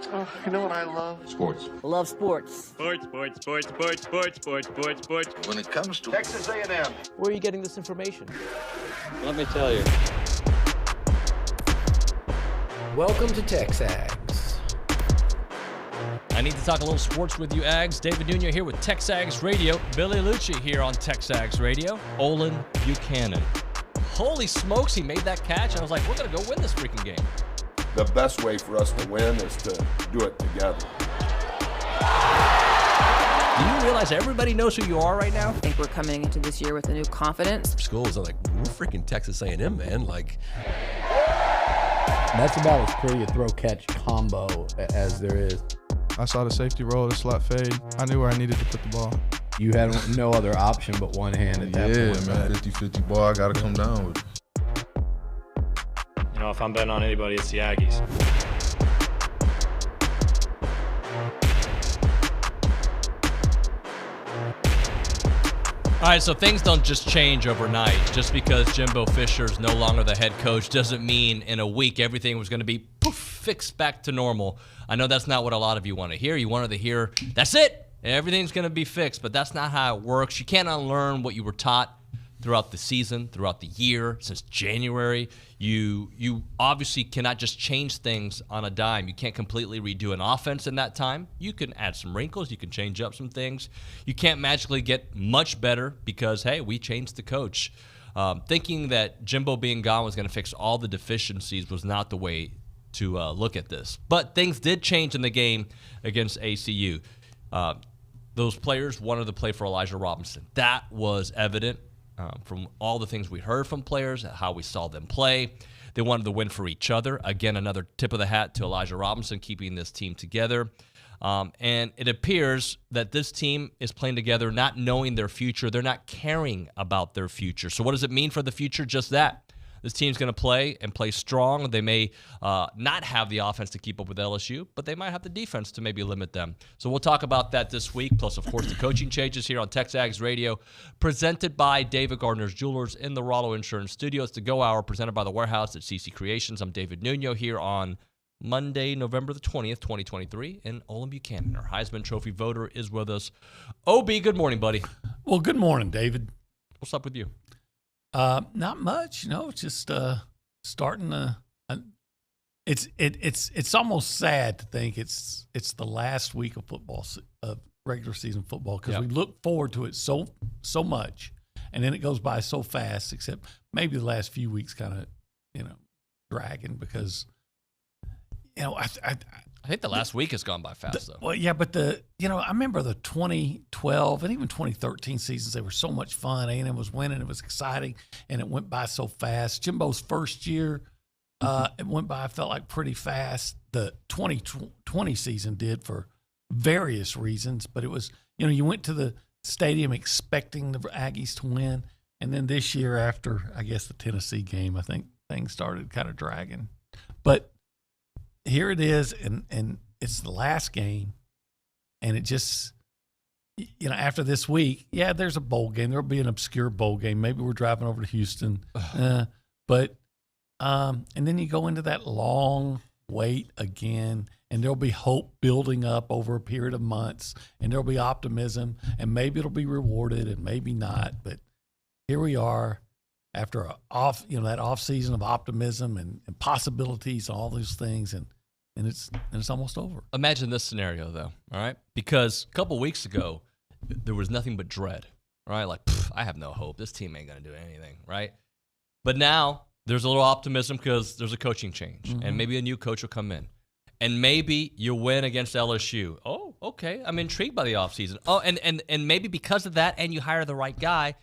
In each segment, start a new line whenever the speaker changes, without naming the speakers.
Oh, you know what I love?
Sports.
Love sports.
Sports. When
it comes to
Texas A&M.
Where are you getting this information?
Let me tell you.
Welcome to TexAgs.
I need to talk a little sports with you, Ags. David Nuño here with TexAgs Radio. Billy Lucci here on TexAgs Radio. Olin, Buchanan. Holy smokes, he made that catch. I was like, we're going to go win this freaking game.
The best way for us to win is to do it together.
Do you realize everybody knows who you are right now?
I think we're coming into this year with a new confidence.
Schools are like, we're freaking Texas A&M, man. Like,
that's about as pretty a throw-catch combo as there is.
I saw the safety roll, the slot fade. I knew where I needed to put the ball.
You had no other option but one hand at that point.
Yeah, man, 50-50 ball, I got to come down with it.
You know, if I'm betting on anybody, it's the Aggies.
All right, so things don't just change overnight. Just because Jimbo Fisher's no longer the head coach doesn't mean in a week everything was going to be poof, fixed back to normal. I know that's not what a lot of you want to hear. You wanted to hear, that's it, everything's going to be fixed, but that's not how it works. You can't unlearn what you were taught throughout the season, throughout the year, since January. You obviously cannot just change things on a dime. You can't completely redo an offense in that time. You can add some wrinkles. You can change up some things. You can't magically get much better because, hey, we changed the coach. Thinking that Jimbo being gone was going to fix all the deficiencies was not the way to look at this. But things did change in the game against ACU. Those players wanted to play for Elijah Robinson. That was evident. From all the things we heard from players, how we saw them play. They wanted to win for each other. Again, another tip of the hat to Elijah Robinson, keeping this team together. And it appears that this team is playing together not knowing their future. They're not caring about their future. So what does it mean for the future? Just that. This team's going to play and play strong. They may not have the offense to keep up with LSU, but they might have the defense to maybe limit them. So we'll talk about that this week, plus, of course, the coaching changes here on TexAgs Radio, presented by David Gardner's Jewelers in the Rollo Insurance Studio. It's the Go Hour, presented by The Warehouse at CC Creations. I'm David Nuño here on Monday, November the 20th, 2023, and Olin Buchanan, our Heisman Trophy voter, is with us. OB, good morning, buddy.
Well, good morning, David.
What's up with you?
Not much, just starting to. It's almost sad to think it's the last week of football, of regular season football, because we look forward to it so much, and then it goes by so fast. Except maybe the last few weeks kind of dragging because
I think the last week has gone by fast, though.
Well, yeah, but I remember the 2012 and even 2013 seasons. They were so much fun. A&M was winning. It was exciting, and it went by so fast. Jimbo's first year, it went by, I felt like, pretty fast. The 2020 season did for various reasons, but it was, you went to the stadium expecting the Aggies to win, and then this year after, I guess, the Tennessee game, I think things started kind of dragging. But here it is, and it's the last game, and it just, after this week, there's a bowl game. There'll be an obscure bowl game. Maybe we're driving over to Houston, and then you go into that long wait again, and there'll be hope building up over a period of months, and there'll be optimism, and maybe it'll be rewarded, and maybe not. But here we are. After that off season of optimism and possibilities and all those things, and it's almost over.
Imagine this scenario, though, all right? Because a couple weeks ago, there was nothing but dread, right? Like, I have no hope. This team ain't going to do anything, right? But now there's a little optimism because there's a coaching change, and maybe a new coach will come in. And maybe you win against LSU. Oh, okay. I'm intrigued by the offseason. Oh, and maybe because of that, and you hire the right guy,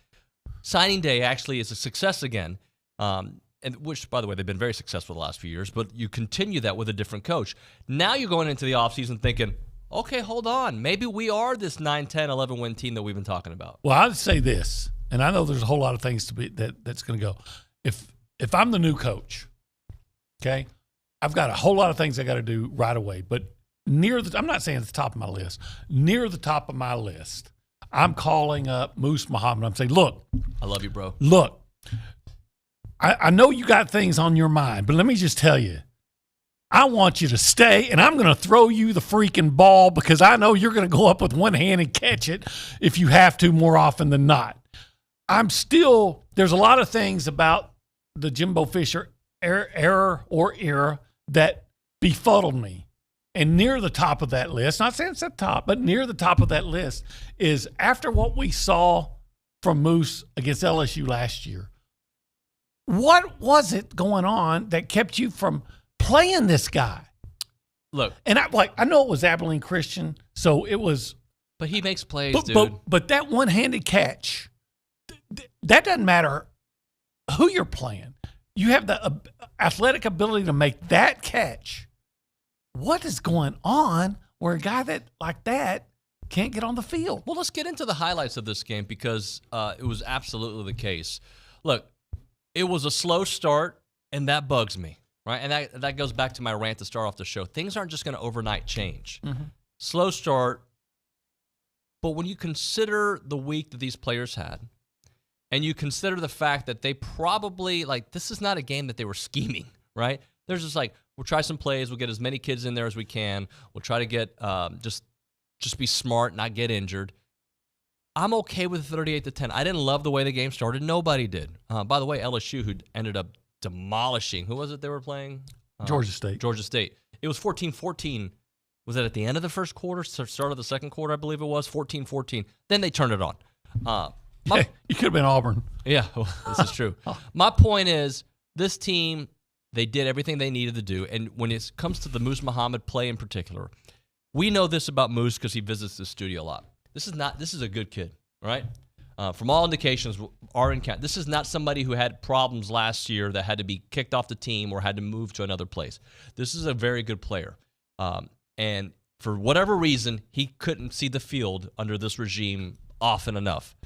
signing day actually is a success again, and which, by the way, they've been very successful the last few years, but you continue that with a different coach. Now you're going into the offseason thinking, okay, hold on. Maybe we are this 9, 10, 11-win team that we've been talking about.
Well, I'd say this, and I know there's a whole lot of things to be that's going to go. If I'm the new coach, okay, I've got a whole lot of things I got to do right away, but I'm not saying at the top of my list, near the top of my list, I'm calling up Moose Muhammad. I'm saying, look.
I love you, bro.
Look, I know you got things on your mind, but let me just tell you, I want you to stay, and I'm going to throw you the freaking ball because I know you're going to go up with one hand and catch it if you have to more often than not. There's a lot of things about the Jimbo Fisher era that befuddled me. And near the top of that list, not saying it's at the top, but near the top of that list is after what we saw from Moose against LSU last year, what was it going on that kept you from playing this guy?
Look,
and I know it was Abilene Christian, so it was.
But he makes plays, dude.
But that one-handed catch, that doesn't matter who you're playing. You have the athletic ability to make that catch. What is going on where a guy like that can't get on the field?
Well, let's get into the highlights of this game because it was absolutely the case. Look, it was a slow start, and that bugs me, right? And that goes back to my rant to start off the show. Things aren't just going to overnight change. Mm-hmm. Slow start, but when you consider the week that these players had, and you consider the fact that they probably, this is not a game that they were scheming, right? They're just like, we'll try some plays. We'll get as many kids in there as we can. We'll try to get just be smart, not get injured. I'm okay with 38-10. I didn't love the way the game started. Nobody did. By the way, LSU, who ended up demolishing, who was it they were playing?
Georgia State.
Georgia State. It was 14-14. Was it at the end of the first quarter, start of the second quarter, I believe it was, 14-14. Then they turned it on.
You could have been Auburn.
Yeah, well, this is true. My point is, this team, they did everything they needed to do. And when it comes to the Moose Muhammad play in particular, we know this about Moose because he visits the studio a lot. This is a good kid, right? From all indications, this is not somebody who had problems last year that had to be kicked off the team or had to move to another place. This is a very good player. And for whatever reason, he couldn't see the field under this regime often enough.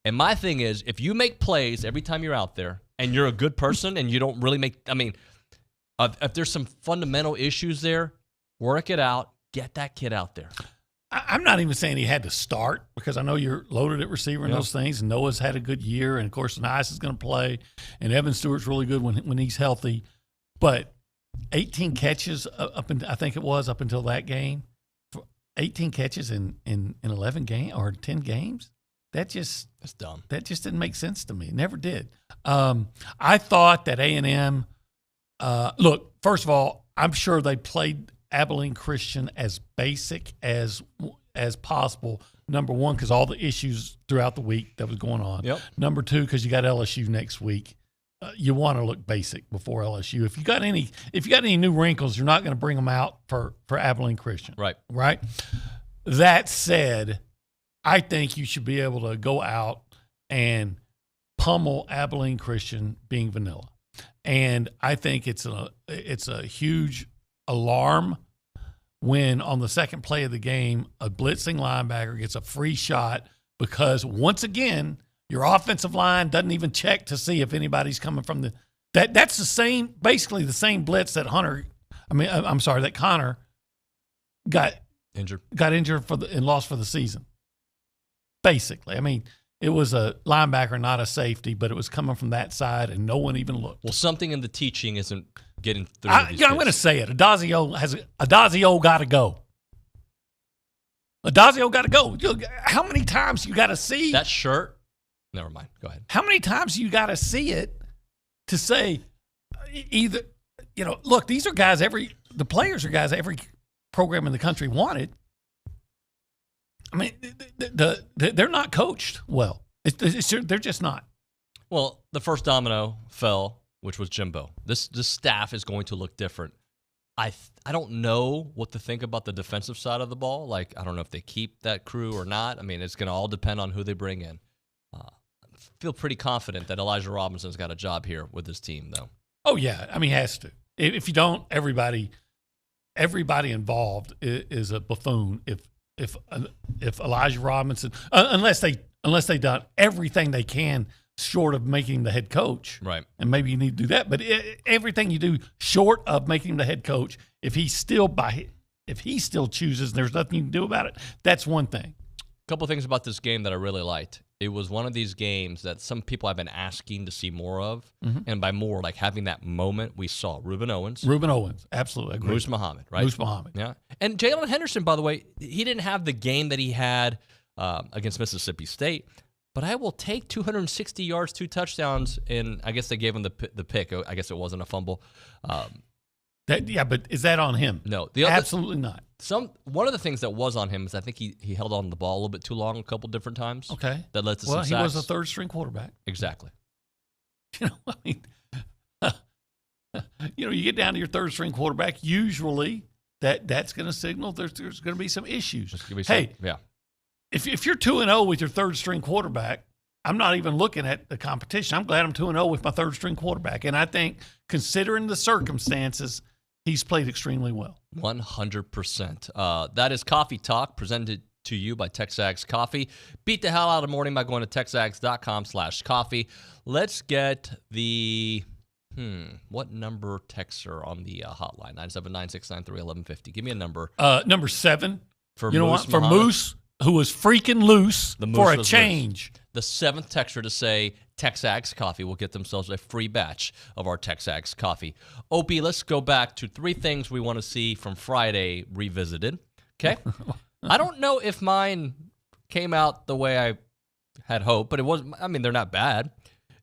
And my thing is, if you make plays every time you're out there and you're a good person and you don't really if there's some fundamental issues there, work it out, get that kid out there.
I'm not even saying he had to start because I know you're loaded at receiver and those things. And Noah's had a good year, and of course, Nice is going to play, and Evan Stewart's really good when he's healthy. But 18 catches up until that game, 18 catches in 11 games or 10 games. That's
dumb.
That just didn't make sense to me. It never did. I thought that A&M. Look, first of all, I'm sure they played Abilene Christian as basic as possible. Number one, because all the issues throughout the week that was going on.
Yep.
Number two, because you got LSU next week. You want to look basic before LSU. If you got any new wrinkles, you're not going to bring them out for Abilene Christian. Right. That said, I think you should be able to go out and pummel Abilene Christian being vanilla. And I think it's a huge alarm when on the second play of the game, a blitzing linebacker gets a free shot because once again, your offensive line doesn't even check to see if anybody's coming from that's basically the same blitz that that Connor got injured and lost for the season. Basically, it was a linebacker, not a safety, but it was coming from that side, and no one even looked.
Well, something in the teaching isn't getting through.
I'm going to say it. Adazio got to go. Adazio got to go. How many times you got to see
that shirt? Never mind. Go ahead.
How many times you got to see it to say either? Look, these are guys. The players are guys every program in the country wanted. They're not coached well. They're just not.
Well, the first domino fell, which was Jimbo. This staff is going to look different. I don't know what to think about the defensive side of the ball. I don't know if they keep that crew or not. It's going to all depend on who they bring in. I feel pretty confident that Elijah Robinson's got a job here with this team, though.
Oh, yeah. He has to. If you don't, everybody involved is a buffoon. If Elijah Robinson, unless they done everything they can short of making him the head coach,
right?
And maybe you need to do that, but everything you do short of making him the head coach, if he still chooses, and there's nothing you can do about it. That's one thing.
A couple of things about this game that I really liked. It was one of these games that some people have been asking to see more of. And by more, like having that moment, we saw Reuben Owens.
Absolutely. Agree.
Moose Muhammad, right?
Moose Muhammad.
Yeah. And Jalen Henderson, by the way, he didn't have the game that he had against Mississippi State. But I will take 260 yards, 2 touchdowns, and I guess they gave him the pick. I guess it wasn't a fumble.
But is that on him?
No.
Absolutely not.
One of the things that was on him is I think he held on to the ball a little bit too long a couple different times.
Okay.
That led to some sacks.
Well, he was a third-string quarterback.
Exactly.
You get down to your third-string quarterback, usually that's going to signal there's going to be some issues. If you're 2-0 with your third-string quarterback, I'm not even looking at the competition. I'm glad I'm 2-0 with my third-string quarterback. And I think, considering the circumstances, he's played extremely well.
100%. That is Coffee Talk, presented to you by TexAgs Coffee. Beat the hell out of morning by going to texags.com/coffee. Let's get the what number texter on the hotline? 979-693-1150. Give me a number.
Number 7.
For
you know
Moose
what? For
Muhammad.
Moose, who was freaking loose for a change.
Loose. The 7th texter to say TexAgs Coffee will get themselves a free batch of our TexAgs Coffee. OP, let's go back to 3 things we want to see from Friday revisited. Okay? I don't know if mine came out the way I had hoped, but it was. I mean, they're not bad.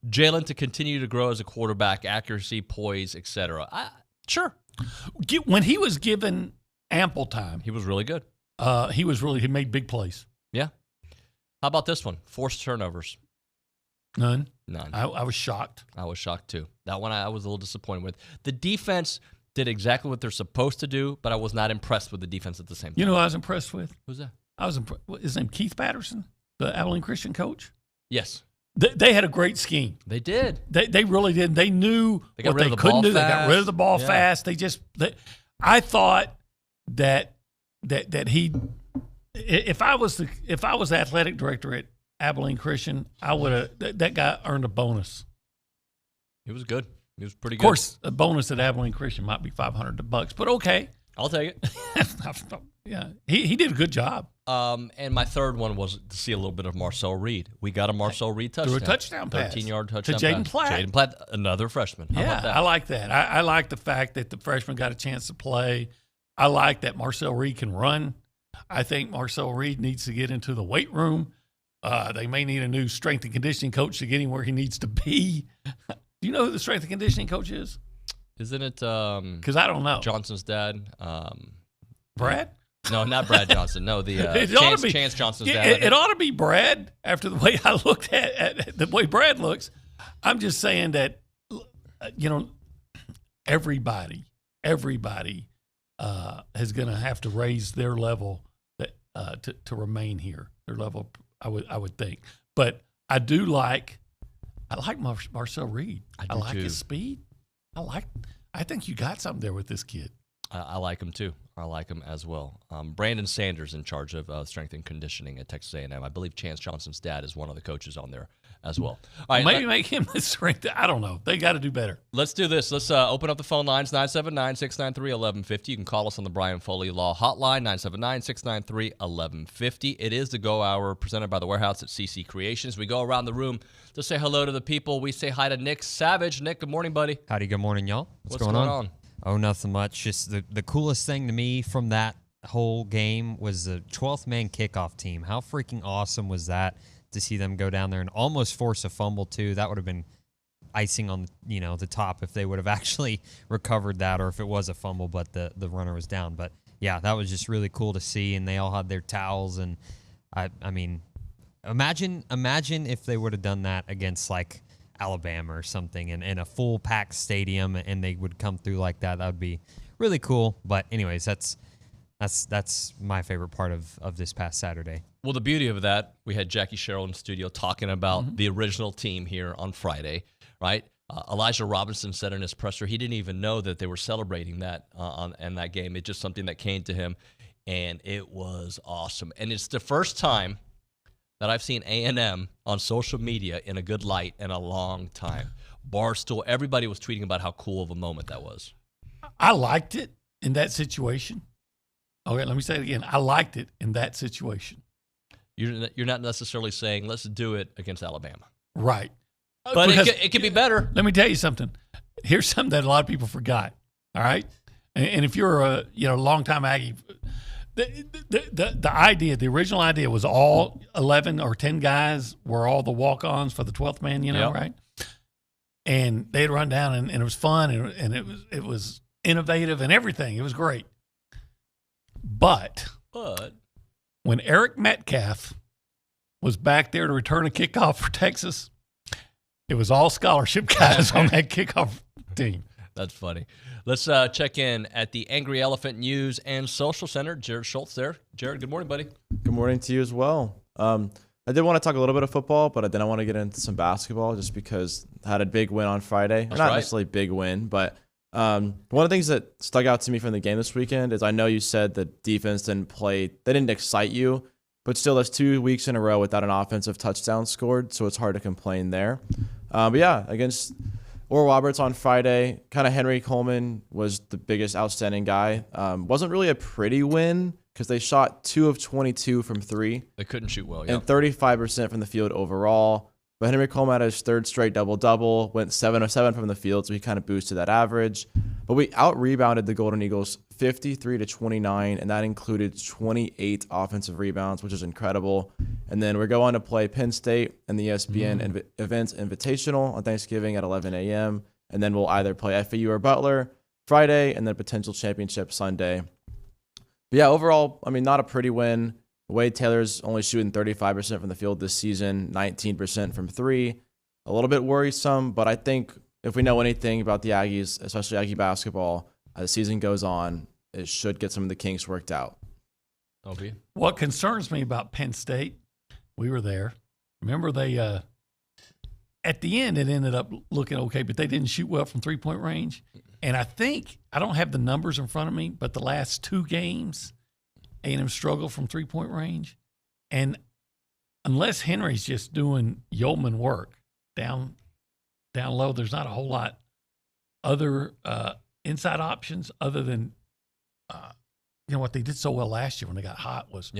Jalen to continue to grow as a quarterback, accuracy, poise, etc. Sure.
When he was given ample time,
he was really good.
He made big plays.
Yeah. How about this one? Forced turnovers.
None.
I
was shocked.
I was shocked too. That one I was a little disappointed with. The defense did exactly what they're supposed to do, but I was not impressed with the defense at the same time.
You know who I was impressed with?
Who's that?
I was impressed. His name Keith Patterson, the Abilene Christian coach.
Yes.
They had a great scheme.
They did.
They really did. They knew what they couldn't do. They got rid of the ball fast. I thought that he, if I was the athletic director at Abilene Christian, I would have. That guy earned a bonus.
He was good. He was pretty good.
Of course, a bonus at Abilene Christian might be $500, but okay.
I'll take it.
Yeah, he did a good job.
And my third one was to see a little bit of Marcel Reed. We got a Marcel Reed touchdown.
Threw a touchdown pass.
13-yard touchdown
to Jaden
pass.
Platt.
Jaden Platt, another freshman. How about that?
I like that. I like the fact that the freshman got a chance to play. I like that Marcel Reed can run. I think Marcel Reed needs to get into the weight room. They may need a new strength and conditioning coach to get him where he needs to be. Do you know who the strength and conditioning coach is?
Isn't it?
Because I don't know.
Johnson's dad.
Brad?
No, not Brad Johnson. No, the Chance Johnson's dad.
It ought to be Brad after the way I looked at the way Brad looks. I'm just saying that, everybody is going to have to raise their level to remain here. Their level, I would think. But I like Marcel Reed. I like his speed. I think you got something there with this kid.
I like him too. I like him as well. Brandon Sanders in charge of strength and conditioning at Texas A&M. I believe Chance Johnson's dad is one of the coaches on there as well. All right,
maybe make him the strength. I don't know. They got to do better.
Let's do this. Let's open up the phone lines, 979-693-1150. You can call us on the Brian Foley Law Hotline, 979-693-1150. It is the Go Hour presented by the Warehouse at CC Creations. We go around the room to say hello to the people. We say hi to Nick Savage. Nick, good morning, buddy.
Howdy, good morning, y'all.
What's going on?
Oh, nothing much. Just the coolest thing to me from that whole game was the 12th man kickoff team. How freaking awesome was that to see them go down there and almost force a fumble too? That would have been icing on the top if they would have actually recovered that, or if it was a fumble but the runner was down. But yeah, that was just really cool to see, and they all had their towels, and I mean, imagine if they would have done that against like Alabama or something in a full packed stadium, and they would come through like that. That would be really cool. But anyways, that's my favorite part of this past Saturday.
Well, the beauty of that, we had Jackie Sherrill in the studio talking about the original team here on Friday, right? Elijah Robinson said in his presser he didn't even know that they were celebrating that in that game. It's just something that came to him, and it was awesome. And it's the first time that I've seen A&M on social media in a good light in a long time. Barstool, everybody was tweeting about how cool of a moment that was.
I liked it in that situation. Okay, let me say it again. I liked it in that situation.
You're not necessarily saying let's do it against Alabama.
Right.
But it could be better.
Let me tell you something. Here's something that a lot of people forgot. All right, and if you're a longtime Aggie, the idea, the original idea was all 11 or 10 guys were all the walk-ons for the 12th man. Right? And they'd run down, and it was fun, and it was innovative and everything. It was great. But when Eric Metcalf was back there to return a kickoff for Texas, it was all scholarship guys on that kickoff team.
That's funny. Let's check in at the Angry Elephant News and Social Center. Jared Schultz there. Jared, good morning, buddy.
Good morning to you as well. I did want to talk a little bit of football, but then I want to get into some basketball just because I had a big win on Friday.
That's
Not
right.
necessarily a big win, but one of the things that stuck out to me from the game this weekend is I know you said the defense they didn't excite you, but still that's 2 weeks in a row without an offensive touchdown scored, so it's hard to complain there. But yeah, against Oral Roberts on Friday, kind of Henry Coleman was the biggest outstanding guy. Wasn't really a pretty win because they shot 2 of 22 from 3.
They couldn't shoot well,
and 35% from the field overall. But Henry Coleman had his 3rd straight double-double, went 7 of 7 from the field, so he kind of boosted that average. But we out-rebounded the Golden Eagles 53-29, and that included 28 offensive rebounds, which is incredible. And then we're going to play Penn State in the ESPN Events Invitational on Thanksgiving at 11 a.m., and then we'll either play FAU or Butler Friday, and then potential championship Sunday. But yeah, overall, I mean, not a pretty win. Wade Taylor's only shooting 35% from the field this season, 19% from 3. A little bit worrisome, but I think if we know anything about the Aggies, especially Aggie basketball, as the season goes on, it should get some of the kinks worked out.
Okay.
What concerns me about Penn State, we were there. Remember they at the end it ended up looking okay, but they didn't shoot well from three-point range. And I think, I don't have the numbers in front of me, but the last 2 games, A&M struggled from three-point range. And unless Henry's just doing yeoman work down low, there's not a whole lot other inside options other than what they did so well last year when they got hot was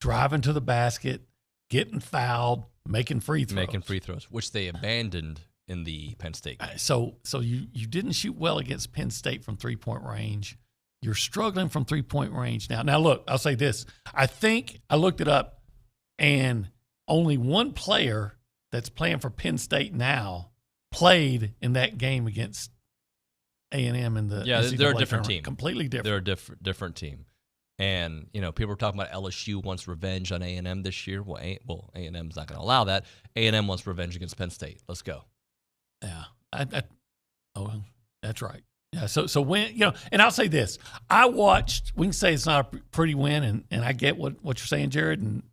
driving to the basket, getting fouled, making free throws.
Which they abandoned in the Penn State game.
So you didn't shoot well against Penn State from three-point range. You're struggling from three-point range now. Now, look, I'll say this. I think I looked it up, and only one player that's playing for Penn State now played in that game against A&M in the NCAA
they're a different
tournament.
team.
Completely different.
They're a different team. And, people were talking about LSU wants revenge on A&M this year. Well, A&M's not going to allow that. A&M wants revenge against Penn State. Let's go.
Yeah. That's right. Yeah, so when, and I'll say this. I watched, we can say it's not a pretty win, and I get what you're saying, Jared, and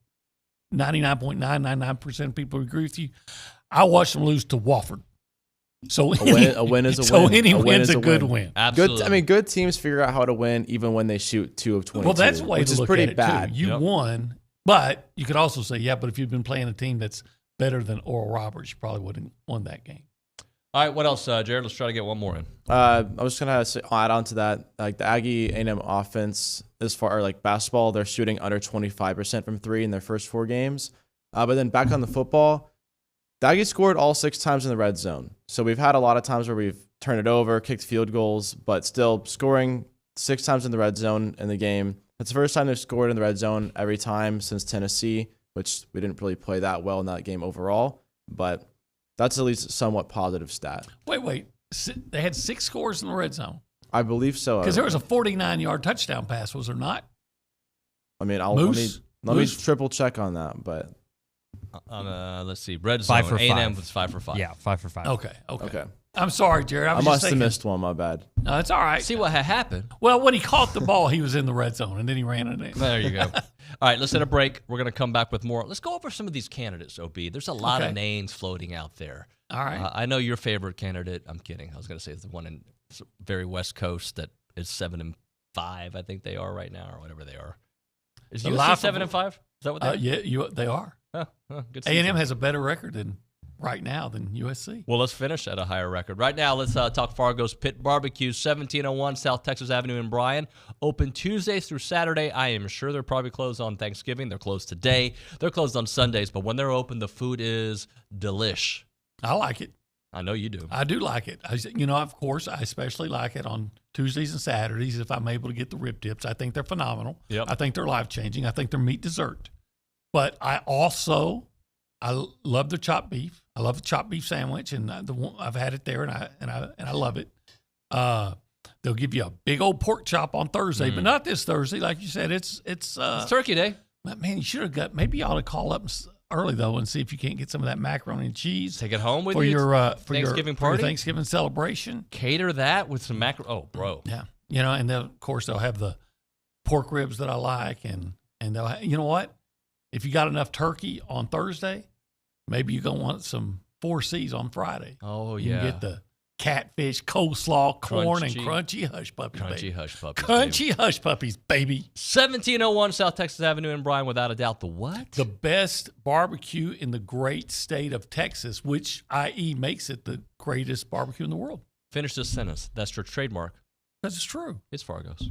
99.999% of people agree with you. I watched them lose to Wofford. So
a win is a win.
So any win's a good win.
Absolutely.
Good teams figure out how to win even when they shoot 2 of 22.
Well, that's a way
which
to
is
look
pretty
at it,
bad.
too. You won, but you could also say, but if you'd been playing a team that's better than Oral Roberts, you probably wouldn't have won that game.
All right, what else, Jared? Let's try to get one more in.
I was going to add on to that, like the Aggie A&M offense, as far as like basketball, they're shooting under 25% from 3 in their first 4 games. But then back on the football, the Aggies scored all 6 times in the red zone. So we've had a lot of times where we've turned it over, kicked field goals, but still scoring 6 times in the red zone in the game. It's the first time they've scored in the red zone every time since Tennessee, which we didn't really play that well in that game overall. But that's at least a somewhat positive stat.
Wait. They had 6 scores in the red zone.
I believe so.
Because there was a 49-yard touchdown pass, was there not?
I mean, let me triple check on that, but
let's see. Red zone.
5 for 5.
A&M was 5 for 5.
Yeah, 5 for 5.
Okay. I'm sorry, Jared.
I must have missed one. My bad.
No, it's all right.
See what had happened.
Well, when he caught the ball, he was in the red zone, and then he ran it in.
There you go. All right, let's hit a break. We're going to come back with more. Let's go over some of these candidates, OB. There's a lot of names floating out there.
All right.
I know your favorite candidate. I'm kidding. I was going to say it's the one in very West Coast that is 7-5. I think they are right now, or whatever they are. Is USC 7-5? Is that what they are?
Yeah, they are.
Good.
A&M has a better record than right now than USC.
Well, let's finish at a higher record. Right now, let's talk Fargo's Pit Barbecue, 1701 South Texas Avenue in Bryan. Open Tuesdays through Saturday. I am sure they're probably closed on Thanksgiving. They're closed today. They're closed on Sundays, but when they're open, the food is delish.
I like it.
I know you do.
I do like it. Of course, I especially like it on Tuesdays and Saturdays if I'm able to get the rib tips. I think they're phenomenal.
Yep.
I think they're life-changing. I think they're meat dessert. But I love the chopped beef. I love the chopped beef sandwich, and I've had it there, and I love it. They'll give you a big old pork chop on Thursday, but not this Thursday. Like you said, it's
Turkey Day.
Man, you should have got. Maybe you ought to call up early though and see if you can't get some of that macaroni and cheese.
Take it home with
for
you
your
Thanksgiving
for your
party,
Thanksgiving celebration.
Cater that with some macaroni. Oh, bro.
Yeah, and of course they'll have the pork ribs that I like, and they'll. You know what? If you got enough turkey on Thursday, maybe you're gonna want some 4Cs on Friday.
Oh
you
yeah.
can get the catfish, coleslaw, corn, and crunchy hush puppies.
Crunchy hush puppies.
Crunchy hush puppies, baby.
1701 South Texas Avenue in Bryan, without a doubt. The what?
The best barbecue in the great state of Texas, which i.e. makes it the greatest barbecue in the world.
Finish this sentence. That's your trademark.
That's true.
It's Fargo's.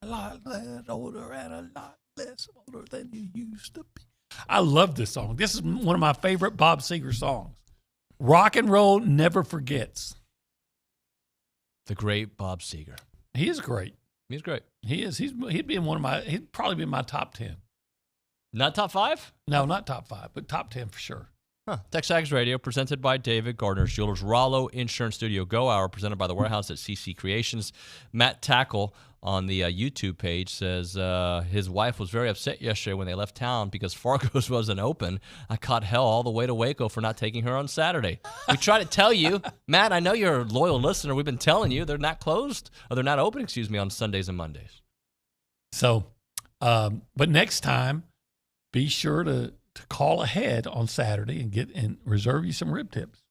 A lot less older and a lot less older than you used to be. I love this song. This is one of my favorite Bob Seger songs. Rock and roll never forgets.
The great Bob Seger.
He is great.
He's great.
He is. He'd be in he'd probably be in my top 10.
Not top 5?
No, not top 5, but top 10 for sure.
TexAgs Radio, presented by David Gardner's Jewelers. Rollo Insurance Studio Go Hour, presented by The Warehouse at CC Creations. Matt Tackle on the YouTube page says his wife was very upset yesterday when they left town because Fargo's wasn't open. I caught hell all the way to Waco for not taking her on Saturday. We try to tell you, Matt, I know you're a loyal listener. We've been telling you they're not closed, or they're not open, on Sundays and Mondays.
So, but next time, be sure to call ahead on Saturday and reserve you some rib tips.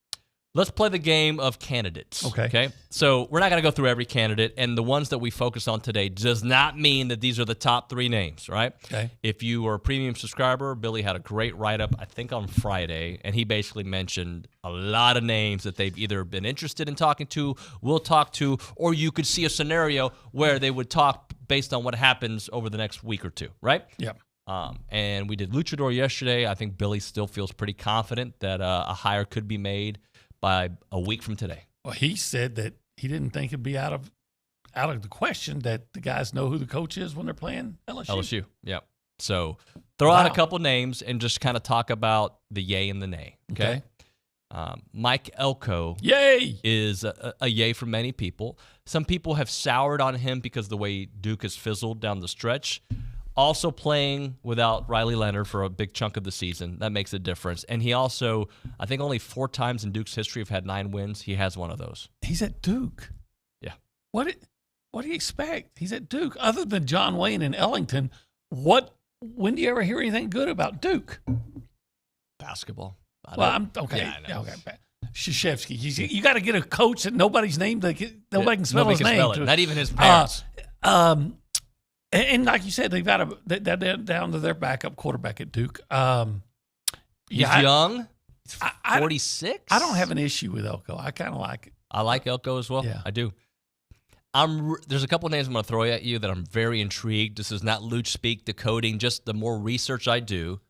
Let's play the game of candidates. Okay. So we're not going to go through every candidate, and the ones that we focus on today does not mean that these are the top 3 names, right?
Okay.
If you were a premium subscriber, Billy had a great write-up, I think on Friday, and he basically mentioned a lot of names that they've either been interested in talking to, will talk to, or you could see a scenario where they would talk based on what happens over the next week or two, right?
Yep.
And we did Luchador yesterday. I think Billy still feels pretty confident that a hire could be made by a week from today.
Well, he said that he didn't think it'd be out of the question that the guys know who the coach is when they're playing LSU.
LSU, yeah. So throw out a couple names and just kind of talk about the yay and the nay. Okay. Mike Elko is a yay for many people. Some people have soured on him because of the way Duke has fizzled down the stretch. Also playing without Riley Leonard for a big chunk of the season. That makes a difference. And he also, I think only 4 times in Duke's history have had 9 wins. He has one of those.
He's at Duke.
Yeah.
What do you expect? He's at Duke. Other than John Wayne and Ellington, when do you ever hear anything good about Duke?
Basketball.
Okay.
Yeah, I know.
Okay. Krzyzewski. You got to get a coach that nobody's named. Nobody can spell his name.
Not even his parents.
And like you said, they've got they're down to their backup quarterback at Duke.
He's young. He's 46.
I don't have an issue with Elko. I kind of like it.
I like Elko as well.
Yeah.
I do. There's a couple of names I'm going to throw at you that I'm very intrigued. This is not Luch speak, decoding, just the more research I do.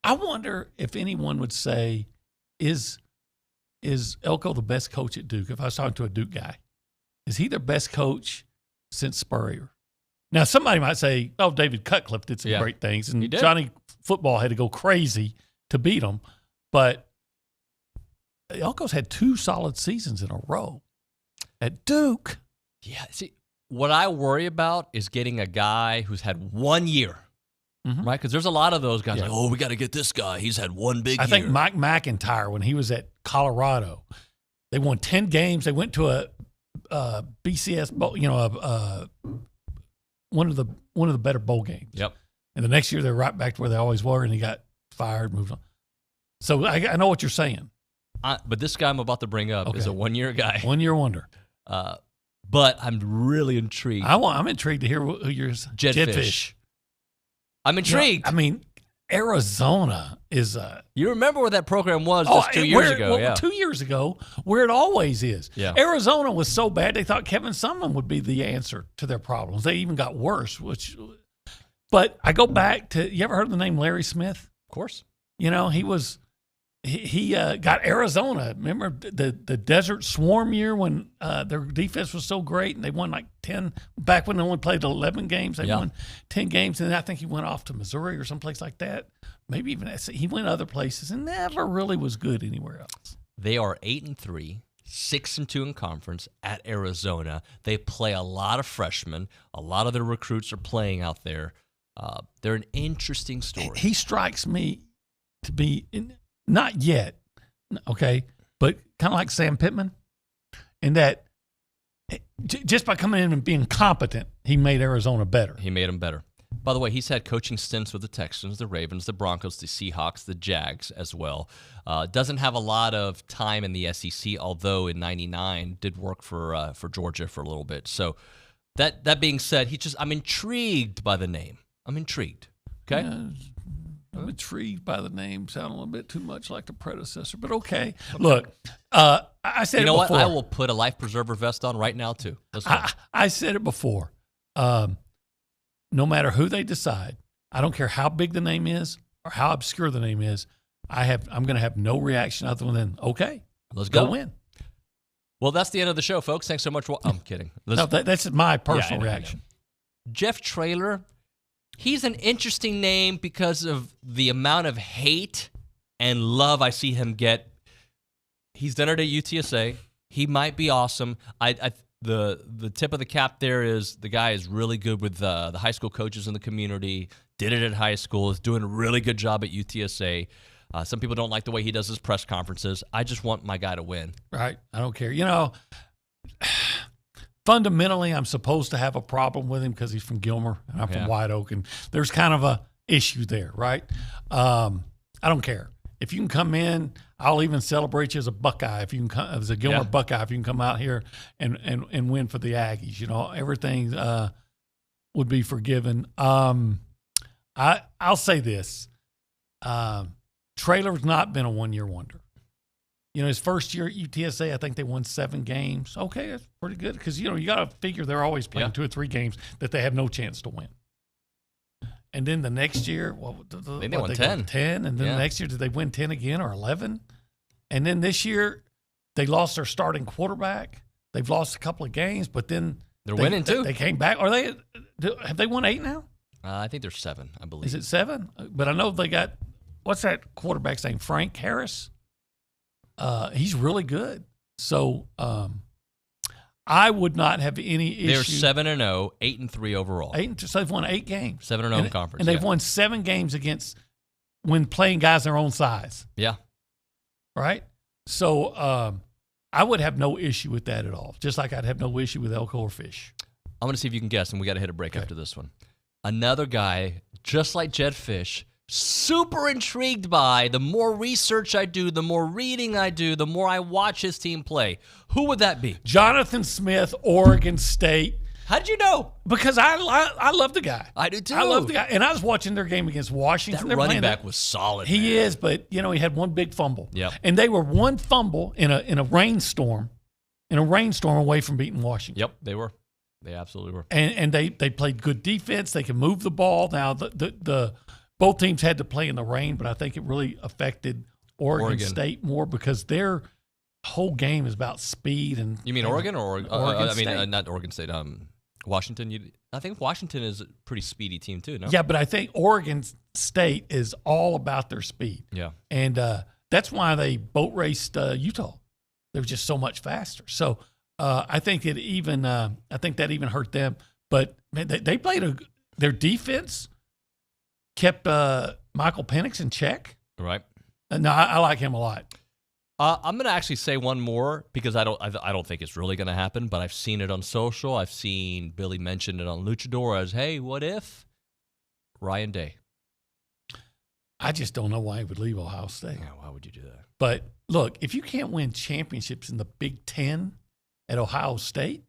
I wonder if anyone would say, is Elko the best coach at Duke? If I was talking to a Duke guy, is he their best coach since Spurrier? Now, somebody might say, oh, David Cutcliffe did some great things, and Johnny Football had to go crazy to beat him. But Elko's had 2 solid seasons in a row at Duke.
Yeah, see, what I worry about is getting a guy who's had 1 year, right? Because there's a lot of those guys like, oh, we got to get this guy. He's had 1 big year.
I think Mike McIntyre, when he was at Colorado, they won 10 games. They went to a BCS bowl, one of the better bowl games.
Yep.
And the next year they're right back to where they always were, and he got fired, moved on. So I know what you're saying.
But this guy I'm about to bring up is a 1-year guy.
1-year wonder.
But I'm really intrigued.
I'm intrigued to hear who yours.
Jetfish. I'm intrigued.
I mean, Arizona is
you remember where that program was just 2 years ago?
Well, 2 years ago, where it always is.
Yeah.
Arizona was so bad they thought Kevin Sumlin would be the answer to their problems. They even got worse. But I go back to, you ever heard of the name Larry Smith?
Of course.
He got Arizona. Remember the Desert Swarm year when their defense was so great and they won like 10, back when they only played 11 games, they won 10 games. And then I think he went off to Missouri or someplace like that. Maybe even he went other places and never really was good anywhere else.
They are 8-3, 6-2 in conference at Arizona. They play a lot of freshmen. A lot of their recruits are playing out there. They're an interesting story.
He strikes me to be not yet, okay, but kind of like Sam Pittman, in that just by coming in and being competent, he made Arizona better.
He made them better. By the way, he's had coaching stints with the Texans, the Ravens, the Broncos, the Seahawks, the Jags as well. Doesn't have a lot of time in the SEC, although in '99 did work for Georgia for a little bit. So that being said, I'm intrigued by the name. I'm intrigued. Okay.
Yeah, I'm intrigued by the name. Sound a little bit too much like the predecessor, but okay. Look, I said it before. You know what?
I will put a life preserver vest on right now too.
I said it before. No matter who they decide, I don't care how big the name is or how obscure the name is, I'm going to have no reaction other than, okay,
let's go
win.
Well, that's the end of the show, folks. Thanks so much. I'm kidding.
No, that's my personal reaction.
Jeff Traylor, he's an interesting name because of the amount of hate and love I see him get. He's done it at UTSA. He might be awesome. The tip of the cap there is the guy is really good with the high school coaches in the community, did it at high school, is doing a really good job at UTSA. Some people don't like the way he does his press conferences. I just want my guy to win.
Right. I don't care. You know, fundamentally, I'm supposed to have a problem with him because he's from Gilmer and I'm from White Oak, and there's kind of a issue there, right? I don't care. If you can come in, I'll even celebrate you as a Buckeye. If you can come as a Gilmer Buckeye, if you can come out here and win for the Aggies, you know, everything would be forgiven. I'll say this: Traylor's not been a one-year wonder. You know, his first year at UTSA, I think they won 7 games. Okay, that's pretty good because you know you got to figure they're always playing 2 or 3 games that they have no chance to win. And then the next year,
they won 10.
10. And then the next year, did they win 10 again or 11? And then this year, they lost their starting quarterback. They've lost a couple of games, but then
they're winning too.
They came back. Have they won 8 now?
I think there's 7, I believe.
Is it 7? But I know they got, what's that quarterback's name? Frank Harris? He's really good. So I would not have any issue.
They're 7-0, 8-3 overall.
So they've won 8 games.
7-0 in conference.
And they've won 7 games when playing guys their own size.
Yeah.
Right? So I would have no issue with that at all, just like I'd have no issue with Elko or Fish.
I'm going to see if you can guess, and we got to hit a break after this one. Another guy, just like Jed Fish, super intrigued by the more research I do, the more reading I do, the more I watch his team play. Who would that be?
Jonathan Smith, Oregon State.
How'd you know?
Because I love the guy.
I do too.
I love the guy. And I was watching their game against Washington.
That running back was solid.
He is, but you know, he had one big fumble.
Yep.
And they were one fumble in a rainstorm, away from beating Washington.
Yep, they were. They absolutely were.
And they played good defense. They could move the ball. Now the both teams had to play in the rain, but I think it really affected Oregon State more because their whole game is about speed. And
you mean Oregon or
Oregon State?
Not Oregon State. Washington. I think Washington is a pretty speedy team too. No.
Yeah, but I think Oregon State is all about their speed.
Yeah,
and that's why they boat raced Utah. They were just so much faster. So I think that even hurt them. But man, they played their defense. Kept Michael Penix in check.
Right.
No, I like him a lot.
I'm going to actually say one more because I don't think it's really going to happen, but I've seen it on social. I've seen Billy mention it on Luchador as, hey, what if? Ryan Day.
I just don't know why he would leave Ohio State.
Yeah, why would you do that?
But look, if you can't win championships in the Big Ten at Ohio State,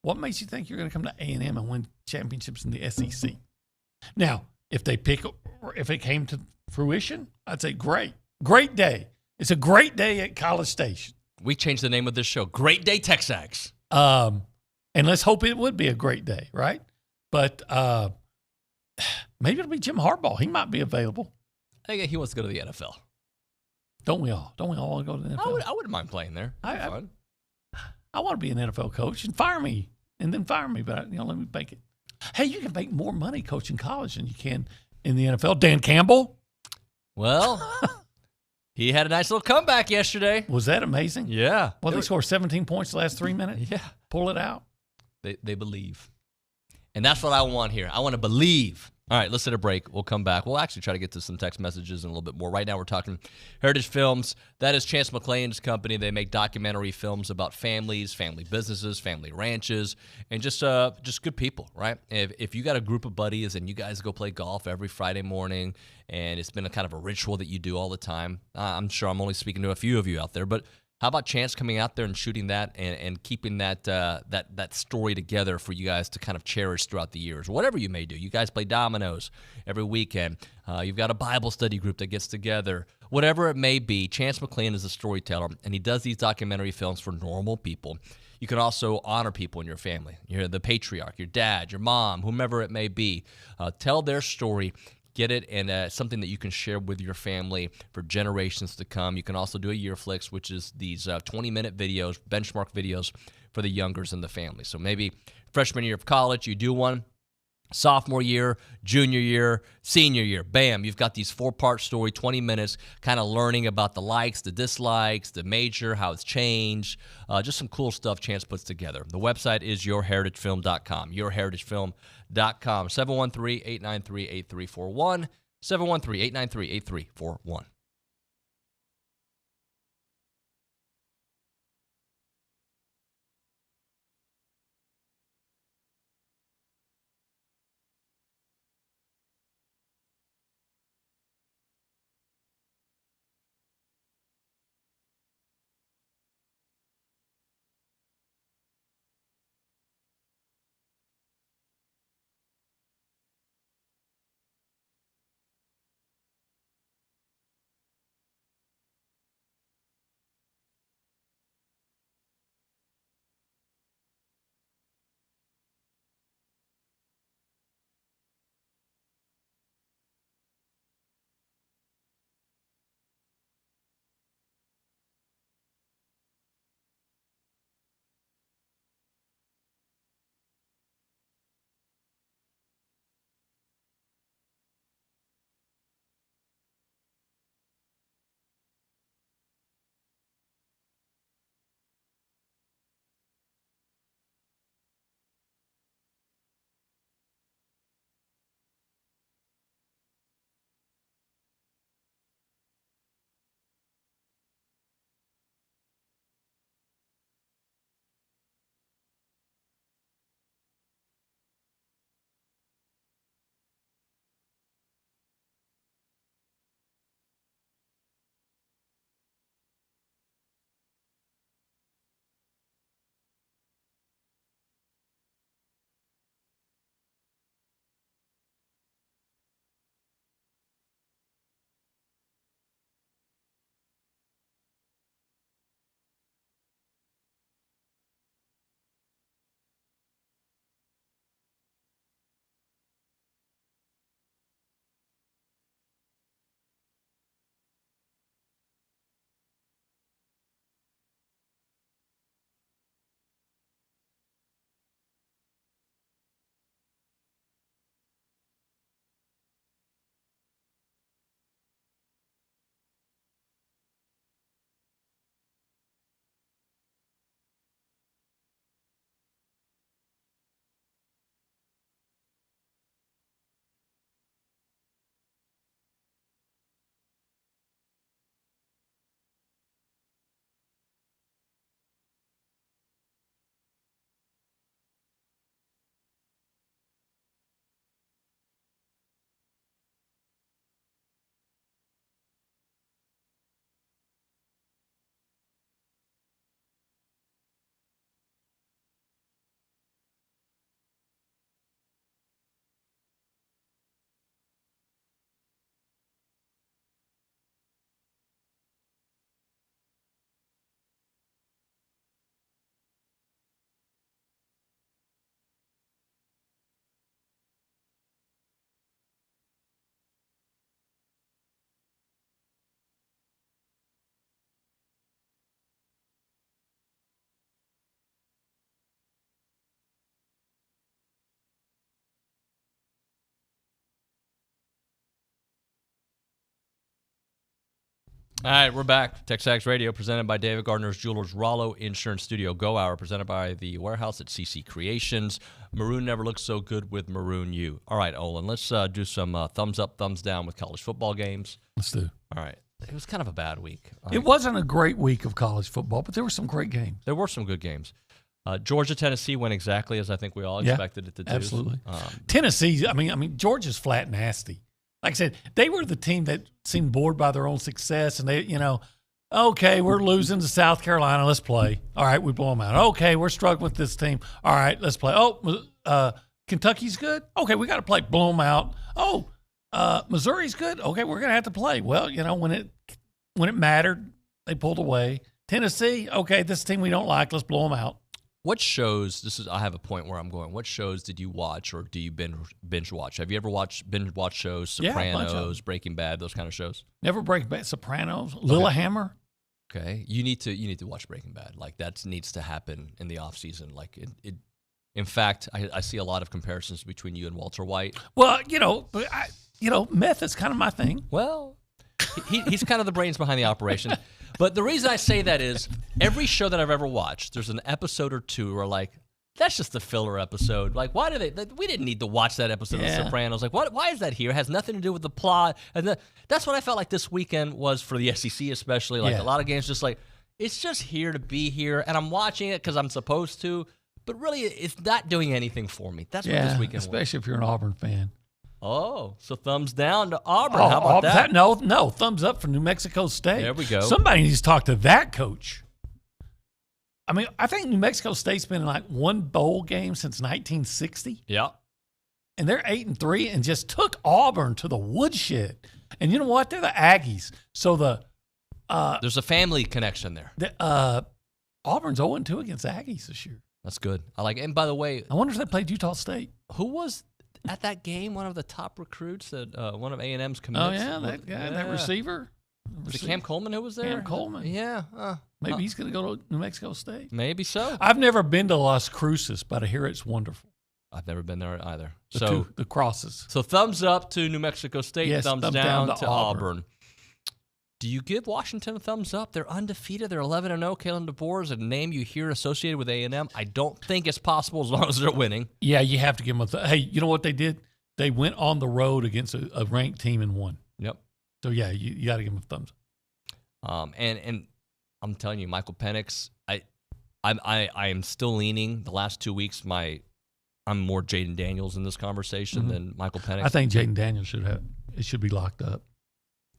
what makes you think you're going to come to A&M and win championships in the SEC? Now, if it came to fruition, I'd say great day. It's a great day at College Station.
We changed the name of this show. Great Day TexAgs.
And let's hope it would be a great day, right? But maybe it'll be Jim Harbaugh. He might be available.
I think he wants to go to the NFL.
Don't we all? Don't we all want to go to the NFL?
I wouldn't mind playing there.
I want to be an NFL coach and fire me, but let me make it. Hey, you can make more money coaching college than you can in the NFL. Dan Campbell.
Well, he had a nice little comeback yesterday.
Was that amazing?
Yeah.
Well, they scored 17 points the last 3 minutes.
Yeah.
Pull it out.
They believe. And that's what I want here. I want to believe. All right, let's hit a break. We'll come back. We'll actually try to get to some text messages and a little bit more. Right now we're talking Heritage Films. That is Chance McClain's company. They make documentary films about families, family businesses, family ranches, and just good people, right? If you got a group of buddies and you guys go play golf every Friday morning and it's been a kind of a ritual that you do all the time, I'm sure I'm only speaking to a few of you out there, but how about Chance coming out there and shooting that and keeping that story together for you guys to kind of cherish throughout the years? Whatever you may do. You guys play dominoes every weekend. You've got a Bible study group that gets together. Whatever it may be, Chance McClain is a storyteller, and he does these documentary films for normal people. You can also honor people in your family. You're the patriarch, your dad, your mom, whomever it may be. Tell their story. get it, and something that you can share with your family for generations to come. You can also do a year flicks, which is these 20-minute videos, benchmark videos for the youngers in the family. So maybe freshman year of college, you do one. Sophomore year, junior year, senior year, bam, you've got these 4-part story, 20 minutes, kind of learning about the likes, the dislikes, the major, how it's changed, just some cool stuff Chance puts together. The website is yourheritagefilm.com, yourheritagefilm.com, 713-893-8341, 713-893-8341. All right, we're back. TexAgs Radio, presented by David Gardner's Jewelers, Rollo Insurance Studio Go Hour, presented by the warehouse at CC Creations. Maroon never looks so good with Maroon U. All right, Olin, let's do some thumbs up, thumbs down with college football games.
Let's do.
All right. It was kind of a bad week.
It wasn't a great week of college football, but there were some great games.
There were some good games. Georgia, Tennessee went exactly as I think we all expected it to do.
Absolutely. Tennessee, I mean, Georgia's flat nasty. Like I said, they were the team that seemed bored by their own success, and they, okay, we're losing to South Carolina, let's play. All right, we blow them out. Okay, we're struggling with this team. All right, let's play. Oh, Kentucky's good. Okay, we got to play. Blow them out. Oh, Missouri's good. Okay, we're gonna have to play. Well, when it mattered, they pulled away. Tennessee, okay, this team we don't like, let's blow them out.
What shows? I have a point where I'm going. What shows did you watch, or do you binge watch? Have you ever binge watch shows? Sopranos, Breaking Bad, those kind of shows.
Never Breaking Bad. Sopranos, Lilyhammer.
Okay, you need to watch Breaking Bad. Like that needs to happen in the off season. Like it. In fact, I see a lot of comparisons between you and Walter White.
Well, meth is kind of my thing.
Well, he's kind of the brains behind the operation. But the reason I say that is every show that I've ever watched, there's an episode or two where like, that's just a filler episode. Like, why do we didn't need to watch that episode of Sopranos. Like, why is that here? It has nothing to do with the plot. And that's what I felt like this weekend was for the SEC, especially. Like a lot of games, just like, it's just here to be here. And I'm watching it because I'm supposed to. But really, it's not doing anything for me. That's what this weekend was.
Especially if you're an Auburn fan.
Oh, so thumbs down to Auburn. How about that?
No, thumbs up for New Mexico State.
There we go.
Somebody needs to talk to that coach. I mean, I think New Mexico State's been in like one bowl game since 1960.
Yeah.
And they're 8-3 and just took Auburn to the woodshed. And you know what? They're the Aggies. So
there's a family connection there.
Auburn's 0-2 against Aggies this year.
That's good. I like it. And by the way,
I wonder if they played Utah State.
Who was at that game one of the top recruits at one of A&M's commits?
Oh, yeah, that guy, that receiver.
Was it Cam Coleman who was there?
Cam Coleman.
Yeah.
Maybe he's going to go to New Mexico State.
Maybe so.
I've never been to Las Cruces, but I hear it's wonderful.
I've never been there either.
The crosses.
So thumbs up to New Mexico State,
yes,
thumbs down to Auburn. Do you give Washington a thumbs up? They're undefeated. They're 11-0. Kalen DeBoer is a name you hear associated with A&M. I don't think it's possible as long as they're winning.
Yeah, you have to give them hey, you know what they did? They went on the road against a ranked team and won.
Yep.
So, yeah, you got to give them a thumbs
up. And I'm telling you, Michael Penix, I am still leaning. The last 2 weeks, I'm more Jaden Daniels in this conversation than Michael Penix.
I think Jaden Daniels should be locked up.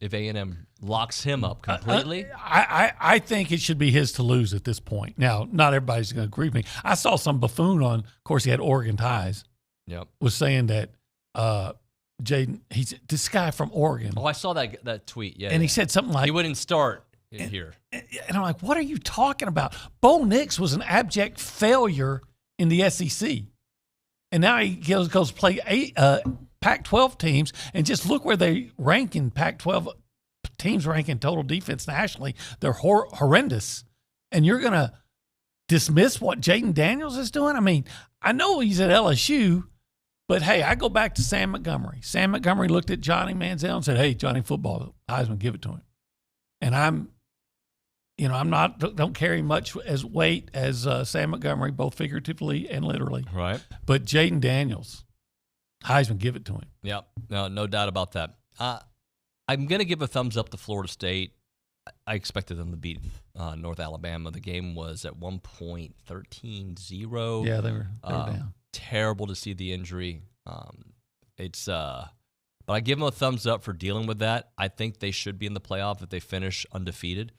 If A&M locks him up completely?
I think it should be his to lose at this point. Now, not everybody's going to agree with me. I saw some buffoon of course, he had Oregon ties.
Yep.
Was saying that Jaden, he's this guy from Oregon.
Oh, I saw that tweet. Yeah.
And he said something like,
he wouldn't start here.
And I'm like, what are you talking about? Bo Nix was an abject failure in the SEC. And now he goes play Pac-12 teams, and just look where they rank in Pac-12 teams ranking total defense nationally. They're horrendous. And you're going to dismiss what Jaden Daniels is doing? I mean, I know he's at LSU, but, hey, I go back to Sam Montgomery. Sam Montgomery looked at Johnny Manziel and said, hey, Johnny football, Heisman, give it to him. And don't carry much as weight as Sam Montgomery, both figuratively and literally.
Right.
But Jaden Daniels, Heisman, give it to him.
Yep. No doubt about that. I'm going to give a thumbs up to Florida State. I expected them to beat North Alabama. The game was at one point 13-0.
Yeah, they were down.
Terrible to see the injury. But I give them a thumbs up for dealing with that. I think they should be in the playoff if they finish undefeated.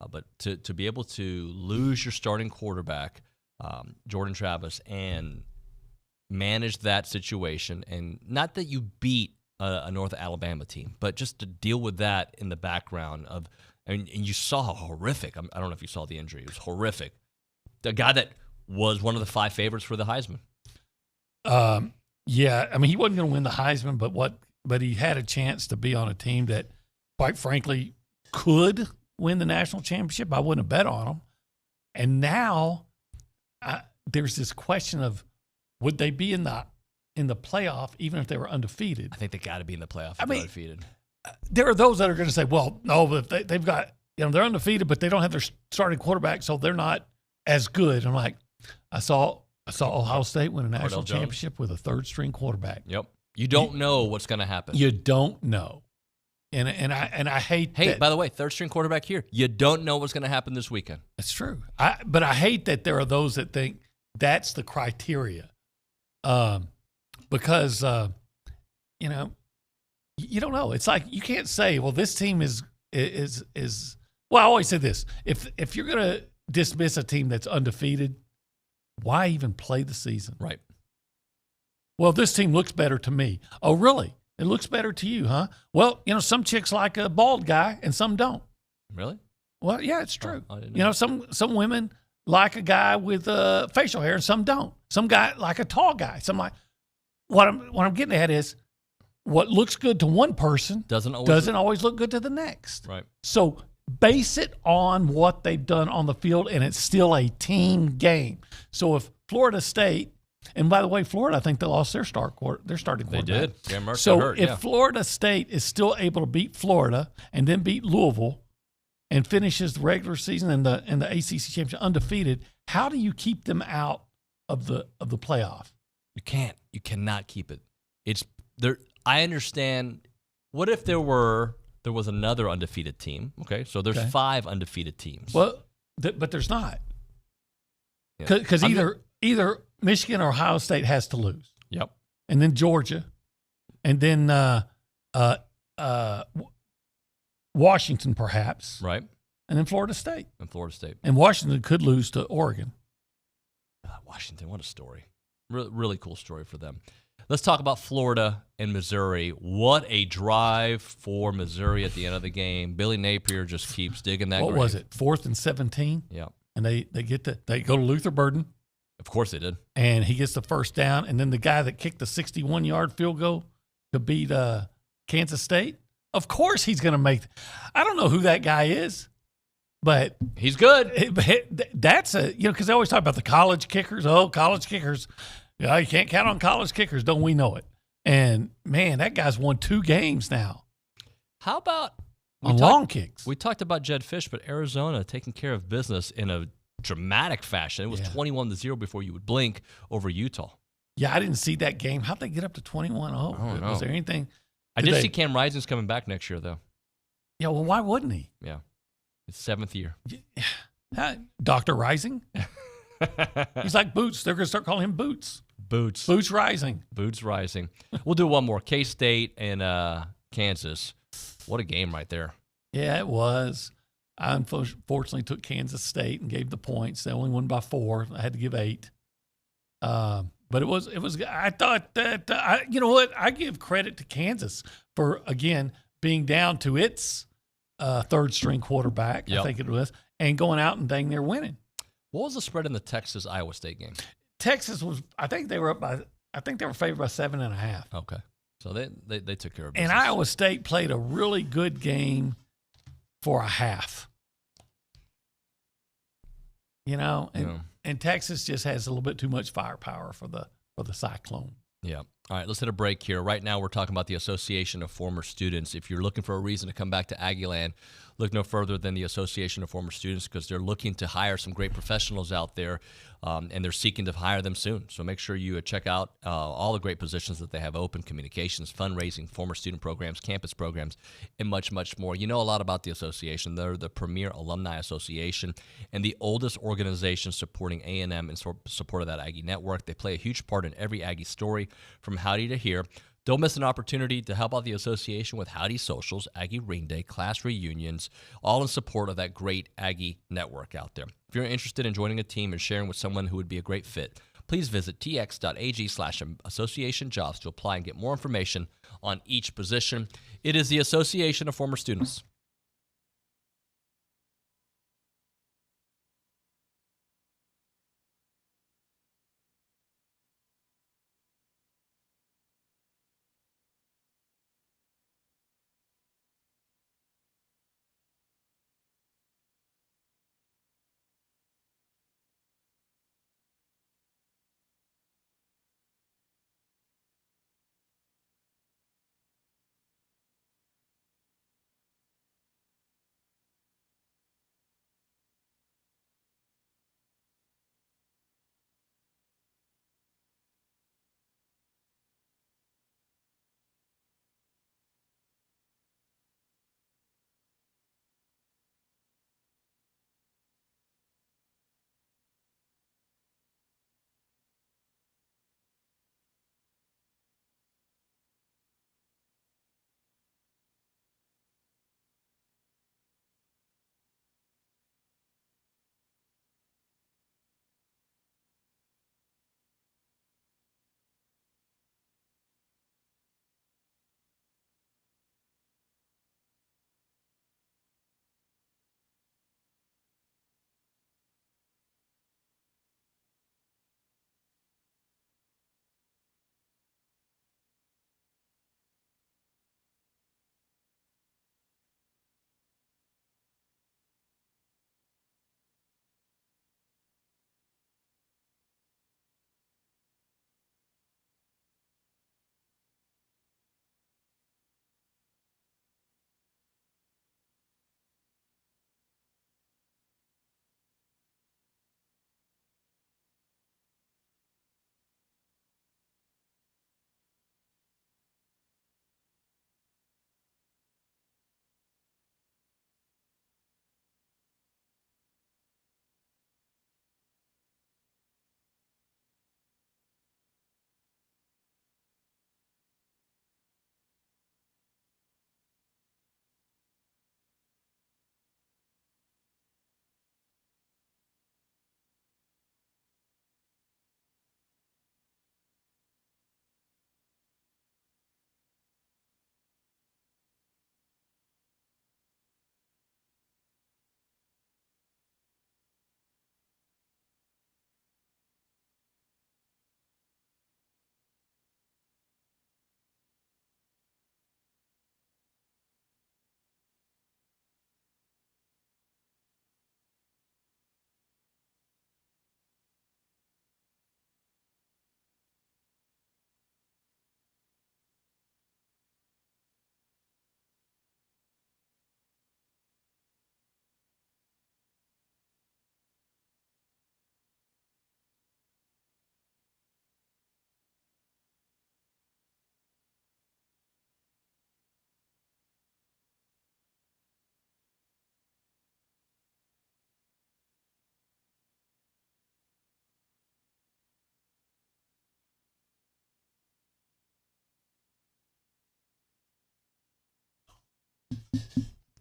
But to be able to lose your starting quarterback, Jordan Travis, and manage that situation, and not that you beat a North Alabama team, but just to deal with that in the background of, and you saw how horrific. I don't know if you saw the injury; it was horrific. The guy that was one of the 5 favorites for the Heisman.
Yeah, I mean, he wasn't going to win the Heisman, but he had a chance to be on a team that, quite frankly, could win the national championship. I wouldn't have bet on them. And now there's this question of, would they be in the playoff even if they were undefeated?
I think they got to be in the playoff if they're undefeated.
There are those that are going to say, well, no, but they've got, they're undefeated, but they don't have their starting quarterback, so they're not as good. I'm like, I saw Ohio State win a national championship with a third-string quarterback.
Yep. You don't know what's going to happen.
You don't know. And I hate that.
Hey, by the way, third-string quarterback here. You don't know what's going to happen this weekend.
That's true. But I hate that there are those that think that's the criteria. Because, you don't know. It's like you can't say, well, this team is well, I always say this. If you're going to dismiss a team that's undefeated, why even play the season?
Right.
Well, this team looks better to me. Oh, really? It looks better to you, huh? Well, some chicks like a bald guy and some don't.
Really?
Well, yeah, it's true.
I didn't know.
Some women like a guy with facial hair and some don't. Some guy like a tall guy. Some like what I'm getting at is what looks good to one person doesn't always look good to the next.
Right.
So base it on what they've done on the field, and it's still a team game. So if Florida State, and by the way, Florida, I think they lost their starting quarterback.
They did. Yeah, Mercer
so
hurt,
if Florida State is still able to beat Florida and then beat Louisville and finishes the regular season and the ACC championship undefeated, how do you keep them out of the playoff?
You can't. You cannot keep it. It's there. I understand. What if there was another undefeated team? Okay, so there's 5 undefeated teams.
Well, but there's not, because either Michigan or Ohio State has to lose.
Yep.
And then Georgia, and then Washington perhaps.
Right.
And then Florida State. And Washington could lose to Oregon.
Washington, what a story. Really cool story for them. Let's talk about Florida and Missouri. What a drive for Missouri at the end of the game. Billy Napier just keeps digging that grave.
What was it? 4th and 17?
Yeah.
And they go to Luther Burden.
Of course they did.
And he gets the first down. And then the guy that kicked the 61-yard field goal to beat Kansas State, of course he's going to make – I don't know who that guy is, but –
he's good.
That's because they always talk about the college kickers. Oh, college kickers. Yeah, you can't count on college kickers. Don't we know it? And, man, that guy's won 2 games now.
How about –
on long kicks.
We talked about Jed Fish, but Arizona taking care of business in a dramatic fashion. It was 21-0 before you would blink over Utah.
Yeah, I didn't see that game. How'd they get up to 21-0? Was there anything?
I did see Cam Rising's coming back next year, though.
Yeah, well, why wouldn't he?
Yeah. It's 7th year.
Dr. Rising? He's like Boots. They're going to start calling him Boots.
Boots
Rising.
Boots Rising. We'll do one more. K-State and Kansas. What a game right there.
Yeah, it was. I unfortunately took Kansas State and gave the points. They only won by 4. I had to give 8. But it was. I thought that you know what? I give credit to Kansas for again being down to its 3rd string quarterback. I think it was, and going out and dang near winning.
What was the spread in the Texas-Iowa State game?
Texas was. I think they were up by. I think they were favored by 7.5.
Okay, so they took care of business.
And Iowa State played a really good game for a half. You know, and Texas just has a little bit too much firepower for the Cyclone.
Yeah. All right, let's hit a break here. Right now, we're talking about the Association of Former Students. If you're looking for a reason to come back to Aggieland, look no further than the Association of Former Students because they're looking to hire some great professionals out there, and they're seeking to hire them soon. So make sure you check out all the great positions that they have open: communications, fundraising, former student programs, campus programs, and much, much more. You know a lot about the association. They're the premier alumni association and the oldest organization supporting A&M in support of that Aggie network. They play a huge part in every Aggie story from Howdy to Here. Don't miss an opportunity to help out the association with Howdy Socials, Aggie Ring Day, class reunions, all in support of that great Aggie network out there. If you're interested in joining a team and sharing with someone who would be a great fit, please visit tx.ag/association jobs to apply and get more information on each position. It is the Association of Former Students.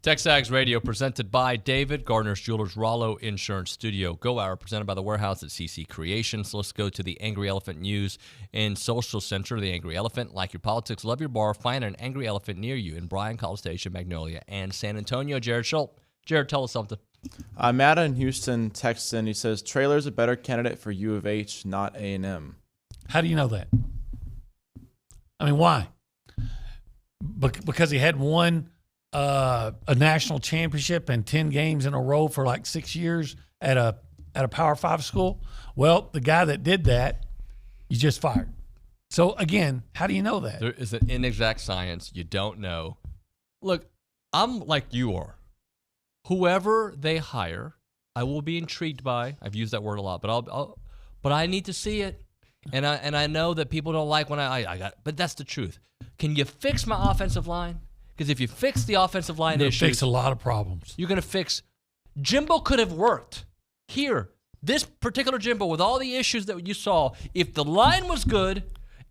TexAgs Radio presented by David Gardner's Jewelers, Rollo Insurance Studio. Go Hour presented by The Warehouse at CC Creations. Let's go to the Angry Elephant News and Social Center. The Angry Elephant, like your politics, love your bar. Find an Angry Elephant near you in Bryan, College Station, Magnolia, and San Antonio. Jared Schultz. Jared, tell us something.
Matt in Houston texts in. He says, Traylor's a better candidate for U of H, not A&M.
How do you know that? I mean, why? Because he had won a national championship and 10 games in a row for like 6 years at a Power 5 school. Well, the guy that did that, you just fired. So again, how do you know that?
There is an inexact science. You don't know. Look, I'm like you are. Whoever they hire, I will be intrigued by. I've used that word a lot, but I need to see it. And I know that people don't like when I got, but that's the truth. Can you fix my offensive line? Because if you fix the offensive line issues,
fix a lot of problems.
You're going to fix. Jimbo could have worked here. This particular Jimbo, with all the issues that you saw, if the line was good,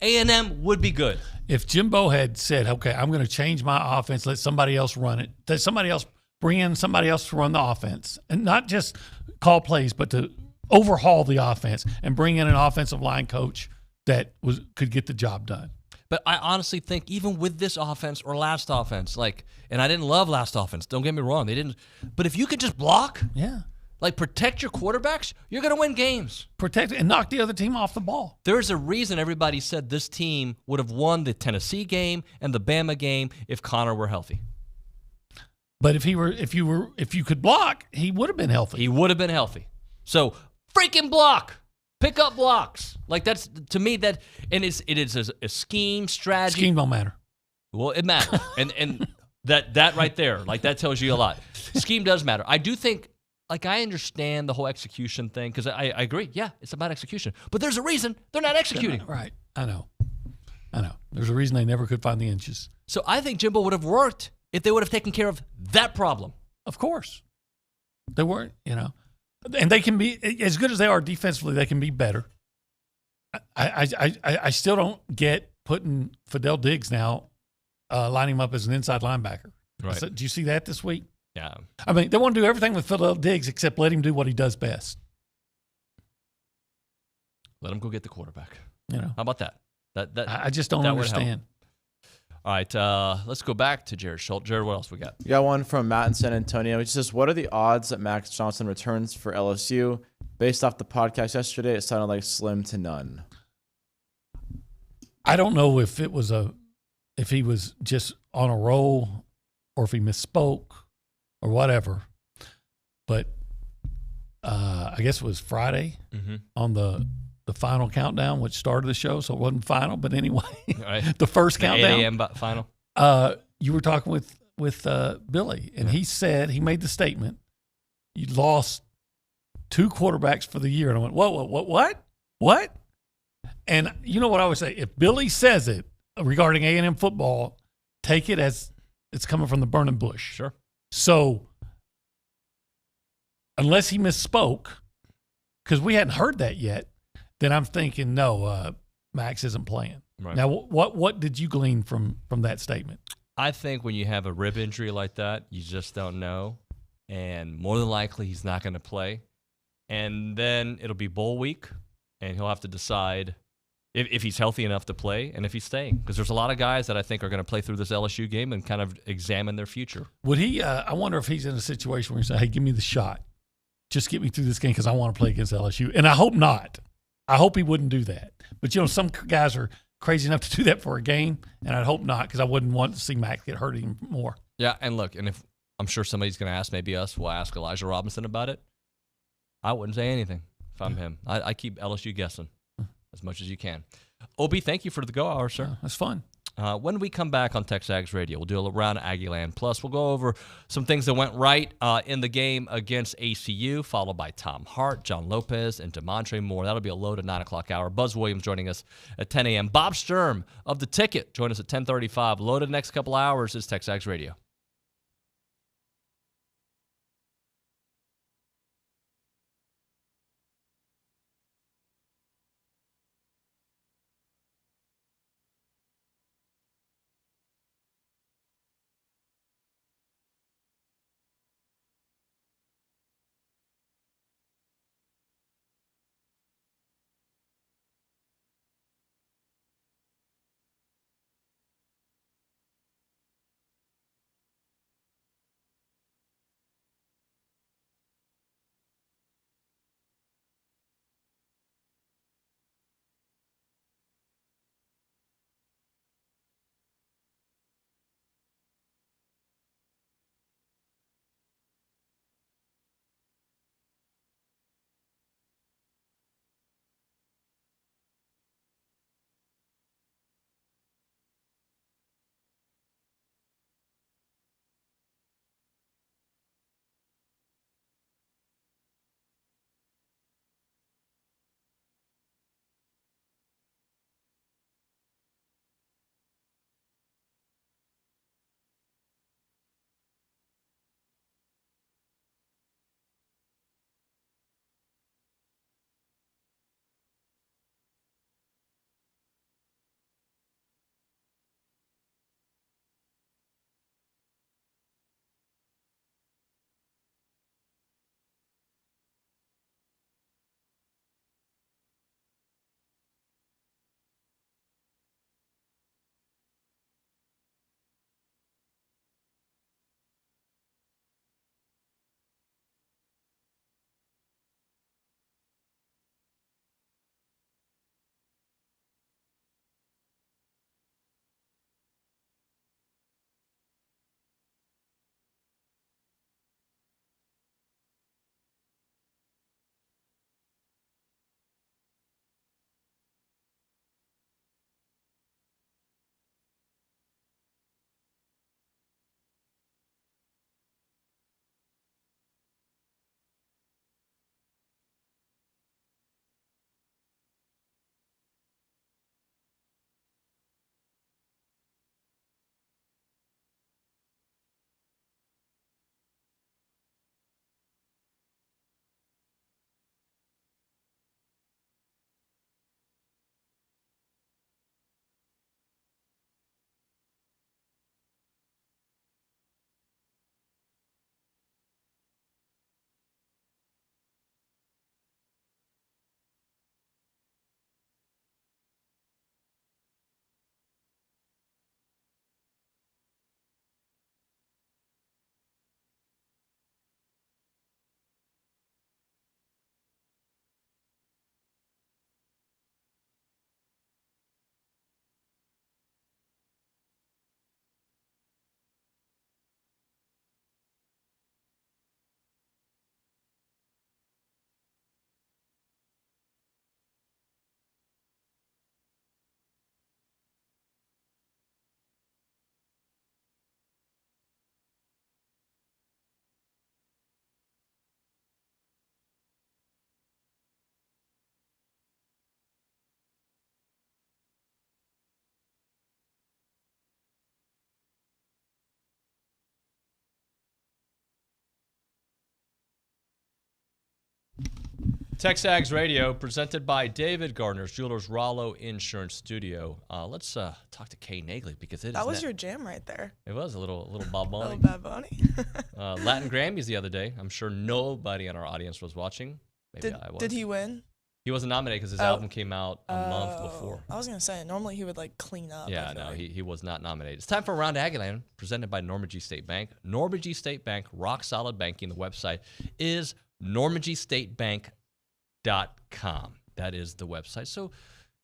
A&M would be good.
If Jimbo had said, okay, I'm going to change my offense, let somebody else run it, let somebody else bring in somebody else to run the offense, and not just call plays, but to overhaul the offense and bring in an offensive line coach that could get the job done.
But I honestly think even with this offense or last offense, and I didn't love last offense, don't get me wrong, they didn't. But if you could just block, protect your quarterbacks, you're going to win games.
Protect and knock the other team off the ball.
There's a reason everybody said this team would have won the Tennessee game and the Bama game if Connor were healthy.
But if you could block, he would have been healthy.
He would have been healthy. So freaking block. Pick up blocks. That's, to me, that, and it is a scheme, strategy.
Scheme don't matter.
Well, it matters. and that right there, that tells you a lot. Scheme does matter. I do think, I understand the whole execution thing, because I agree. Yeah, it's about execution. But there's a reason they're not executing.
Right. I know. There's a reason they never could find the inches.
So I think Jimbo would have worked if they would have taken care of that problem.
Of course. They weren't, And they can be, as good as they are defensively, they can be better. I still don't get putting Fidel Diggs now, lining him up as an inside linebacker.
Right.
So, do you see that this week?
Yeah.
I mean, they want to do everything with Fidel Diggs except let him do what he does best.
Let him go get the quarterback.
How
about that?
I just don't understand.
All right, let's go back to Jared Schultz. Jared, what else we got?
We got one from Matt in San Antonio. He says, what are the odds that Max Johnson returns for LSU? Based off the podcast yesterday, it sounded like slim to none.
I don't know if he was just on a roll or if he misspoke or whatever. But I guess it was Friday on the final countdown, which started the show, so it wasn't final. But anyway, the first countdown.
8 a.m. final.
You were talking with Billy, and he said, he made the statement, you lost 2 quarterbacks for the year. And I went, what? And you know what I always say? If Billy says it regarding A&M football, take it as it's coming from the burning bush.
Sure.
So unless he misspoke, because we hadn't heard that yet, then I'm thinking, no, Max isn't playing.
Right.
Now, what did you glean from that statement?
I think when you have a rib injury like that, you just don't know. And more than likely, he's not going to play. And then it'll be bowl week, and he'll have to decide if he's healthy enough to play and if he's staying. Because there's a lot of guys that I think are going to play through this LSU game and kind of examine their future.
Would he? I wonder if he's in a situation where he say, hey, give me the shot. Just get me through this game because I want to play against LSU. And I hope not. I hope he wouldn't do that. But, some guys are crazy enough to do that for a game, and I'd hope not because I wouldn't want to see Max get hurt even more.
Yeah, and look, and if I'm sure somebody's going to ask, maybe us, we'll ask Elijah Robinson about it. I wouldn't say anything if I'm him. I keep LSU guessing as much as you can. Obi, thank you for the go hour, sir.
That's fun.
When we come back on TexAgs Radio, we'll do a round of Aggie Land. Plus, we'll go over some things that went right in the game against ACU, followed by Tom Hart, John Lopez, and DeMontre Moore. That'll be a loaded 9 o'clock hour. Buzz Williams joining us at 10 a.m. Bob Sturm of The Ticket join us at 10:35. Loaded next couple hours is TexAgs Radio. TexAgs Radio, presented by David Gardner's Jewelers Rollo Insurance Studio. Let's talk to Kay Nagley because
that was your jam right there.
It was a little Bob Bunny.
Little Bob Bunny.
Latin Grammys the other day. I'm sure nobody in our audience was watching. Maybe I was.
Did he win?
He wasn't nominated because his album came out a month before.
I was gonna say normally he would like clean up.
Yeah, no, he was not nominated. It's time for Around Aggieland, presented by Normandy State Bank. Normandy State Bank, rock solid banking. The website is normandystatebank.com. That is the website. So,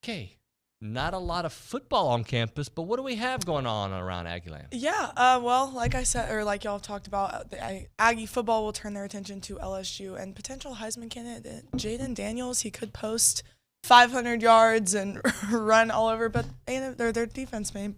Kay, not a lot of football on campus, but what do we have going on around Aggieland?
Yeah, well, like I said, or like y'all talked about, Aggie football will turn their attention to LSU and potential Heisman candidate Jaden Daniels. He could post 500 yards and run all over, but their defense may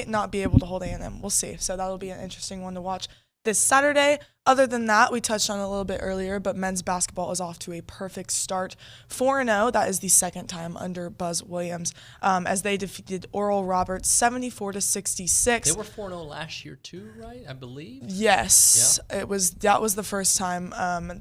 not be able to hold A&M. We'll see. So that'll be an interesting one to watch this Saturday. Other than that, we touched on it a little bit earlier, but men's basketball is off to a perfect start. 4-0, that is the second time under Buzz Williams, as they defeated Oral Roberts 74-66.
They were 4-0 last year too, right? I believe.
Yes,
yeah.
That was the first time,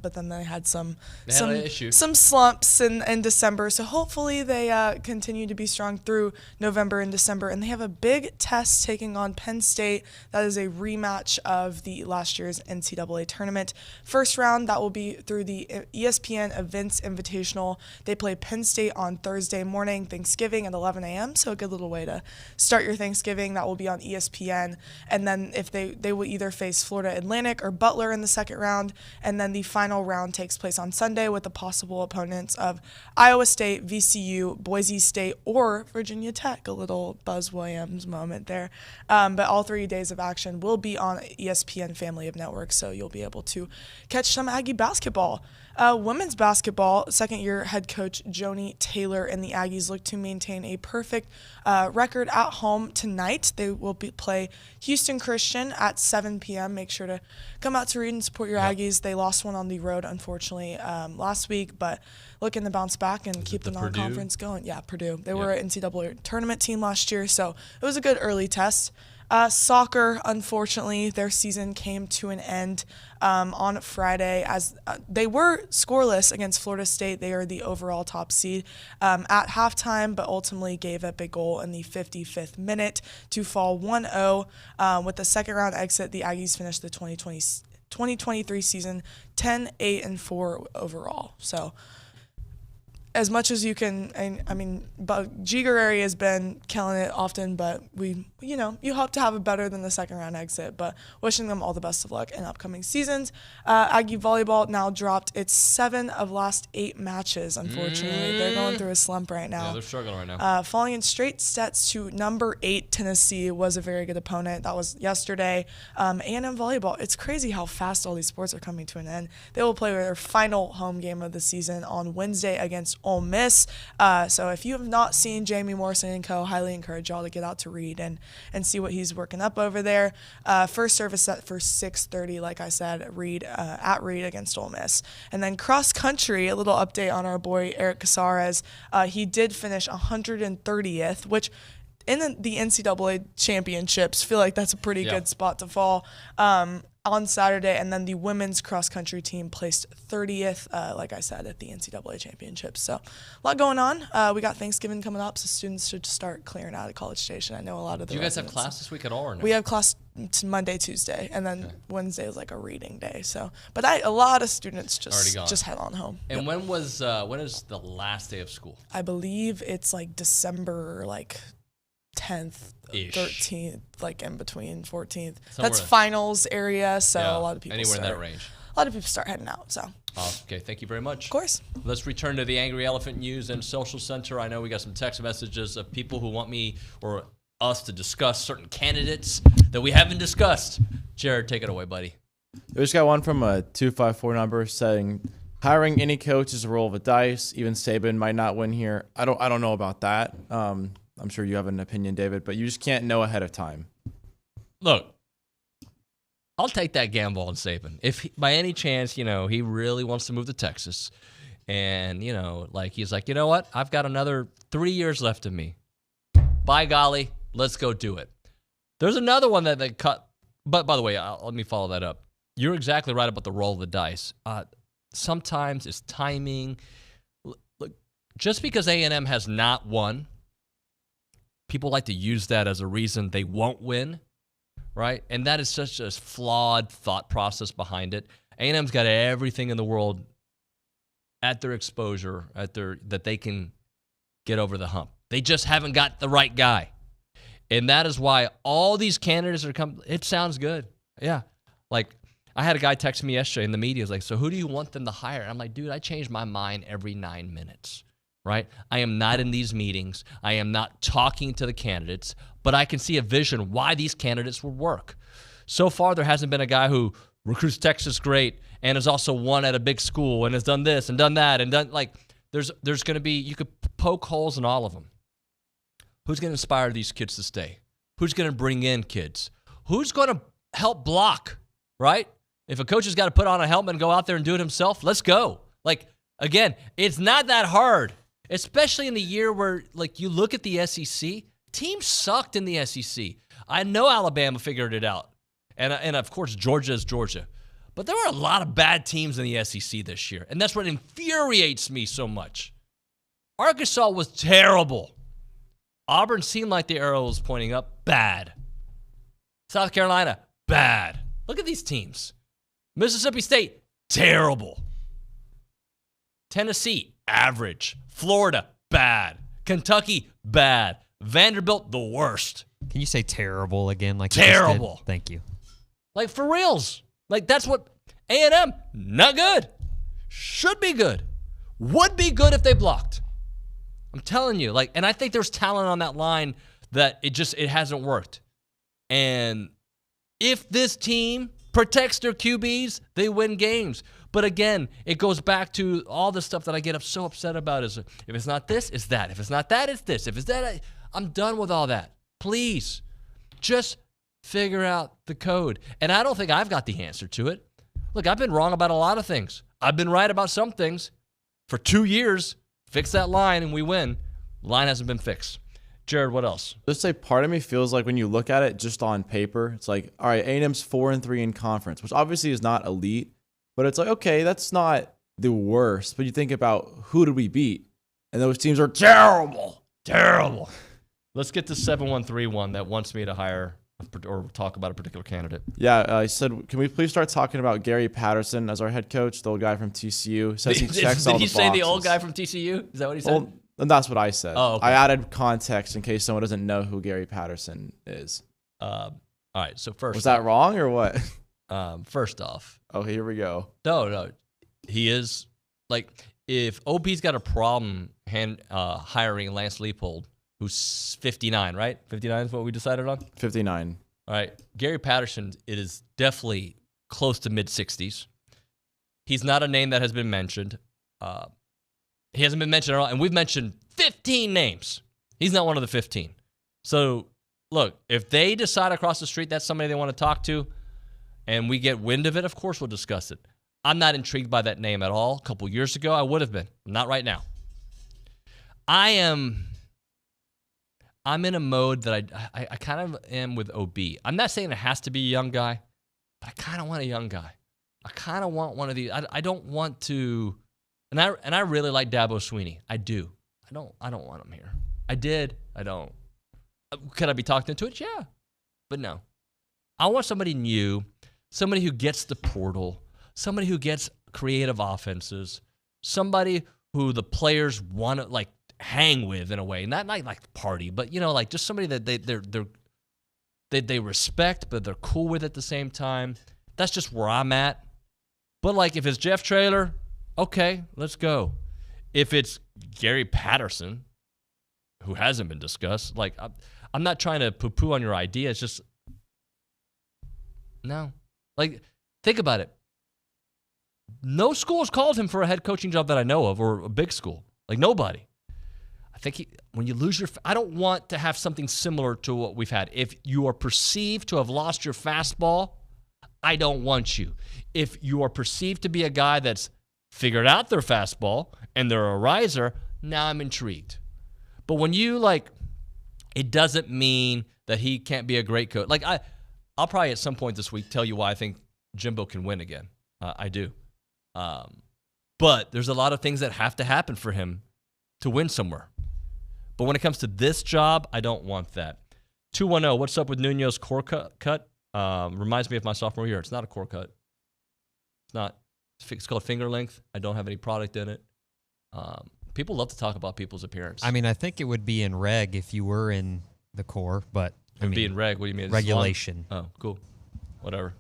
but then they had some
slumps
in December. So hopefully they continue to be strong through November and December, and they have a big test taking on Penn State. That is a rematch of the last year's NCAA tournament. First round, that will be through the ESPN Events Invitational. They play Penn State on Thursday morning, Thanksgiving at 11 a.m., so a good little way to start your Thanksgiving. That will be on ESPN. And then if they will either face Florida Atlantic or Butler in the second round, and then the final round takes place on Sunday with the possible opponents of Iowa State, VCU, Boise State, or Virginia Tech. A little Buzz Williams moment there. But all 3 days of action will be on ESPN family of networks, so you'll be able to catch some Aggie basketball. Women's basketball, second-year head coach Joni Taylor and the Aggies look to maintain a perfect record at home tonight. They will play Houston Christian at 7 p.m. Make sure to come out to read and support your Aggies. They lost one on the road, unfortunately, last week, but looking to bounce back and keep the non-conference going. Yeah, Purdue. They were an NCAA tournament team last year, so it was a good early test. Soccer, unfortunately, their season came to an end on Friday as they were scoreless against Florida State. They are the overall top seed at halftime, but ultimately gave up a goal in the 55th minute to fall 1-0. With the second round exit, the Aggies finished the 2023 season 10-8-4 overall. So as much as you can, I mean, Giger area has been killing it often, but you hope to have a better than the second round exit, but wishing them all the best of luck in upcoming seasons. Aggie volleyball now dropped its 7 of last 8 matches, unfortunately. They're going through a slump right now.
Yeah, they're struggling right now.
Falling in straight sets to number 8 Tennessee was a very good opponent. That was yesterday. A&M volleyball, it's crazy how fast all these sports are coming to an end. They will play their final home game of the season on Wednesday against Ole Miss. So if you have not seen Jamie Morrison and co, highly encourage y'all to get out to Reed and see what he's working up over there. First service set for 6:30, like I said, at Reed against Ole Miss. And then cross country, a little update on our boy Eric Casares. He did finish 130th, which in the NCAA championships, feel like that's a pretty good spot to fall on Saturday. And then the women's cross country team placed 30th, like I said, at the NCAA championships. So a lot going on. We got Thanksgiving coming up, so students should start clearing out of College Station. I know a lot of the
Do you guys have class this week at all or no?
We have class Monday, Tuesday, and then Wednesday is like a reading day. So, but a lot of students just head on home.
And when is the last day of school?
I believe it's like December 10th, 13th, like in between 14th. That's finals area, so a lot of people
anywhere in that range.
A lot of people start heading out. So.
Okay, thank you very much.
Of course.
Let's return to the Angry Elephant News and Social Center. I know we got some text messages of people who want me or us to discuss certain candidates that we haven't discussed. Jared, take it away, buddy.
We just got one from a 254 number saying hiring any coach is a roll of the dice. Even Saban might not win here. I don't know about that. I'm sure you have an opinion, David, but you just can't know ahead of time.
Look, I'll take that gamble on Saban. If by any chance, he really wants to move to Texas and, he's like, you know what? I've got another 3 years left of me. By golly, let's go do it. There's another one that they cut. But by the way, let me follow that up. You're exactly right about the roll of the dice. sometimes it's timing. Look, just because A&M has not won, people like to use that as a reason they won't win, right? And that is such a flawed thought process behind it. A&M's got everything in the world at their exposure, that they can get over the hump. They just haven't got the right guy. And that is why all these candidates are coming. It sounds good. Yeah. Like, I had a guy text me yesterday in the media. He was like, so who do you want them to hire? And I'm like, dude, I change my mind every 9 minutes, right? I am not in these meetings. I am not talking to the candidates, but I can see a vision why these candidates would work. So far, there hasn't been a guy who recruits Texas great and has also won at a big school and has done this and done that and done, like, there's going to be, you could poke holes in all of them. Who's going to inspire these kids to stay? Who's going to bring in kids? Who's going to help block, right? If a coach has got to put on a helmet and go out there and do it himself, let's go. Like, again, it's not that hard, especially in the year where, like, you look at the SEC, teams sucked in the SEC. I know Alabama figured it out. And of course, Georgia is Georgia. But there were a lot of bad teams in the SEC this year, and that's what infuriates me so much. Arkansas was terrible. Auburn seemed like the arrow was pointing up. Bad. South Carolina, bad. Look at these teams. Mississippi State, terrible. Tennessee, average. Florida, bad. Kentucky, bad. Vanderbilt, the worst.
Can you say terrible again? Like
terrible.
Thank you.
Like, for reals. Like, that's what A&M, not good. Should be good. Would be good if they blocked. I'm telling you. Like, and I think there's talent on that line that it hasn't worked. And if this team protects their QBs, they win games. But again, it goes back to all the stuff that I get so upset about is if it's not this, it's that. If it's not that, it's this. If it's that, I'm done with all that. Please, just figure out the code. And I don't think I've got the answer to it. Look, I've been wrong about a lot of things. I've been right about some things. For 2 years, fix that line and we win. Line hasn't been fixed. Jared, what else?
Let's say part of me feels like when you look at it just on paper, it's like, all right, A&M's 4-3 in conference, which obviously is not elite, but it's like, okay, that's not the worst. But you think about who did we beat? And those teams are terrible.
Terrible. Let's get to 7131 that wants me to hire or talk about a particular candidate.
Yeah, I said, can we please start talking about Gary Patterson as our head coach, the old guy from TCU? Says he checks all the boxes.
Did he say the old guy from TCU? Is that what he said?
Well, and that's what I said.
Oh, okay.
I added context in case someone doesn't know who Gary Patterson is.
All right, so first.
Was that wrong or what?
First off.
Oh, here we go.
No. He is, like, if OP's got a problem hiring Lance Leipold, who's 59, right? 59 is what we decided on?
59.
All right. Gary Patterson, it is definitely close to mid-60s. He's not a name that has been mentioned. He hasn't been mentioned at all, and we've mentioned 15 names. He's not one of the 15. So, look, if they decide across the street that's somebody they want to talk to, and we get wind of it, of course we'll discuss it. I'm not intrigued by that name at all. A couple years ago, I would have been. Not right now. I'm in a mode that I kind of am with OB. I'm not saying it has to be a young guy, but I kind of want a young guy. I kind of want one of these. I don't want to, and I really like Dabo Swinney. I do. I don't want him here. I did. I don't. Could I be talked into it? Yeah, but no. I want somebody new, somebody who gets the portal, somebody who gets creative offenses, somebody who the players want to like hang with in a way, not like party, but like just somebody that they respect, but they're cool with at the same time. That's just where I'm at. But like if it's Jeff Traylor, okay, let's go. If it's Gary Patterson, who hasn't been discussed, like I'm not trying to poo-poo on your idea. It's just no. Like think about it. No school's called him for a head coaching job that I know of, or a big school. Like nobody. I think when you lose I don't want to have something similar to what we've had. If you are perceived to have lost your fastball, I don't want you. If you are perceived to be a guy that's figured out their fastball and they're a riser, now I'm intrigued. But when you it doesn't mean that he can't be a great coach. Like I'll probably at some point this week tell you why I think Jimbo can win again. I do. But there's a lot of things that have to happen for him to win somewhere. But when it comes to this job, I don't want that. 210, what's up with Nuño's core cut? Reminds me of my sophomore year. It's not a core cut. It's not. It's called finger length. I don't have any product in it. People love to talk about people's appearance.
I mean, I think it would be in reg if you were in the core, but
it would be in reg. What do you mean?
Regulation.
Oh, cool. Whatever.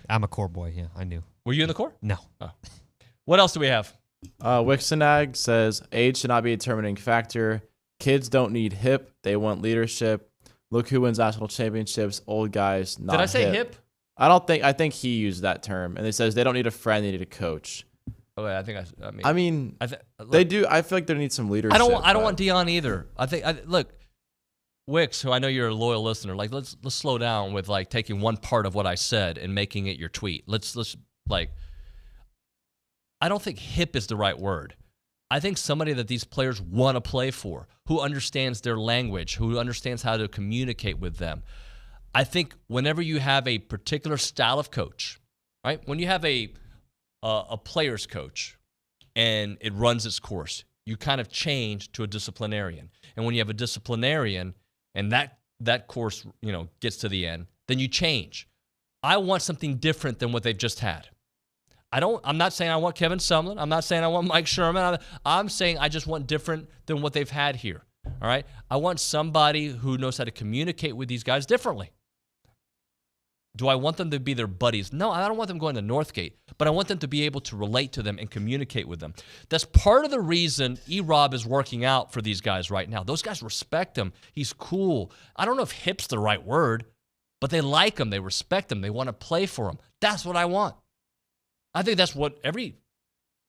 I'm a core boy. Yeah, I knew.
Were you in the core?
No.
Oh. What else do we have?
Wixenag says age should not be a determining factor. Kids don't need hip. They want leadership. Look who wins national championships. Old guys, not
Did I say hip?
I think he used that term. And it says they don't need a friend. They need a coach.
Okay, I
mean,
look,
they do. I feel like there needs some leadership.
I don't want Dion either. Look, Wix, who I know you're a loyal listener. Like, let's slow down with like taking one part of what I said and making it your tweet. Let's like. I don't think hip is the right word. I think somebody that these players want to play for, who understands their language, who understands how to communicate with them. I think whenever you have a particular style of coach, right? When you have a player's coach and it runs its course, you kind of change to a disciplinarian. And when you have a disciplinarian and that course, gets to the end, then you change. I want something different than what they've just had. I'm not saying I want Kevin Sumlin. I'm not saying I want Mike Sherman. I'm saying I just want different than what they've had here. All right? I want somebody who knows how to communicate with these guys differently. Do I want them to be their buddies? No, I don't want them going to Northgate, but I want them to be able to relate to them and communicate with them. That's part of the reason E-Rob is working out for these guys right now. Those guys respect him. He's cool. I don't know if hip's the right word, but they like him. They respect him. They want to play for him. That's what I want. I think that's what every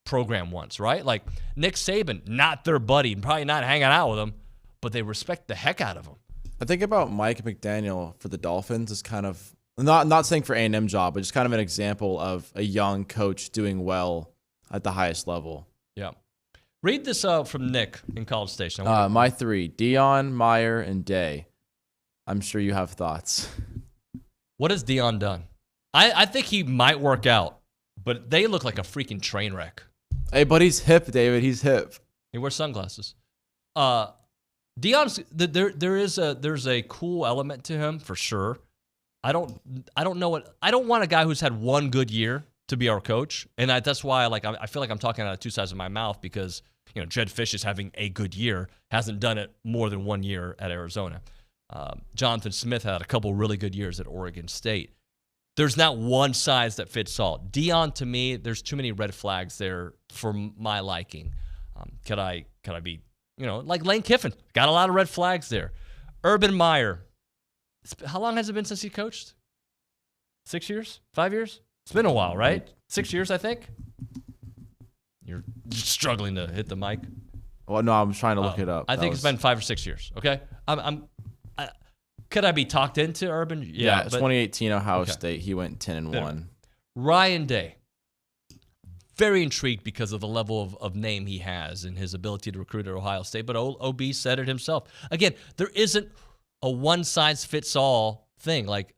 program wants, right? Like Nick Saban, not their buddy, probably not hanging out with him, but they respect the heck out of him.
I think about Mike McDaniel for the Dolphins is kind of not saying for A&M job, but just kind of an example of a young coach doing well at the highest level.
Yeah. Read this from Nick in College Station.
My three: Dion, Meyer, and Day. I'm sure you have thoughts.
What has Dion done? I think he might work out. But they look like a freaking train wreck.
Hey, but he's hip, David. He's hip.
He wears sunglasses. Dion's there's a cool element to him for sure. I don't want a guy who's had one good year to be our coach, and that's why I feel like I'm talking out of two sides of my mouth because Jedd Fisch is having a good year, hasn't done it more than 1 year at Arizona. Jonathan Smith had a couple really good years at Oregon State. There's not one size that fits all. Dion, to me, there's too many red flags there for my liking. Could I be, like Lane Kiffin? Got a lot of red flags there. Urban Meyer. How long has it been since he coached? 6 years? 5 years? It's been a while, right? 6 years, I think. You're struggling to hit the mic.
Well, no, I'm trying to look it up.
I think it's been 5 or 6 years. Okay, could I be talked into Urban?
Yeah, 2018 Ohio State. He went 10-1.
Ryan Day. Very intrigued because of the level of name he has and his ability to recruit at Ohio State. But OB said it himself. Again, there isn't a one-size-fits-all thing. Like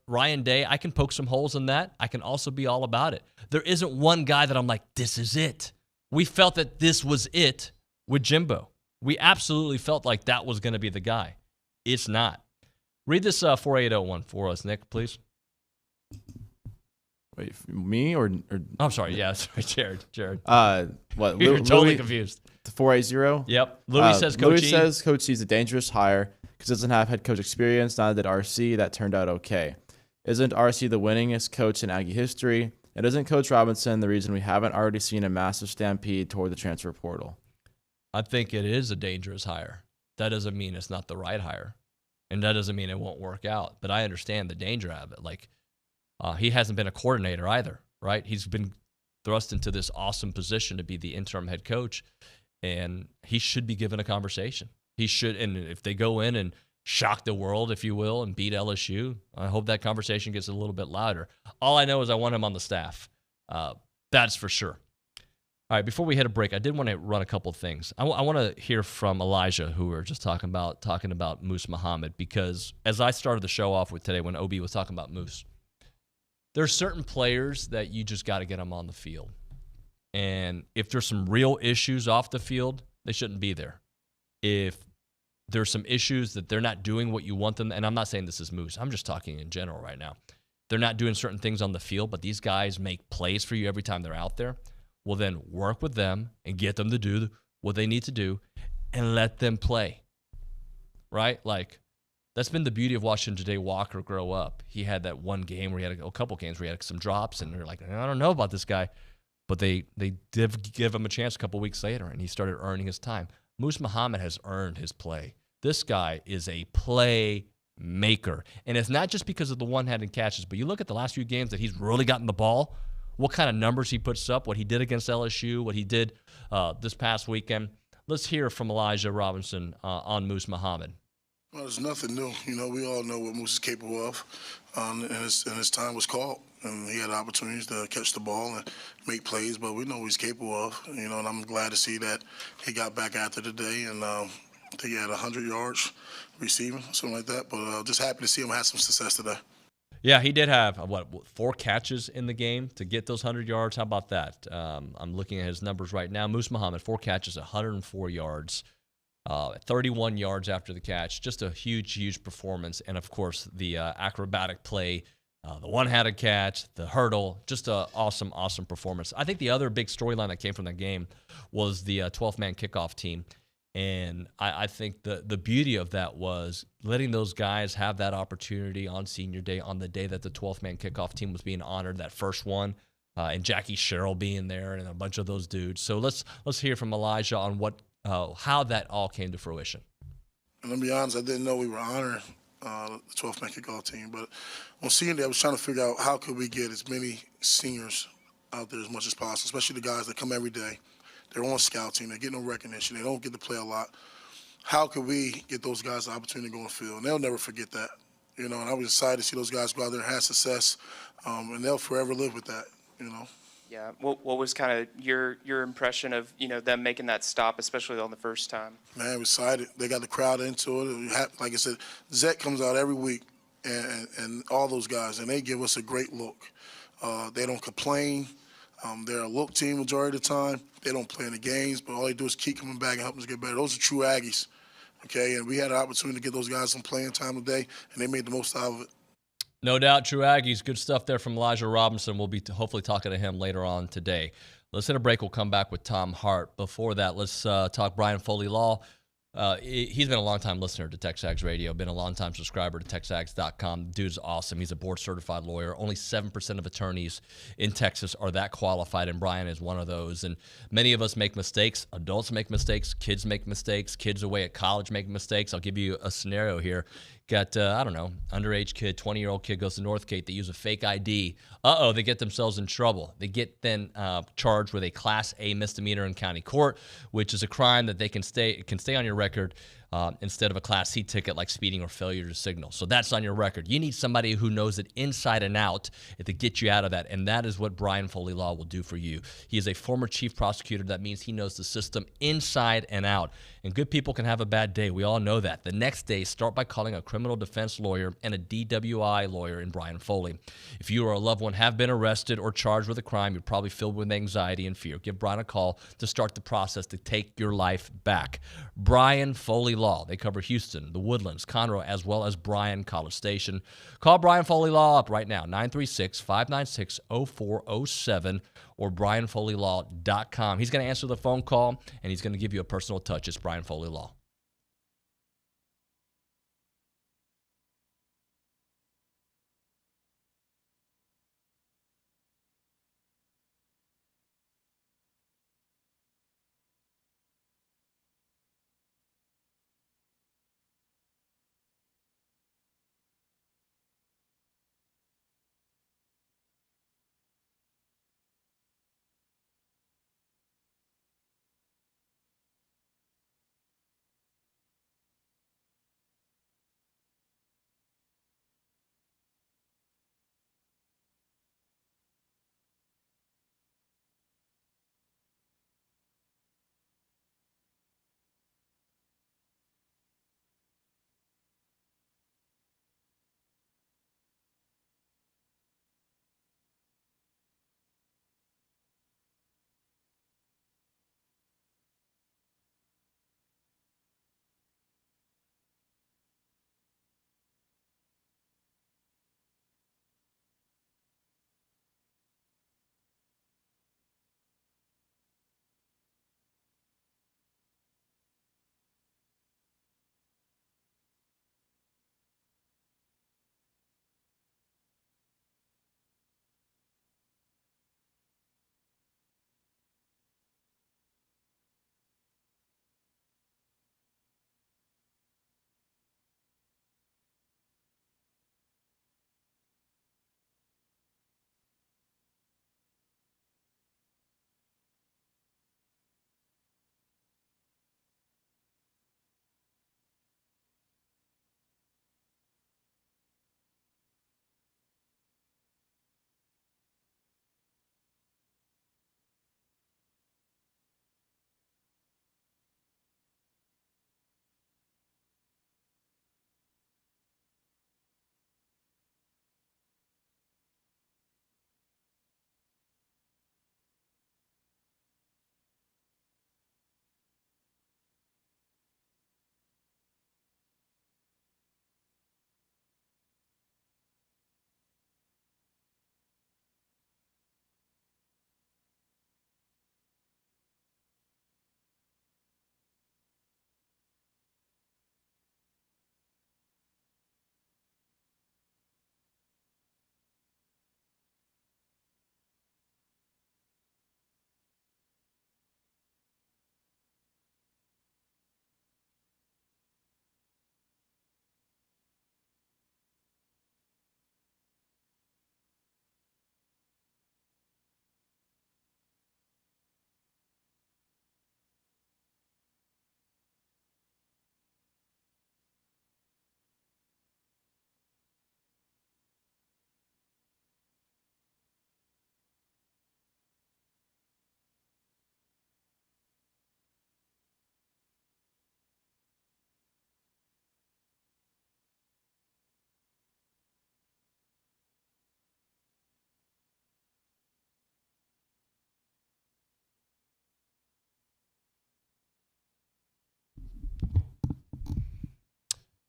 Ryan Day, I can poke some holes in that. I can also be all about it. There isn't one guy that I'm like, this is it. We felt that this was it with Jimbo. We absolutely felt like that was going to be the guy. It's not. Read this 4801 for us, Nick, please.
Wait, me or
I'm sorry. Yeah, sorry, Jared.
What?
You're totally confused.
The 480.
Yep. Louis says Coach
Louis says Coach C's a dangerous hire because he doesn't have head coach experience. Neither did RC. That turned out okay. Isn't RC the winningest coach in Aggie history? And isn't Coach Robinson the reason we haven't already seen a massive stampede toward the transfer portal?
I think it is a dangerous hire. That doesn't mean it's not the right hire. And that doesn't mean it won't work out. But I understand the danger of it. Like, he hasn't been a coordinator either, right? He's been thrust into this awesome position to be the interim head coach, and he should be given a conversation. He should, and if they go in and shock the world, if you will, and beat LSU, I hope that conversation gets a little bit louder. All I know is I want him on the staff. That's for sure. All right, before we hit a break, I did want to run a couple of things. I want to hear from Elijah, who we were just talking about Moose Muhammad, because as I started the show off with today when OB was talking about Moose, there's certain players that you just got to get them on the field. And if there's some real issues off the field, they shouldn't be there. If there's some issues that they're not doing what you want them, and I'm not saying this is Moose, I'm just talking in general right now. They're not doing certain things on the field, but these guys make plays for you every time they're out there. Well, then work with them and get them to do what they need to do and let them play, right? Like, that's been the beauty of watching Ja'Day Walker grow up. He had that one game where he had a couple games where he had some drops, and they're like, I don't know about this guy. But they did give him a chance a couple weeks later, and he started earning his time. Moose Muhammad has earned his play. This guy is a playmaker. And it's not just because of the one-handed catches, but you look at the last few games that he's really gotten the ball, what kind of numbers he puts up, what he did against LSU, what he did this past weekend. Let's hear from Elijah Robinson on Moose Muhammad.
Well, there's nothing new. You know, we all know what Moose is capable of, and his time was called. And he had opportunities to catch the ball and make plays, but we know what he's capable of. You know, and I'm glad to see that he got back after today, and I think he had 100 yards receiving, something like that. But just happy to see him have some success today.
Yeah, he did have, 4 catches in the game to get those 100 yards. How about that? I'm looking at his numbers right now. Moose Muhammad, 4 catches, 104 yards, 31 yards after the catch. Just a huge, huge performance. And, of course, the acrobatic play, the one-handed catch, the hurdle, just an awesome, awesome performance. I think the other big storyline that came from that game was the 12-man kickoff team. And I think the beauty of that was letting those guys have that opportunity on senior day, on the day that the 12th-man kickoff team was being honored, that first one, and Jackie Sherrill being there and a bunch of those dudes. So let's hear from Elijah on how that all came to fruition.
And to be honest, I didn't know we were honoring the 12th-man kickoff team. But on senior day, I was trying to figure out how could we get as many seniors out there as much as possible, especially the guys that come every day. They're on scout team. They get no recognition. They don't get to play a lot. How could we get those guys the opportunity to go on the field? And they'll never forget that. You know, and I was excited to see those guys go out there and have success, and they'll forever live with that, you know.
Yeah. What was kind of your impression of, you know, them making that stop, especially on the first time?
Man, we're excited. They got the crowd into it. Like I said, Zach comes out every week, and all those guys, and they give us a great look. They don't complain. They're a look team majority of the time. They don't play in the games, but all they do is keep coming back and help us get better. Those are true Aggies, okay? And we had an opportunity to get those guys some playing time today, and they made the most out of it.
No doubt, true Aggies. Good stuff there from Elijah Robinson. We'll be hopefully talking to him later on today. Let's hit a break. We'll come back with Tom Hart. Before that, let's talk Brian Foley Law. He's been a long-time listener to TexAgs Radio, been a long-time subscriber to TexAgs.com. Dude's awesome. He's a board-certified lawyer. Only 7% of attorneys in Texas are that qualified, and Brian is one of those. And many of us make mistakes. Adults make mistakes. Kids make mistakes. Kids away at college make mistakes. I'll give you a scenario here. Got, underage kid, 20-year-old kid goes to Northgate. They use a fake ID. They get themselves in trouble. They get then charged with a Class A misdemeanor in county court, which is a crime that they can stay on your record instead of a Class C ticket like speeding or failure to signal. So that's on your record. You need somebody who knows it inside and out to get you out of that, and that is what Brian Foley Law will do for you. He is a former chief prosecutor. That means he knows the system inside and out. And good people can have a bad day. We all know that. The next day, start by calling a criminal defense lawyer and a DWI lawyer in Brian Foley. If you or a loved one have been arrested or charged with a crime, you're probably filled with anxiety and fear. Give Brian a call to start the process to take your life back. Brian Foley Law. They cover Houston, the Woodlands, Conroe, as well as Bryan, College Station. Call Brian Foley Law up right now, 936-596-0407 or BrianFoleyLaw.com. He's going to answer the phone call, and he's going to give you a personal touch. It's Brian Foley Law.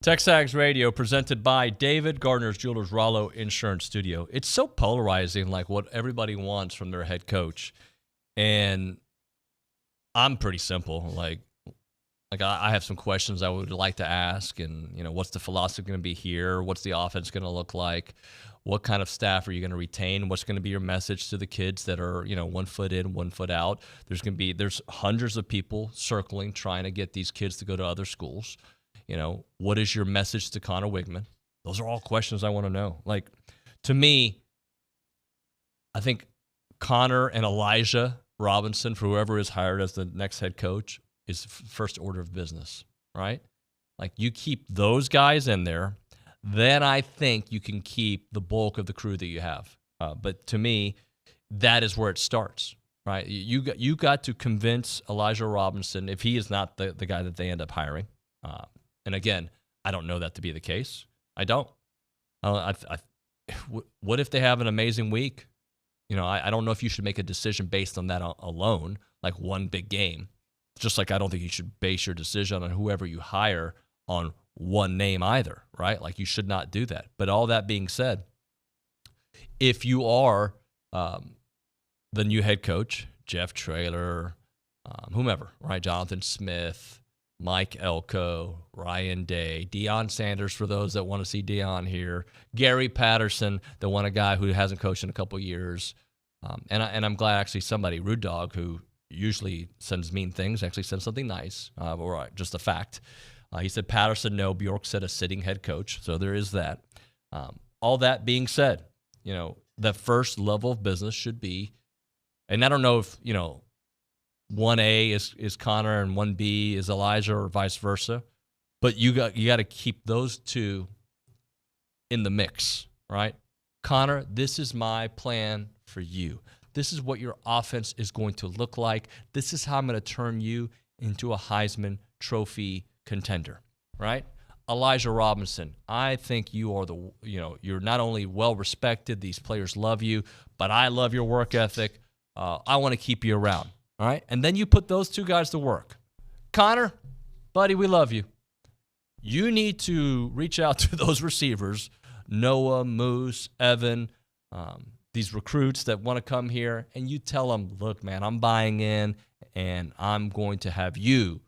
TexAgs Radio, presented by David Gardner's Jewelers Rollo Insurance Studio. It's so polarizing, like what everybody wants from their head coach. And I'm pretty simple. Like I have some questions I would like to ask. And, you know, what's the philosophy going to be here? What's the offense going to look like? What kind of staff are you going to retain? What's going to be your message to the kids that are, you know, 1 foot in, 1 foot out? There's hundreds of people circling, trying to get these kids to go to other schools. You know, what is your message to Connor Wigman? Those are all questions I want to know. Like, to me, I think Connor and Elijah Robinson, for whoever is hired as the next head coach, is first order of business, right? Like, you keep those guys in there, then I think you can keep the bulk of the crew that you have. But to me, that is where it starts, right? You got to convince Elijah Robinson, if he is not the guy that they end up hiring. And again, I don't know that to be the case. I don't. What if they have an amazing week? You know, I don't know if you should make a decision based on that alone, like one big game. Just like I don't think you should base your decision on whoever you hire on one name either, right? Like, you should not do that. But all that being said, if you are the new head coach, Jeff Traylor, whomever, right? Jonathan Smith, Mike Elko, Ryan Day, Deion Sanders for those that want to see Deion here, Gary Patterson, the one a guy who hasn't coached in a couple years, and I'm glad actually somebody, Rude Dog, who usually sends mean things, actually sends something nice, or just a fact. He said Patterson, no. Bjork said a sitting head coach, so there is that. All that being said, you know, the first level of business should be, and I don't know if, you know, 1A is Connor and 1B is Elijah or vice versa. But you got to keep those two in the mix, right? Connor, this is my plan for you. This is what your offense is going to look like. This is how I'm going to turn you into a Heisman Trophy contender, right? Elijah Robinson, I think you are you're not only well respected, these players love you, but I love your work ethic. I want to keep you around. All right, and then you put those two guys to work. Connor, buddy, we love you. You need to reach out to those receivers, Noah, Moose, Evan, these recruits that want to come here, and you tell them, look, man, I'm buying in, and I'm going to have you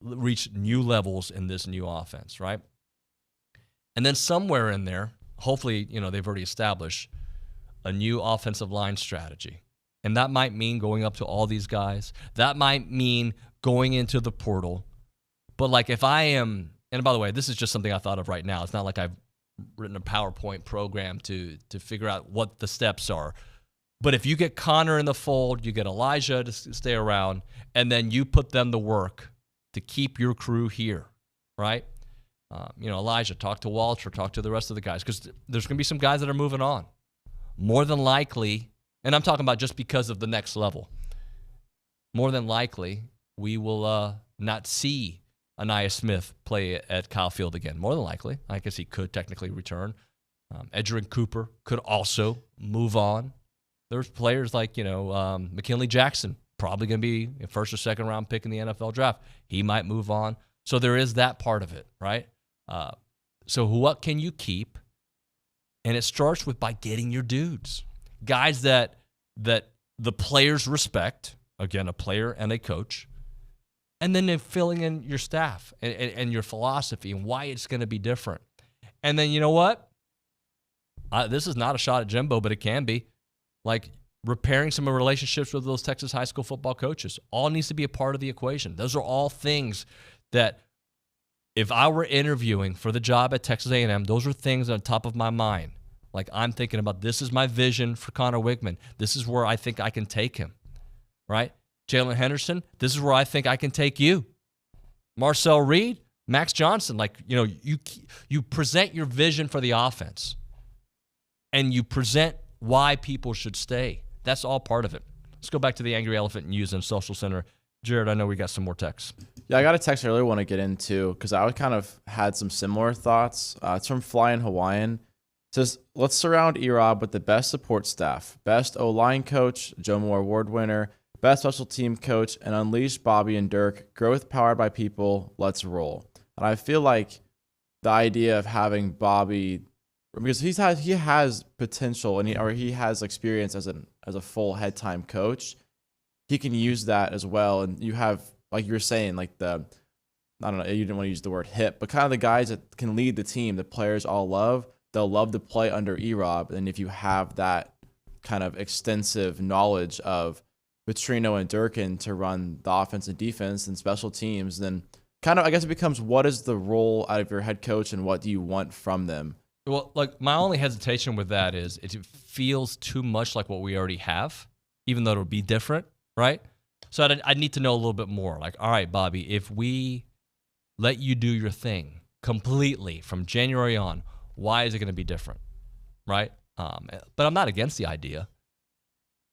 reach new levels in this new offense, right? And then somewhere in there, hopefully, you know, they've already established a new offensive line strategy. And that might mean going up to all these guys. That might mean going into the portal. But like if I am, and by the way, this is just something I thought of right now. It's not like I've written a PowerPoint program to figure out what the steps are. But if you get Connor in the fold, you get Elijah to stay around, and then you put them to work to keep your crew here, right? You know, Elijah, talk to Walter, talk to the rest of the guys, because there's going to be some guys that are moving on. More than likely, and I'm talking about just because of the next level. More than likely, we will not see Anaya Smith play at Kyle Field again. More than likely. I guess he could technically return. Edgerrin Cooper could also move on. There's players like, you know, McKinley Jackson, probably going to be a first or second round pick in the NFL draft. He might move on. So there is that part of it, right? So what can you keep? And it starts by getting your dudes. Guys that the players respect, again, a player and a coach, and then filling in your staff and your philosophy and why it's going to be different. And then, you know what? This is not a shot at Jimbo, but it can be. Like repairing some relationships with those Texas high school football coaches. All needs to be a part of the equation. Those are all things that if I were interviewing for the job at Texas A&M, those are things on top of my mind. Like I'm thinking about, this is my vision for Connor Wigman. This is where I think I can take him, right? Jalen Henderson, this is where I think I can take you. Marcel Reed, Max Johnson, like, you know, you present your vision for the offense and you present why people should stay. That's all part of it. Let's go back to the Angry Elephant and use in Social Center. Jared, I know we got some more texts.
Yeah, I got a text earlier I want to get into because I kind of had some similar thoughts. It's from Flying Hawaiian. It says, let's surround E-Rob with the best support staff, best O-line coach, Joe Moore Award winner, best special team coach, and unleash Bobby and Dirk. Growth powered by people. Let's roll. And I feel like the idea of having Bobby, because he has potential and he has experience as a full head time coach. He can use that as well. And you have, like you were saying, like I don't know, you didn't want to use the word hip, but kind of the guys that can lead the team, the players all love. They'll love to play under E-Rob. And if you have that kind of extensive knowledge of Petrino and Durkin to run the offense and defense and special teams, then kind of, I guess it becomes, what is the role out of your head coach and what do you want from them?
Well, like my only hesitation with that is it feels too much like what we already have, even though it'll be different, right? So I need to know a little bit more. Like, all right, Bobby, if we let you do your thing completely from January on, why is it going to be different, right? But I'm not against the idea.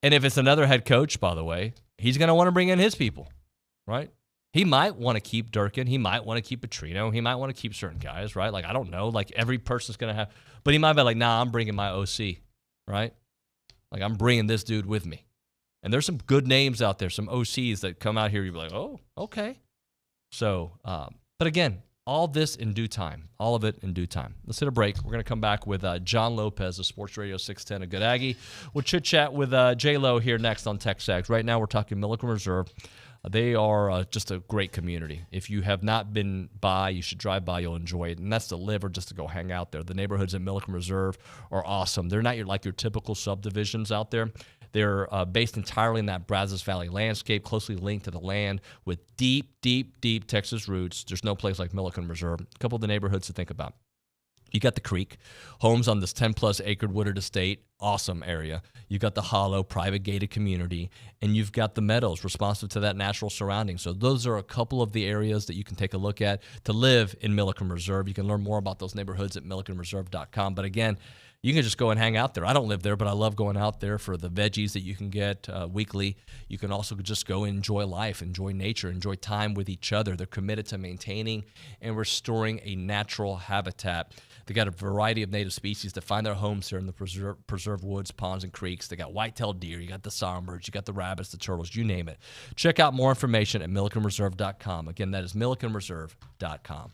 And if it's another head coach, by the way, he's going to want to bring in his people, right? He might want to keep Durkin. He might want to keep Petrino. He might want to keep certain guys, right? Like, I don't know. Like, every person's going to have. But he might be like, nah, I'm bringing my OC, right? Like, I'm bringing this dude with me. And there's some good names out there, some OCs that come out here. You'll be like, oh, okay. So, but again, all this in due time. All of it in due time. Let's hit a break. We're going to come back with John Lopez of Sports Radio 610, a good Aggie. We'll chit-chat with J-Lo here next on TexAgs. Right now, we're talking Milliken Reserve. They are just a great community. If you have not been by, you should drive by. You'll enjoy it. And that's to live or just to go hang out there. The neighborhoods in Milliken Reserve are awesome. They're not like your typical subdivisions out there. They're based entirely in that Brazos Valley landscape, closely linked to the land with deep, deep, deep Texas roots. There's no place like Milliken Reserve. A couple of the neighborhoods to think about. You got the creek, homes on this 10-plus acre wooded estate, awesome area. You got the hollow, private gated community, and you've got the meadows responsive to that natural surrounding. So those are a couple of the areas that you can take a look at to live in Milliken Reserve. You can learn more about those neighborhoods at millikenreserve.com. But again, you can just go and hang out there. I don't live there, but I love going out there for the veggies that you can get weekly. You can also just go enjoy life, enjoy nature, enjoy time with each other. They're committed to maintaining and restoring a natural habitat. They got a variety of native species that find their homes here in the preserved woods, ponds, and creeks. They got white-tailed deer. You got the songbirds. You got the rabbits, the turtles, you name it. Check out more information at millikenreserve.com. Again, that is millikenreserve.com.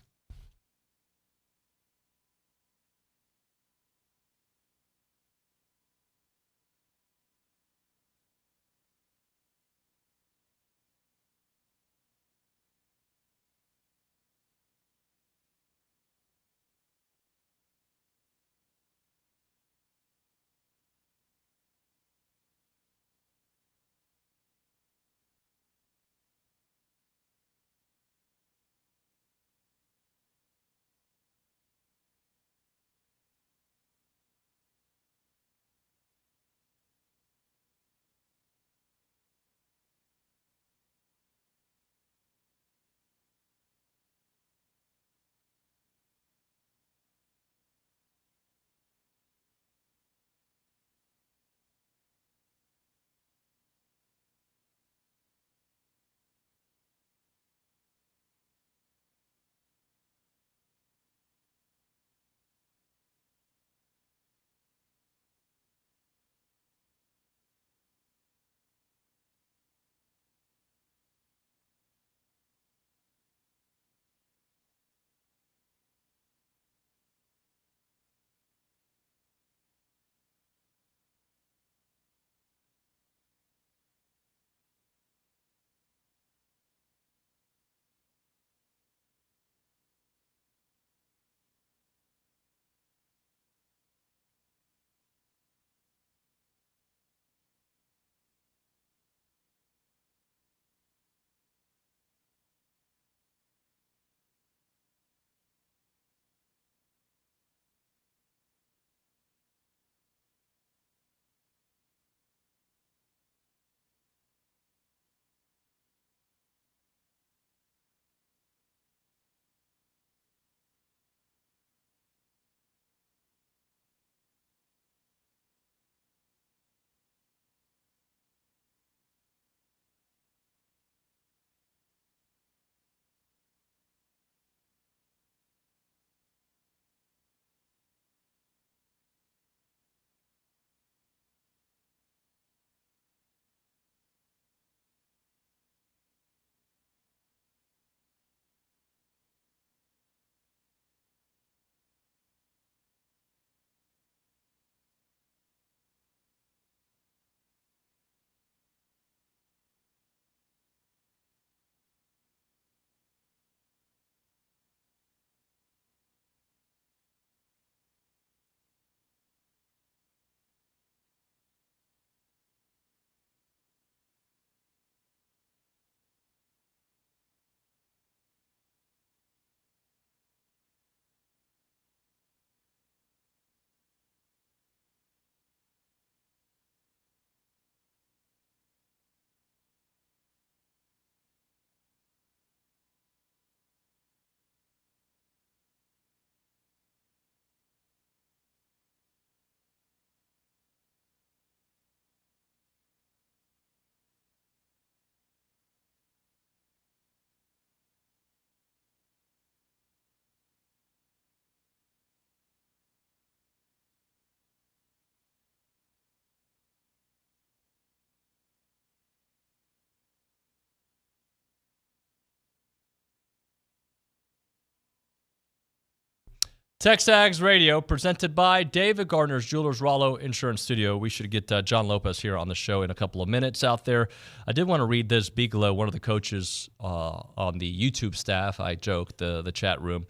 TexAgs Radio, presented by David Gardner's Jewelers Rollo Insurance Studio. We should get John Lopez here on the show in a couple of minutes out there. I did want to read this. Bigelow, one of the coaches on the YouTube staff, I joked, the chat room.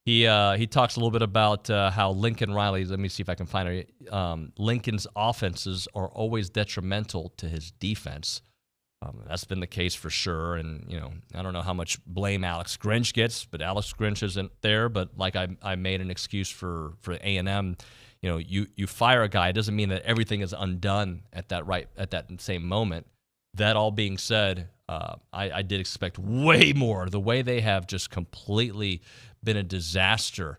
He talks a little bit about how Lincoln Riley, let me see if I can find it, Lincoln's offenses are always detrimental to his defense. That's been the case for sure. And, I don't know how much blame Alex Grinch gets, but Alex Grinch isn't there. But like I made an excuse for A&M, you fire a guy, it doesn't mean that everything is undone at that same moment. That all being said, I did expect way more. The way they have just completely been a disaster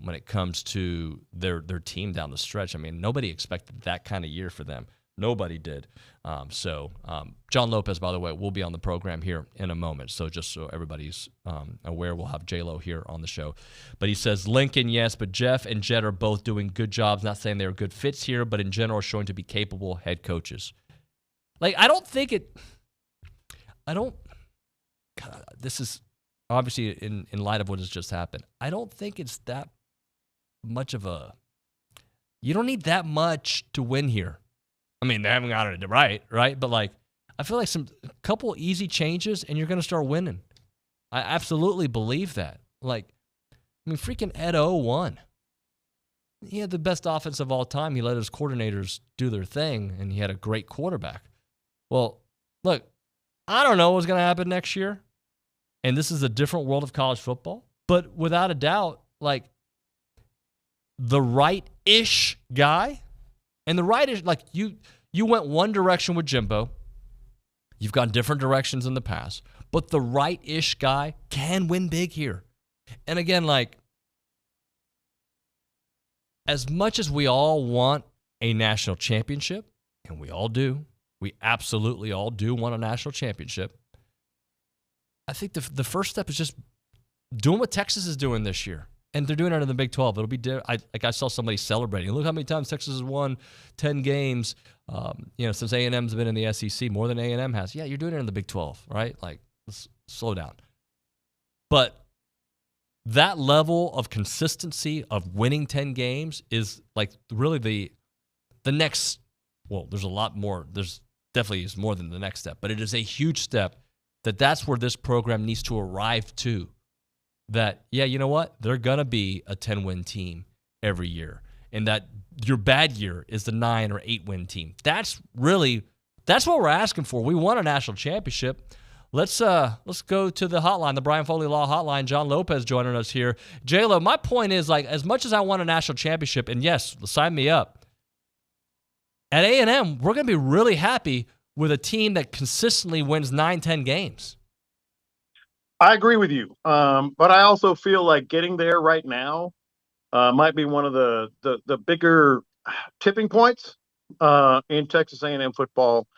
when it comes to their team down the stretch. I mean, nobody expected that kind of year for them. Nobody did. John Lopez, by the way, will be on the program here in a moment. So just so everybody's aware, we'll have J-Lo here on the show. But he says, Lincoln, yes, but Jeff and Jed are both doing good jobs. Not saying they're good fits here, but in general showing to be capable head coaches. This is obviously in light of what has just happened. I don't think it's that much of you don't need that much to win here. I mean, they haven't got it right? But I feel like a couple easy changes and you're going to start winning. I absolutely believe that. Freaking Ed O won. He had the best offense of all time. He let his coordinators do their thing, and he had a great quarterback. Well, look, I don't know what's going to happen next year, and this is a different world of college football, but without a doubt, the right-ish guy. And the right is you went one direction with Jimbo. You've gone different directions in the past. But the right-ish guy can win big here. And again, as much as we all want a national championship, and we all do, we absolutely all do want a national championship, I think the first step is just doing what Texas is doing this year. And they're doing it in the Big 12. It'll be I saw somebody celebrating. Look how many times Texas has won 10 games. Since A&M's been in the SEC, more than A&M has. Yeah, you're doing it in the Big 12, right? Let's slow down. But that level of consistency of winning 10 games is really the next. Well, there's a lot more. There's definitely is more than the next step, but it is a huge step. That's where this program needs to arrive to. That, yeah, you know what? They're going to be a 10-win team every year. And that your bad year is the 9 or 8-win team. That's what we're asking for. We want a national championship. Let's go to the hotline, the Brian Foley Law Hotline. John Lopez joining us here. J-Lo, my point is, as much as I want a national championship, and yes, sign me up, at A&M, we're going to be really happy with a team that consistently wins 9-10 games.
I agree with you, but I also feel like getting there right now might be one of the bigger tipping points in Texas A&M football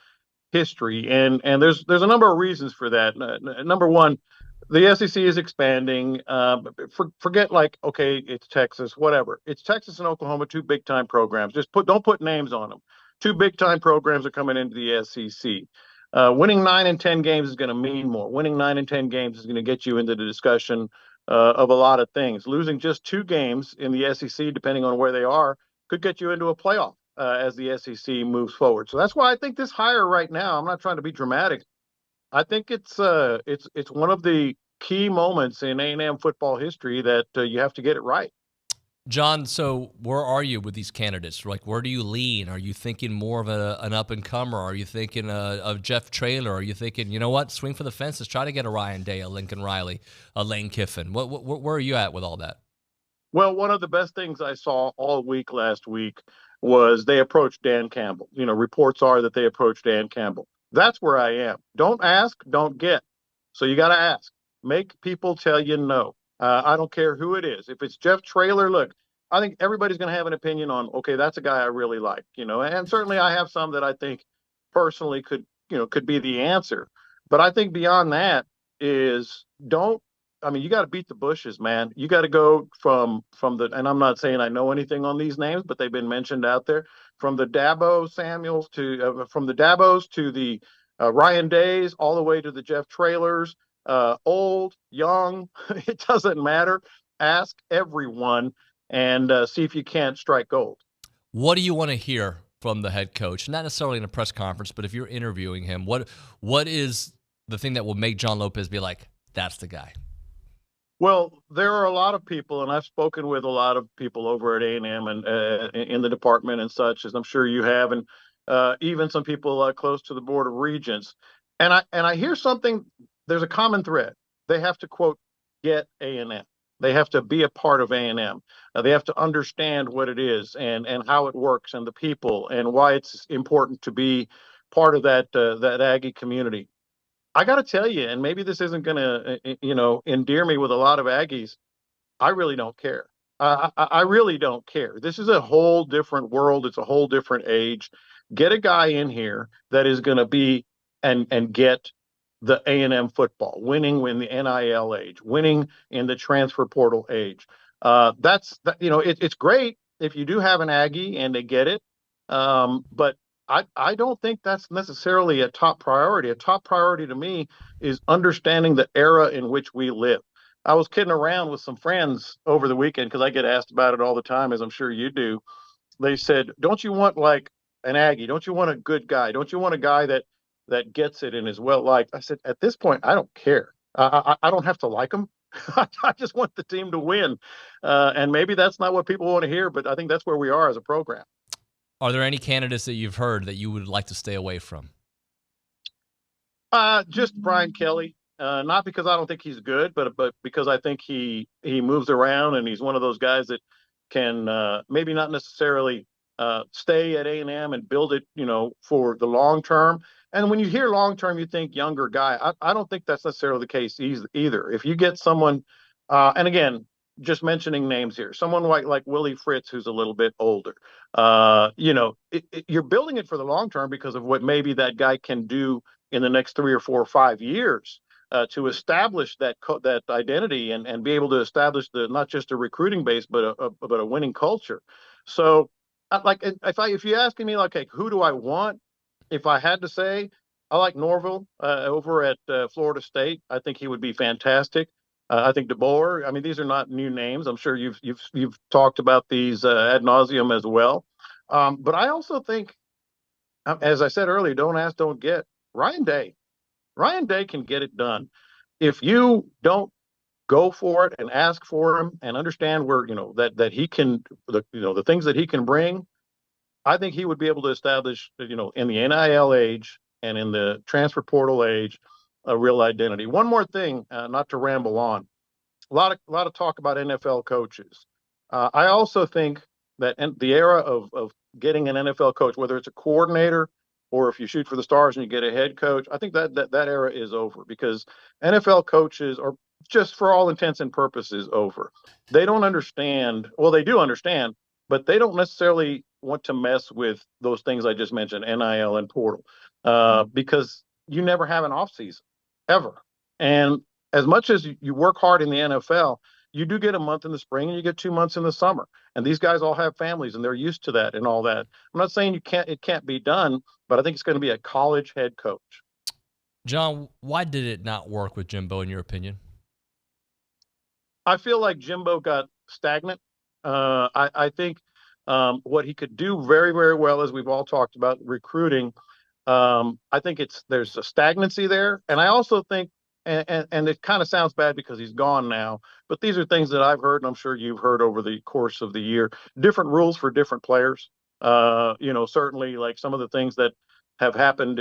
history, and there's a number of reasons for that. Number one, the SEC is expanding. Forget okay, it's Texas, whatever. It's Texas and Oklahoma, two big time programs. Don't put names on them. Two big time programs are coming into the SEC. Winning 9 and 10 games is going to mean more. Winning 9 and 10 games is going to get you into the discussion of a lot of things. Losing just 2 games in the SEC, depending on where they are, could get you into a playoff as the SEC moves forward. So that's why I think this hire right now, I'm not trying to be dramatic. I think it's one of the key moments in A&M football history that you have to get it right.
John, so where are you with these candidates? Where do you lean? Are you thinking more of an up-and-comer? Are you thinking of Jeff Traylor? Are you thinking, you know what, swing for the fences, try to get a Ryan Day, a Lincoln Riley, a Lane Kiffin? Where are you at with all that?
Well, one of the best things I saw all week last week was they approached Dan Campbell. Reports are that they approached Dan Campbell. That's where I am. Don't ask, don't get. So you got to ask. Make people tell you no. I don't care who it is. If it's Jeff Traylor, look, I think everybody's going to have an opinion on, okay, that's a guy I really like, and certainly I have some that I think personally could be the answer. But I think beyond that is you got to beat the bushes, man. You got to go from and I'm not saying I know anything on these names, but they've been mentioned out there, from the Dabo Samuels from the Dabos to the Ryan Days, all the way to the Jeff Traylors. Old, young, it doesn't matter. ask everyone and see if you can't strike gold.
What do you want to hear from the head coach? Not necessarily in a press conference, but if you're interviewing him, what is the thing that will make John Lopez be like, that's the guy?
Well, there are a lot of people, and I've spoken with a lot of people over at A&M and in the department and such, as I'm sure you have, and even some people close to the Board of Regents. And I hear something. There's a common thread. They have to, quote, get A&M. They have to be a part of A&M. They have to understand what it is and how it works and the people and why it's important to be part of that Aggie community. I got to tell you, and maybe this isn't going to, endear me with a lot of Aggies. I really don't care. I really don't care. This is a whole different world. It's a whole different age. Get a guy in here that is going to be and get the A&M football, winning in the NIL age, winning in the transfer portal age. It's great if you do have an Aggie and they get it, but I don't think that's necessarily a top priority. A top priority to me is understanding the era in which we live. I was kidding around with some friends over the weekend because I get asked about it all the time, as I'm sure you do. They said, don't you want like an Aggie? Don't you want a good guy? Don't you want a guy that gets it and is well liked? I said, at this point, I don't care. I don't have to like him. I just want the team to win. And maybe that's not what people want to hear, but I think that's where we are as a program.
Are there any candidates that you've heard that you would like to stay away from?
Just Brian Kelly. Not because I don't think he's good, but because I think he moves around and he's one of those guys that can maybe not necessarily stay at A&M and build it, for the long term. And when you hear long term, you think younger guy. I don't think that's necessarily the case either. If you get someone, and again, just mentioning names here, someone like Willie Fritz, who's a little bit older, you're building it for the long term because of what maybe that guy can do in the next 3 or 4 or 5 years to establish that identity and be able to establish not just a recruiting base, but a winning culture. So, if you're asking me, like, hey, who do I want? If I had to say, I like Norville over at Florida State. I think he would be fantastic. I think DeBoer. I mean, these are not new names. I'm sure you've talked about these ad nauseum as well. But I also think, as I said earlier, don't ask, don't get. Ryan Day can get it done. If you don't go for it and ask for him and understand where that he can the things that he can bring, I think he would be able to establish in the NIL age and in the transfer portal age a real identity. One more thing, not to ramble on. A lot of talk about NFL coaches. I also think that in the era of getting an NFL coach, whether it's a coordinator or if you shoot for the stars and you get a head coach, I think that era is over because NFL coaches are just, for all intents and purposes, over. They don't understand. Well, they do understand, but they don't necessarily want to mess with those things I just mentioned, NIL and portal, because you never have an off season ever. And as much as you work hard in the NFL, you do get a month in the spring and you get 2 months in the summer. And these guys all have families and they're used to that and all that. I'm not saying it can't be done, but I think it's going to be a college head coach.
John, why did it not work with Jimbo, in your opinion?
I feel like Jimbo got stagnant. I think what he could do very, very well, as we've all talked about, recruiting, I think there's a stagnancy there. And I also think, and it kind of sounds bad because he's gone now, but these are things that I've heard, and I'm sure you've heard over the course of the year, different rules for different players. Certainly like some of the things that have happened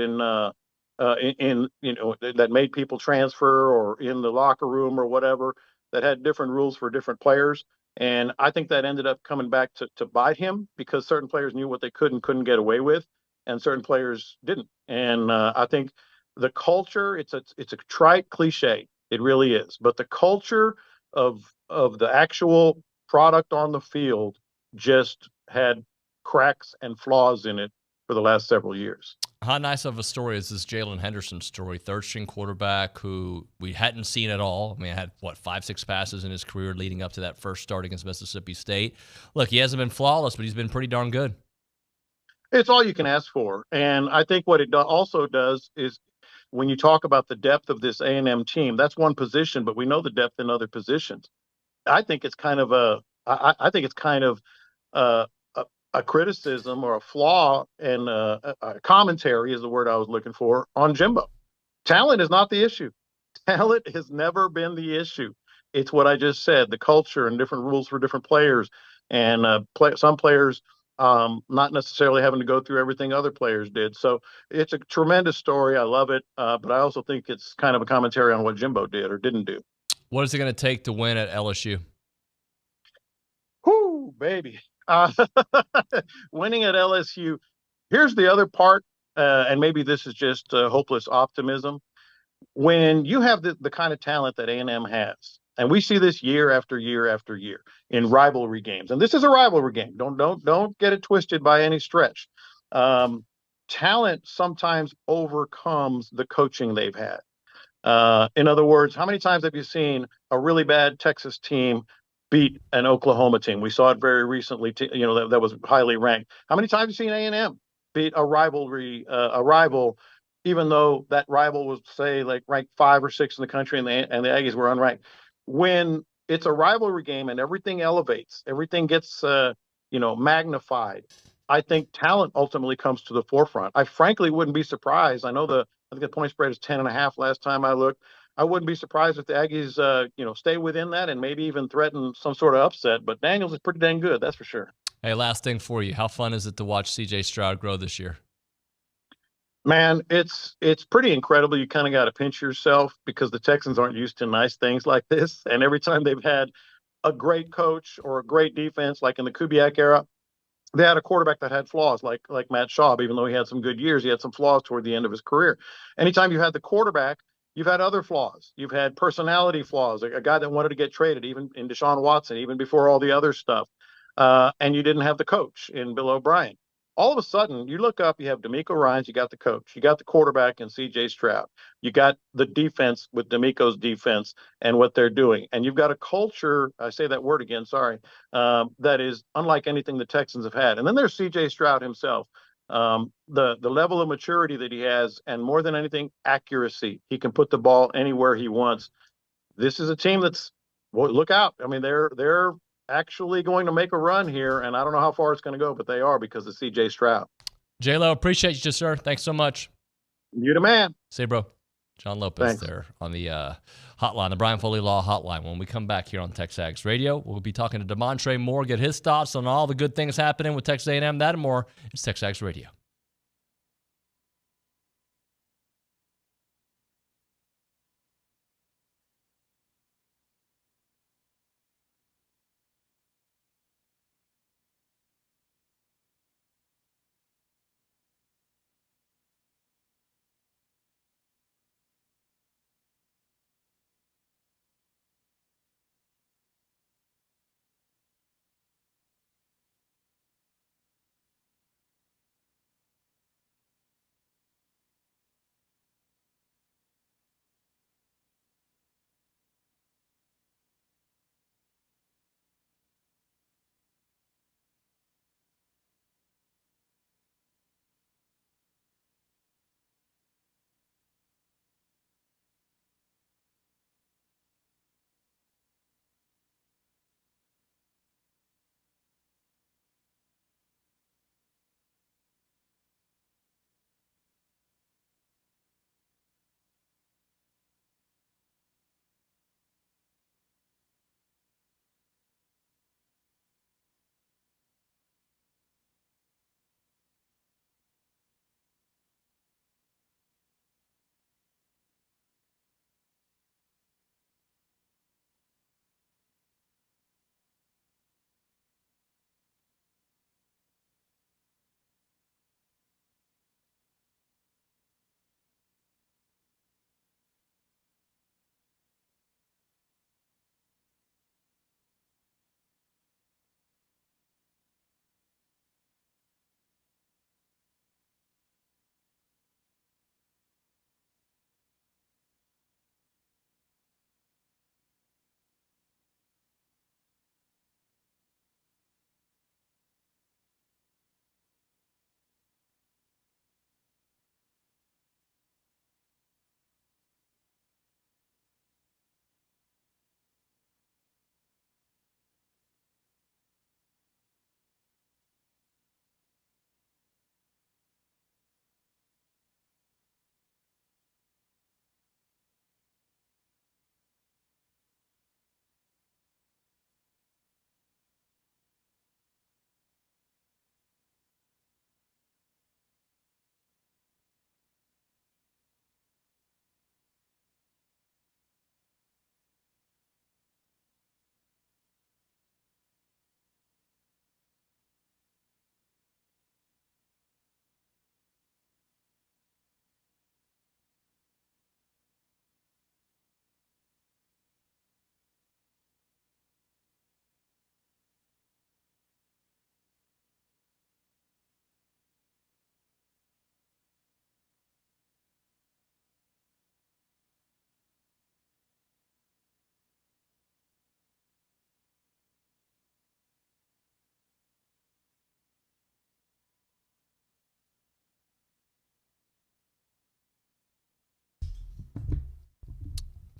that made people transfer or in the locker room or whatever, that had different rules for different players. And I think that ended up coming back to bite him because certain players knew what they could and couldn't get away with, and certain players didn't. And I think the culture, it's a trite cliche. It really is. But the culture of the actual product on the field just had cracks and flaws in it for the last several years.
How nice of a story is this Jalen Henderson story, third-string quarterback who we hadn't seen at all. I mean, had, 5-6 passes in his career leading up to that first start against Mississippi State. Look, he hasn't been flawless, but he's been pretty darn good.
It's all you can ask for. And I think what it also does is when you talk about the depth of this A&M team, that's one position, but we know the depth in other positions. I think it's kind of I think it's kind of uh, a criticism or a flaw in a commentary is the word I was looking for on Jimbo. Talent is not the issue. Talent has never been the issue. It's what I just said, the culture and different rules for different players, and some players not necessarily having to go through everything other players did. So it's a tremendous story. I love it, but I also think it's kind of a commentary on what Jimbo did or didn't do.
What is it going to take to win at LSU?
Whoo, baby. Winning at LSU. Here's the other part, and maybe this is just hopeless optimism. When you have the kind of talent that A&M has, and we see this year after year after year in rivalry games, and this is a rivalry game. Don't get it twisted by any stretch. Talent sometimes overcomes the coaching they've had. In other words, how many times have you seen a really bad Texas team beat an Oklahoma team? We saw it very recently. That was highly ranked. How many times have you seen A&M beat a rival, even though that rival was say like ranked 5 or 6 in the country, and the Aggies were unranked? When it's a rivalry game and everything elevates, everything gets magnified. I think talent ultimately comes to the forefront. I frankly wouldn't be surprised. I think the point spread is 10.5 last time I looked. I wouldn't be surprised if the Aggies, stay within that and maybe even threaten some sort of upset. But Daniels is pretty dang good, that's for sure.
Hey, last thing for you. How fun is it to watch C.J. Stroud grow this year?
Man, it's pretty incredible. You kind of got to pinch yourself because the Texans aren't used to nice things like this. And every time they've had a great coach or a great defense, like in the Kubiak era, they had a quarterback that had flaws, like Matt Schaub. Even though he had some good years, he had some flaws toward the end of his career. Anytime you had the quarterback, you've had other flaws. You've had personality flaws. A guy that wanted to get traded, even in Deshaun Watson, even before all the other stuff. And you didn't have the coach in Bill O'Brien. All of a sudden, you look up, you have DeMeco Ryans, you got the coach, you got the quarterback in C.J. Stroud, you got the defense with DeMeco's defense and what they're doing, and you've got a culture, I say that word again, sorry, that is unlike anything the Texans have had. And then there's C.J. Stroud himself, the level of maturity that he has, and more than anything, accuracy. He can put the ball anywhere he wants. This is a team that's, well, look out. I mean, they're actually going to make a run here, and I don't know how far it's going to go, but they are because of C.J. Stroud.
J-Lo, appreciate you, sir. Thanks so much.
You the man.
Say, bro. John Lopez
Thanks.
there on the hotline, the Brian Foley Law hotline. When we come back here on TexAgs Radio, we'll be talking to DeMontre Moore, get his thoughts on all the good things happening with Texas A&M. That and more. It's TexAgs Radio.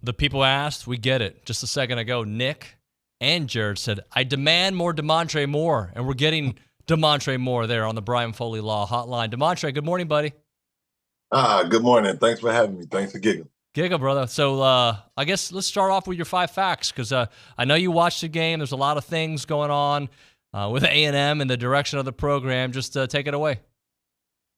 The people asked, we get it. Just a second ago, Nick and Jared said, I demand more DeMontre Moore, and we're getting DeMontre Moore there on the Brian Foley Law Hotline. DeMontre, good morning, buddy.
Good morning. Thanks for having me. Thanks for giggling.
Giggle, brother. So I guess let's start off with your 5 facts, because I know you watched the game. There's a lot of things going on with A&M and the direction of the program. Just take it away.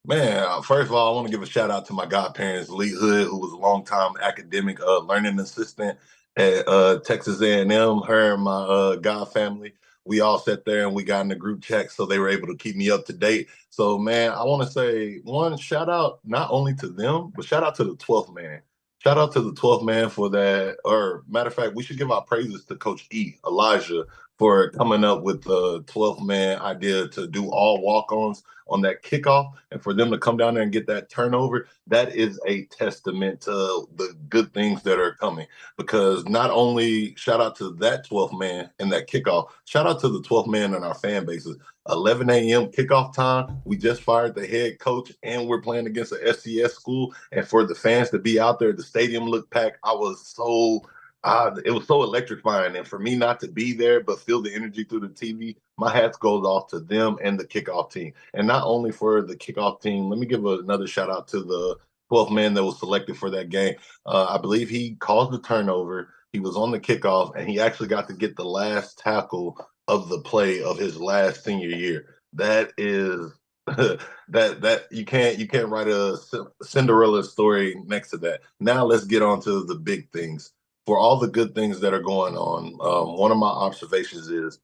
Man, first of all, I want to give a shout out to my godparents, Lee Hood, who was a longtime academic learning assistant at Texas A&M. Her and my god family, we all sat there and we got in the group chat, so they were able to keep me up to date. So, man, I want to say one shout out not only to them, but shout out to the 12th man. Shout out to the 12th man for that. Or matter of fact, we should give our praises to Coach Elijah, for coming up with the 12th man idea to do all walk-ons on that kickoff, and for them to come down there and get that turnover. That is a testament to the good things that are coming, because not only shout out to that 12th man and that kickoff, shout out to the 12th man and our fan bases. 11 a.m. kickoff time. We just fired the head coach, and we're playing against an FCS school. And for the fans to be out there, the stadium looked packed. I was so it was so electrifying. And for me not to be there, but feel the energy through the TV, my hats goes off to them and the kickoff team. And not only for the kickoff team, let me give another shout out to the 12th man that was selected for that game. I believe he caused the turnover. He was on the kickoff, and he actually got to get the last tackle of the play of his last senior year. That is that you can't write a Cinderella story next to that. Now let's get on to the big things. For all the good things that are going on, one of my observations is,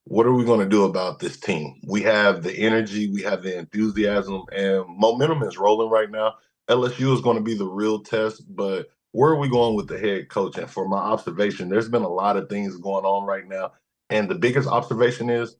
what are we going to do about this team? We have the energy, we have the enthusiasm, and momentum is rolling right now. LSU is going to be the real test, but where are we going with the head coach? And for my observation, there's been a lot of things going on right now. And the biggest observation is,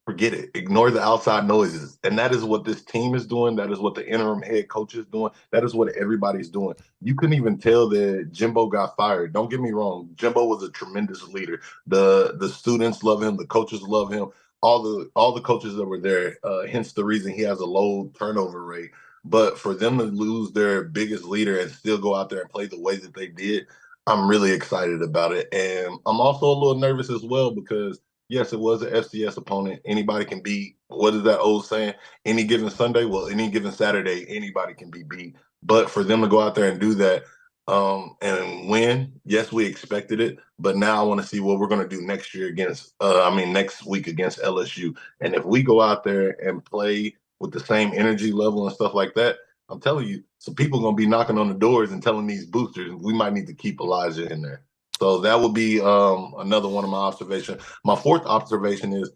forget it. Ignore the outside noises. And that is what this team is doing. That is what the interim head coach is doing. That is what everybody's doing. You couldn't even tell that Jimbo got fired. Don't get me wrong. Jimbo was a tremendous leader. The students love him. The coaches love him. All the coaches that were there, hence the reason he has a low turnover rate. But for them to lose their biggest leader and still go out there and play the way that they did, I'm really excited about it. And I'm also a little nervous as well, because yes, it was an FCS opponent. Anybody can beat. What is that old saying? Any given Sunday? Well, any given Saturday, anybody can be beat. But for them to go out there and do that and win, yes, we expected it. But now I want to see what we're going to do next year next week against LSU. And if we go out there and play with the same energy level and stuff like that, I'm telling you, some people are going to be knocking on the doors and telling these boosters we might need to keep Elijah in there. So that would be another one of my observations. My fourth observation is,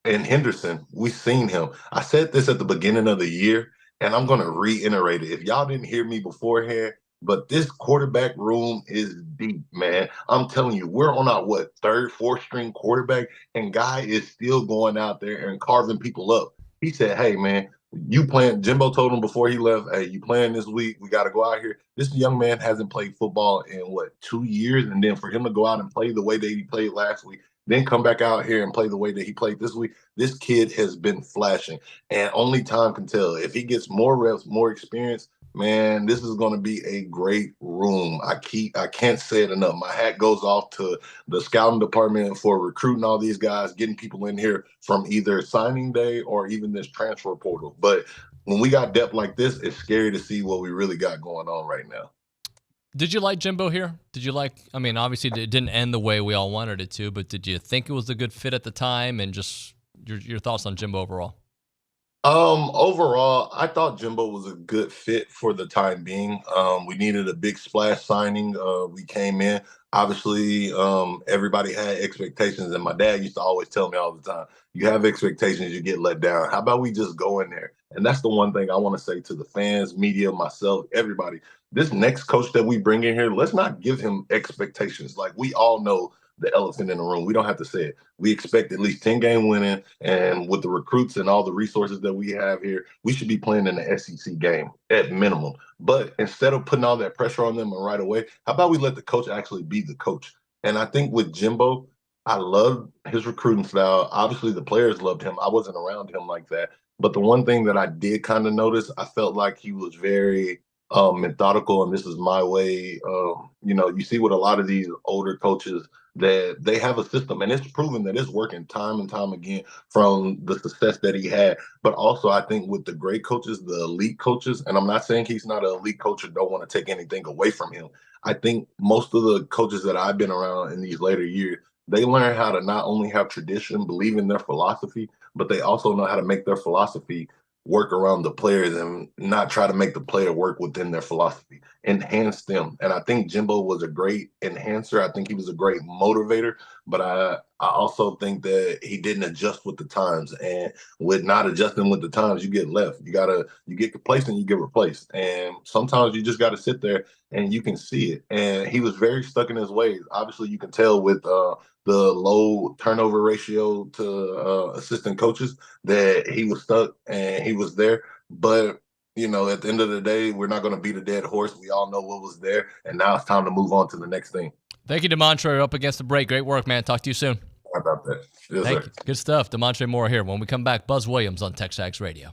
in Henderson, we've seen him. I said this at the beginning of the year, and I'm going to reiterate it. If y'all didn't hear me beforehand, but this quarterback room is deep, man. I'm telling you, we're on our, third, fourth string quarterback, and Guy is still going out there and carving people up. He said, hey, man, you playing, Jimbo told him before he left, hey, you playing this week, we got to go out here. This young man hasn't played football in, 2 years? And then for him to go out and play the way that he played last week, then come back out here and play the way that he played this week, this kid has been flashing. And only time can tell. If he gets more reps, more experience, man, this is going to be a great room. I can't say it enough. My hat goes off to the scouting department for recruiting all these guys, getting people in here from either signing day or even this transfer portal. But when we got depth like this, it's scary to see what we really got going on right now.
Did you like Jimbo here? Did you like, obviously it didn't end the way we all wanted it to, but did you think it was a good fit at the time? And just your thoughts on Jimbo overall?
Overall, I thought Jimbo was a good fit for the time being. We needed a big splash signing. We came in. Obviously, everybody had expectations, and my dad used to always tell me all the time, you have expectations, you get let down. How about we just go in there? And that's the one thing I want to say to the fans, media, myself, everybody. This next coach that we bring in here, let's not give him expectations. Like, we all know the elephant in the room. We don't have to say it. We expect at least 10-game winning, and with the recruits and all the resources that we have here, we should be playing in the SEC game at minimum. But instead of putting all that pressure on them right away, how about we let the coach actually be the coach? And I think with Jimbo, I love his recruiting style. Obviously, the players loved him. I wasn't around him like that. But the one thing that I did kind of notice, I felt like he was very methodical, and this is my way. You see with a lot of these older coaches that they have a system, and it's proven that it's working time and time again from the success that he had. But also, I think with the great coaches, the elite coaches, and I'm not saying he's not an elite coach or don't want to take anything away from him. I think most of the coaches that I've been around in these later years, they learn how to not only have tradition, believe in their philosophy, but they also know how to make their philosophy work around the players and not try to make the player work within their philosophy, enhance them. And I think Jimbo was a great enhancer. I think he was a great motivator, but I also think that he didn't adjust with the times. And with not adjusting with the times, you get left. You get complacent, you get replaced. And sometimes you just got to sit there and you can see it. And he was very stuck in his ways. Obviously, you can tell with the low turnover ratio to assistant coaches that he was stuck and he was there. But, at the end of the day, we're not going to beat a dead horse. We all know what was there. And now it's time to move on to the next thing.
Thank you, DeMontre. Up against the break. Great work, man. Talk to you soon.
How about that? Yes,
Thank
sir.
you. Good stuff. DeMontre Moore here. When we come back, Buzz Williams on TexAgs Radio.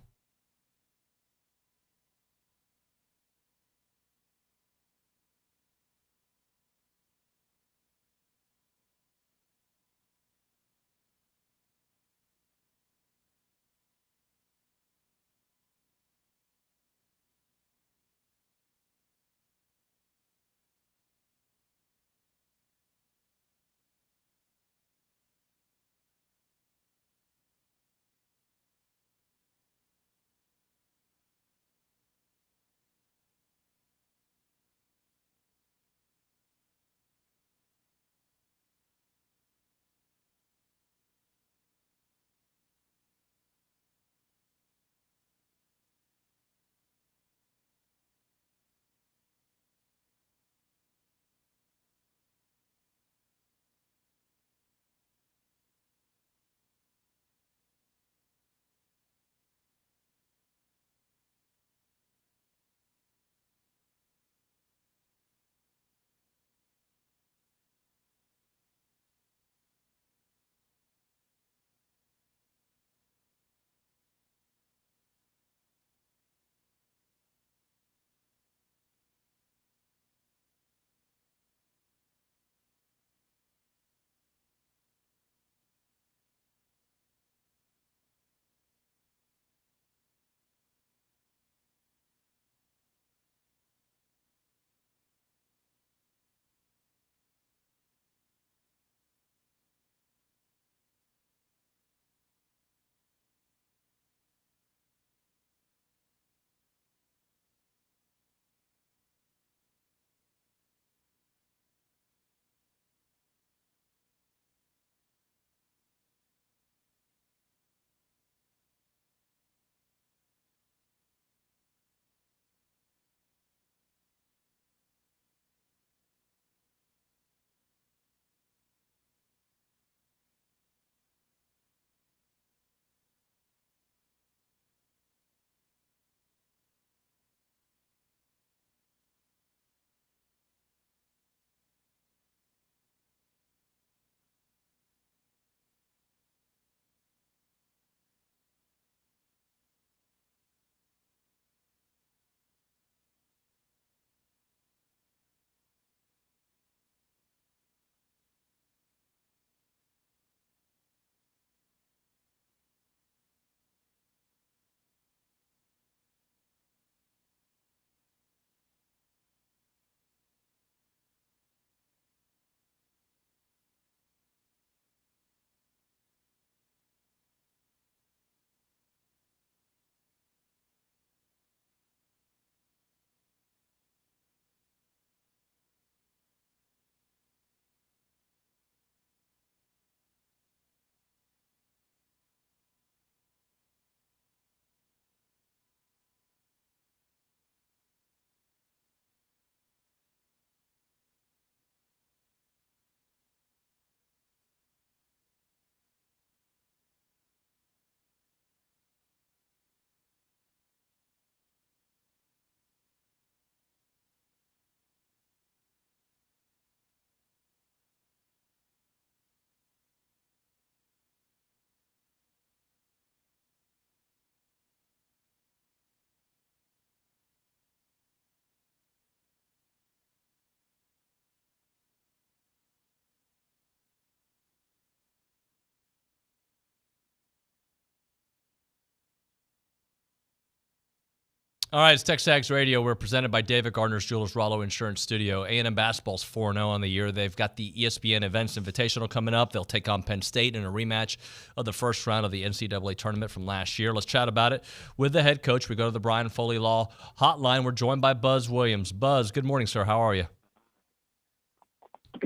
All right, it's TexAgs Radio. We're presented by David Gardner's Jewelers Rollo Insurance Studio. A&M basketball's 4-0 on the year. They've got the ESPN Events Invitational coming up. They'll take on Penn State in a rematch of the first round of the NCAA tournament from last year. Let's chat about it with the head coach. We go to the Brian Foley Law Hotline. We're joined by Buzz Williams. Buzz, good morning, sir. How are you?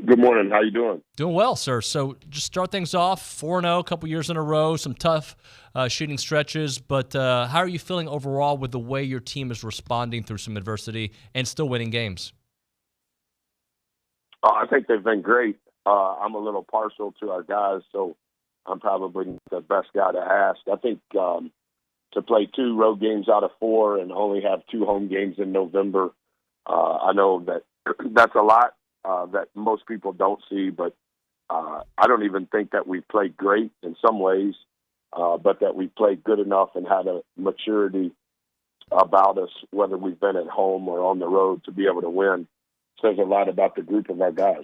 Good morning. How you doing?
Doing well, sir. So just start things off, 4-0, a couple years in a row, some tough shooting stretches. But how are you feeling overall with the way your team is responding through some adversity and still winning games?
I think they've been great. I'm a little partial to our guys, so I'm probably the best guy to ask. I think to play 2 road games out of 4 and only have 2 home games in November, I know that that's a lot. That most people don't see, but I don't even think that we played great in some ways, but that we played good enough and had a maturity about us, whether we've been at home or on the road, to be able to win. Says a lot about the group of our guys.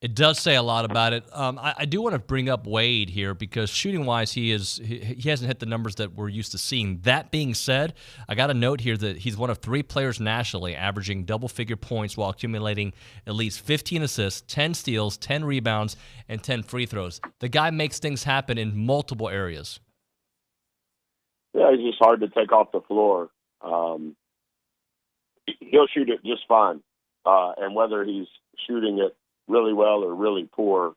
It does say a lot about it. I do want to bring up Wade here because shooting-wise, he hasn't hit the numbers that we're used to seeing. That being said, I got a note here that he's one of 3 players nationally averaging double-figure points while accumulating at least 15 assists, 10 steals, 10 rebounds, and 10 free throws. The guy makes things happen in multiple areas.
Yeah, he's just hard to take off the floor. He'll shoot it just fine, and whether he's shooting it really well or really poor,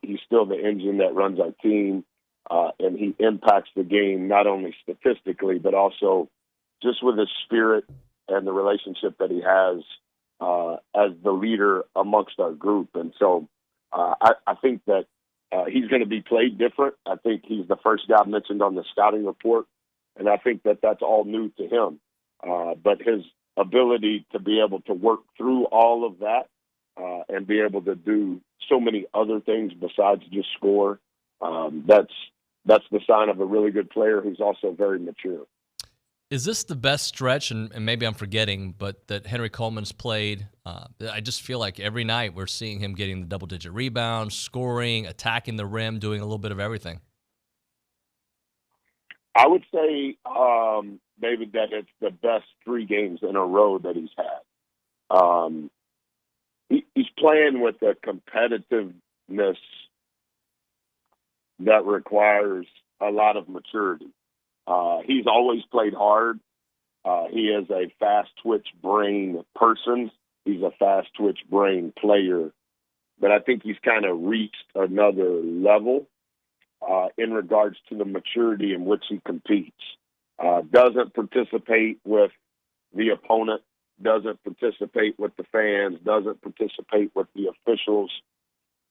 he's still the engine that runs our team, and he impacts the game not only statistically but also just with his spirit and the relationship that he has as the leader amongst our group. And so I think that he's going to be played different. I think he's the first guy mentioned on the scouting report, and I think that that's all new to him. But his ability to be able to work through all of that and be able to do so many other things besides just score, that's the sign of a really good player who's also very mature.
Is this the best stretch, and maybe I'm forgetting, but that Henry Coleman's played? I just feel like every night we're seeing him getting the double-digit rebounds, scoring, attacking the rim, doing a little bit of everything.
I would say, David, that it's the best 3 games in a row that he's had. He's playing with a competitiveness that requires a lot of maturity. He's always played hard. He is a fast-twitch brain person. He's a fast-twitch brain player. But I think he's kind of reached another level in regards to the maturity in which he competes. Doesn't participate with the opponent, doesn't participate with the fans, doesn't participate with the officials.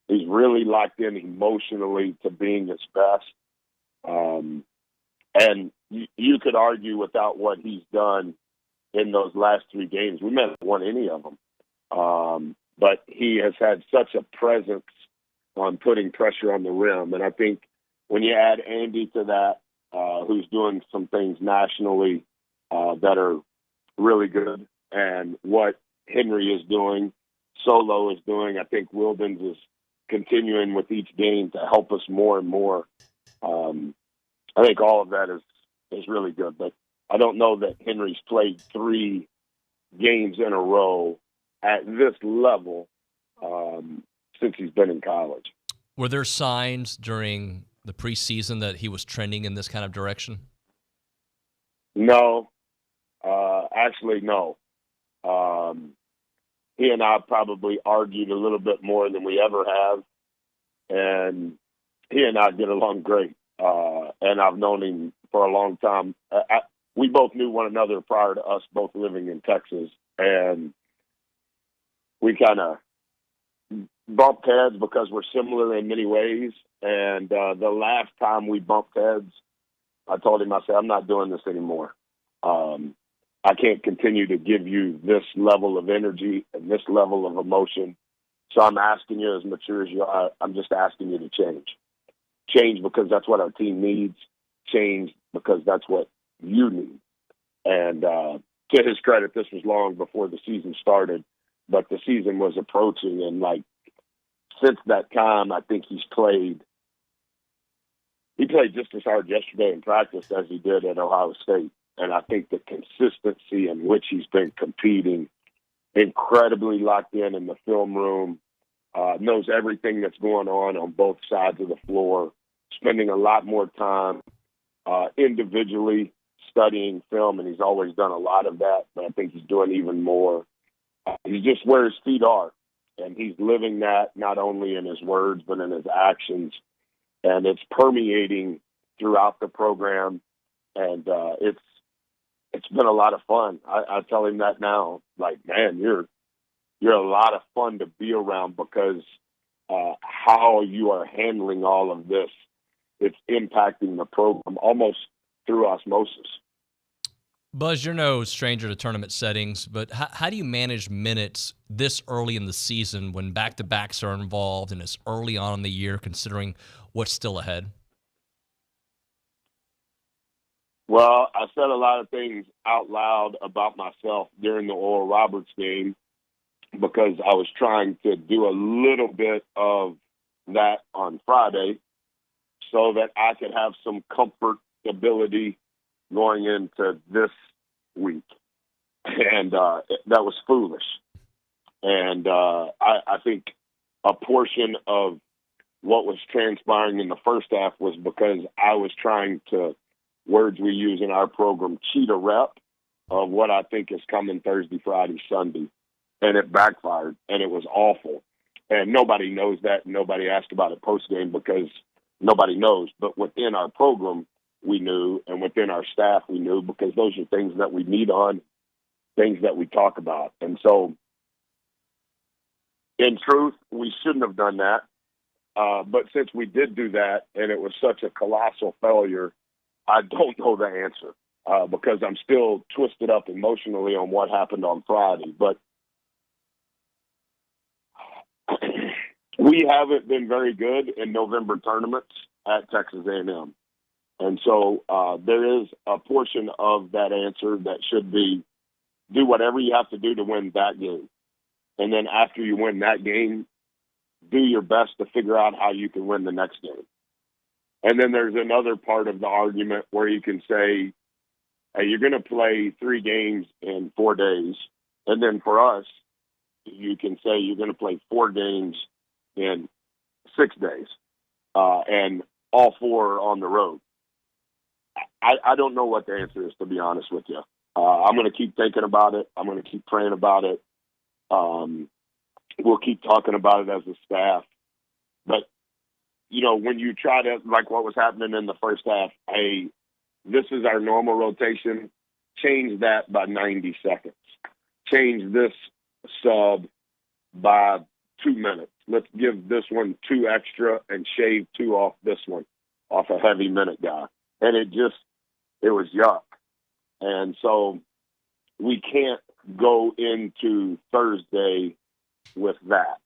He's really locked in emotionally to being his best. And you could argue without what he's done in those last 3 games, we may not have won any of them. But he has had such a presence on putting pressure on the rim. And I think when you add Andy to that, who's doing some things nationally that are really good, and what Henry is doing, Solo is doing, I think Wildens is continuing with each game to help us more and more. I think all of that is really good. But I don't know that Henry's played 3 games in a row at this level since he's been in college.
Were there signs during the preseason that he was trending in this kind of direction?
No. Actually, no. He and I probably argued a little bit more than we ever have. And he and I get along great. And I've known him for a long time. We both knew one another prior to us both living in Texas. And we kind of bumped heads because we're similar in many ways. And the last time we bumped heads, I told him, I said, I'm not doing this anymore. I can't continue to give you this level of energy and this level of emotion. So I'm asking you, as mature as you are, I'm just asking you to change. Change because that's what our team needs. Change because that's what you need. And to his credit, this was long before the season started, but the season was approaching. And, since that time, I think he played just as hard yesterday in practice as he did at Ohio State. And I think the consistency in which he's been competing, incredibly locked in the film room, knows everything that's going on both sides of the floor, spending a lot more time individually studying film, and he's always done a lot of that, but I think he's doing even more. He's just where his feet are, and he's living that not only in his words but in his actions, and it's permeating throughout the program, and it's been a lot of fun. I tell him that now, like, man, you're a lot of fun to be around because how you are handling all of this, it's impacting the program almost through osmosis.
Buzz, you're no stranger to tournament settings, but how do you manage minutes this early in the season when back-to-backs are involved and it's early on in the year considering what's still ahead?
Well, I said a lot of things out loud about myself during the Oral Roberts game because I was trying to do a little bit of that on Friday so that I could have some comfortability going into this week. And that was foolish. And I think a portion of what was transpiring in the first half was because I was trying to, words we use in our program, cheat a rep of what I think is coming Thursday, Friday, Sunday. And it backfired, and it was awful. And nobody knows that. Nobody asked about it post-game because nobody knows. But within our program, we knew, and within our staff, we knew, because those are things that we meet on, things that we talk about. And so, in truth, we shouldn't have done that. But since we did do that, and it was such a colossal failure, I don't know the answer because I'm still twisted up emotionally on what happened on Friday. But we haven't been very good in November tournaments at Texas A&M. And so there is a portion of that answer that should be do whatever you have to do to win that game. And then after you win that game, do your best to figure out how you can win the next game. And then there's another part of the argument where you can say, hey, you're going to play 3 games in 4 days. And then for us, you can say you're going to play 4 games in 6 days and all 4 are on the road. I don't know what the answer is, to be honest with you. I'm going to keep thinking about it. I'm going to keep praying about it. We'll keep talking about it as a staff. But, you know, when you try to, like what was happening in the first half, hey, this is our normal rotation, change that by 90 seconds. Change this sub by 2 minutes. Let's give this one 2 extra and shave 2 off this one, off a heavy minute guy. And it was yuck. And so we can't go into Thursday with that.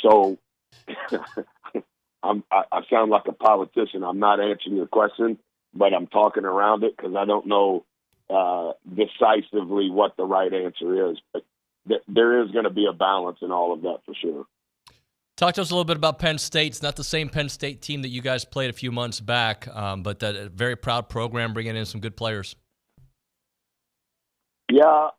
So I sound like a politician. I'm not answering your question, but I'm talking around it because I don't know decisively what the right answer is. But there is going to be a balance in all of that for sure.
Talk to us a little bit about Penn State. It's not the same Penn State team that you guys played a few months back, but that very proud program bringing in some good players.
Yeah.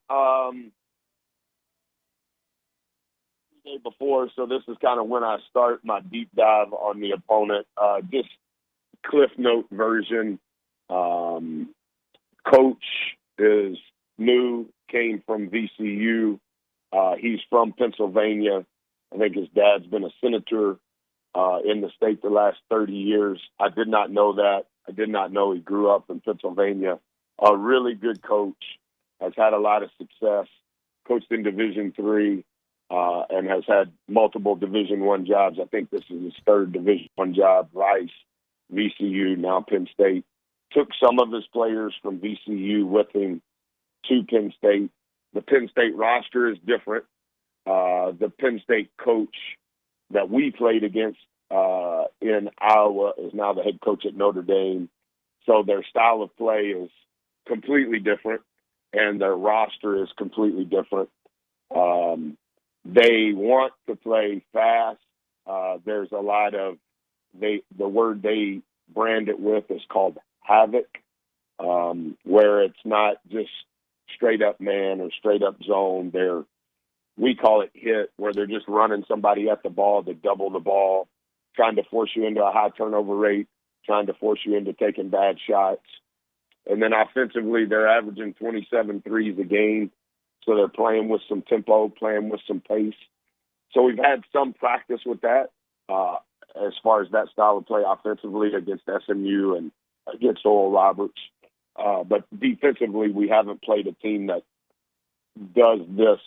Day before, so this is kind of when I start my deep dive on the opponent. Just Cliff Note version. Coach is new, came from VCU. He's from Pennsylvania. I think his dad's been a senator in the state the last 30 years. I did not know that. I did not know he grew up in Pennsylvania. A really good coach, has had a lot of success, coached in Division III, and has had multiple Division I jobs. I think this is his 3rd Division I job, Rice, VCU, now Penn State. Took some of his players from VCU with him to Penn State. The Penn State roster is different. The Penn State coach that we played against in Iowa is now the head coach at Notre Dame. So their style of play is completely different, and their roster is completely different. They want to play fast. There's a lot of the word they brand it with is called havoc. where it's not just straight up man or straight up zone. We call it hit, where they're just running somebody at the ball to double the ball, trying to force you into a high turnover rate, trying to force you into taking bad shots. And then offensively, they're averaging 27 threes a game. So they're playing with some tempo, playing with some pace. So we've had some practice with that as far as that style of play offensively against SMU and against Oral Roberts. But defensively, we haven't played a team that does this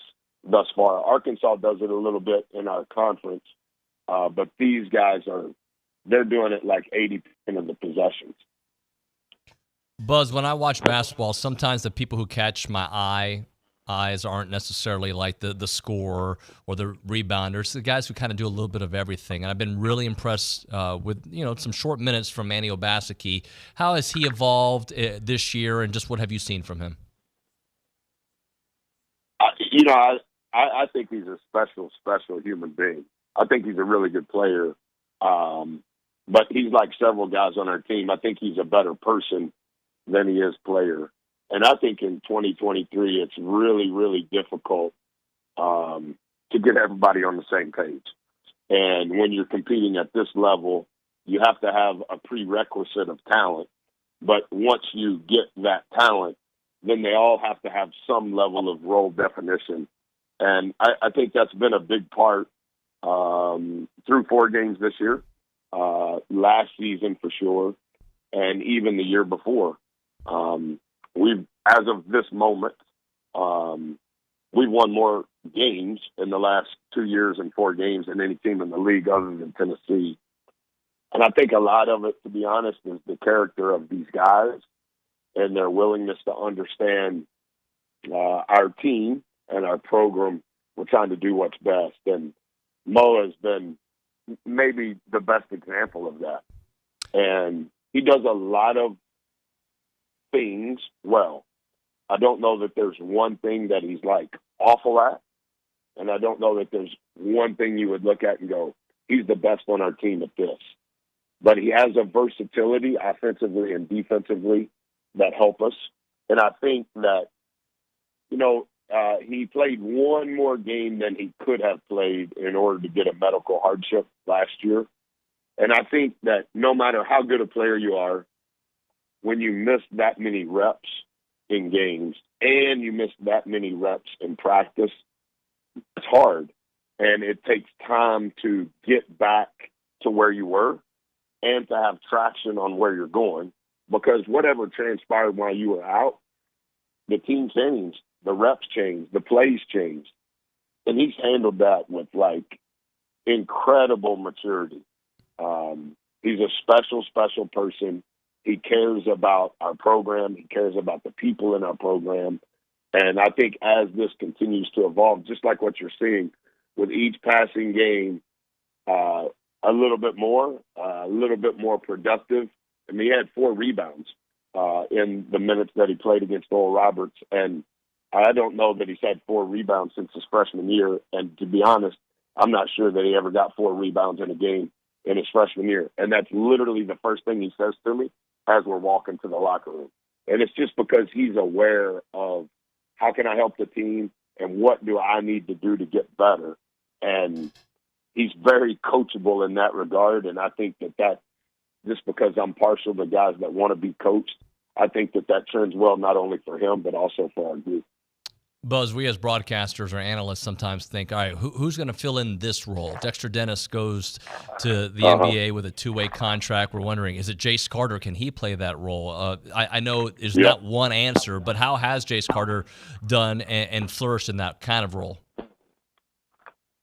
thus far. Arkansas does it a little bit in our conference, but these guys they're doing it like 80% of the possessions.
Buzz, when I watch basketball, sometimes the people who catch my eyes aren't necessarily like the scorer or the rebounders, the guys who kind of do a little bit of everything. And I've been really impressed with some short minutes from Manny Obaseki. How has he evolved this year, and just what have you seen from him?
I think he's a special human being. I think he's a really good player, but he's like several guys on our team. I think he's a better person than he is player. And I think in 2023, it's really, really difficult to get everybody on the same page. And when you're competing at this level, you have to have a prerequisite of talent. But once you get that talent, then they all have to have some level of role definition. And I think that's been a big part through 4 games this year, last season for sure, and even the year before. We've, as of this moment, we've won more games in the last 2 years and 4 games than any team in the league other than Tennessee. And I think a lot of it, to be honest, is the character of these guys and their willingness to understand our team and our program. We're trying to do what's best. And Mo has been maybe the best example of that. And he does a lot of things well. I don't know that there's one thing that he's like awful at, and I don't know that there's one thing you would look at and go, he's the best on our team at this. But he has a versatility offensively and defensively that help us. And I think that, he played one more game than he could have played in order to get a medical hardship last year. And I think that no matter how good a player you are, when you miss that many reps in games and you miss that many reps in practice, it's hard. And it takes time to get back to where you were and to have traction on where you're going. Because whatever transpired while you were out, the team changed, the reps changed, the plays changed. And he's handled that with, incredible maturity. He's a special person. He cares about our program. He cares about the people in our program. And I think as this continues to evolve, just like what you're seeing with each passing game, a little bit more productive. I mean, he had 4 rebounds in the minutes that he played against Oral Roberts. And I don't know that he's had 4 rebounds since his freshman year. And to be honest, I'm not sure that he ever got 4 rebounds in a game in his freshman year. And that's literally the first thing he says to me as we're walking to the locker room. And it's just because he's aware of how can I help the team and what do I need to do to get better. And he's very coachable in that regard. And I think that just because I'm partial to guys that want to be coached, I think that trends well not only for him but also for our group.
Buzz, we as broadcasters or analysts sometimes think, all right, who's going to fill in this role? Dexter Dennis goes to the NBA with a 2-way contract. We're wondering, is it Jace Carter? Can he play that role? I know there's not one answer, but how has Jace Carter done and flourished in that kind of role?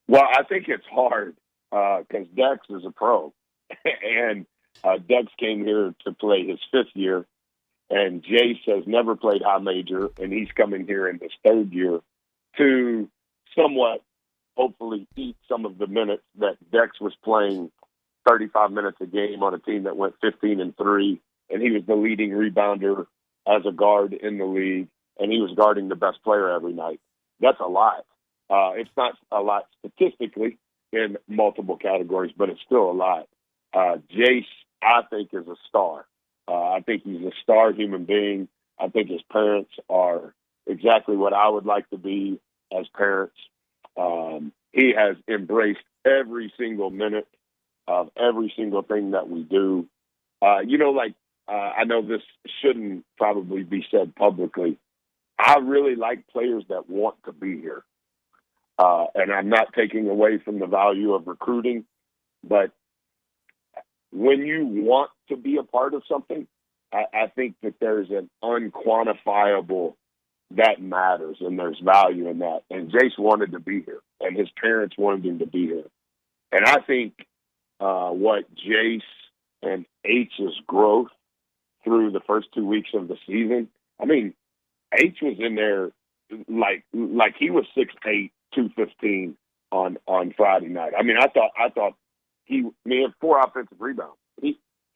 Well, I think it's hard because Dex is a pro. And Dex came here to play his 5th year. And Jace has never played high major, and he's coming here in his 3rd year to somewhat, hopefully, eat some of the minutes that Dex was playing 35 minutes a game on a team that went 15-3, and he was the leading rebounder as a guard in the league, and he was guarding the best player every night. That's a lot. It's not a lot statistically in multiple categories, but it's still a lot. Jace, I think, is a star. I think he's a star human being. I think his parents are exactly what I would like to be as parents. He has embraced every single minute of every single thing that we do. I know this shouldn't probably be said publicly. I really like players that want to be here. And I'm not taking away from the value of recruiting, but when you want to be a part of something, I think that there's an unquantifiable that matters, and there's value in that. And Jace wanted to be here, and his parents wanted him to be here. And I think what Jace and H's growth through the first 2 weeks of the season, I mean, H was in there like he was 6'8", 215 on Friday night. I mean, I thought he had 4 offensive rebounds.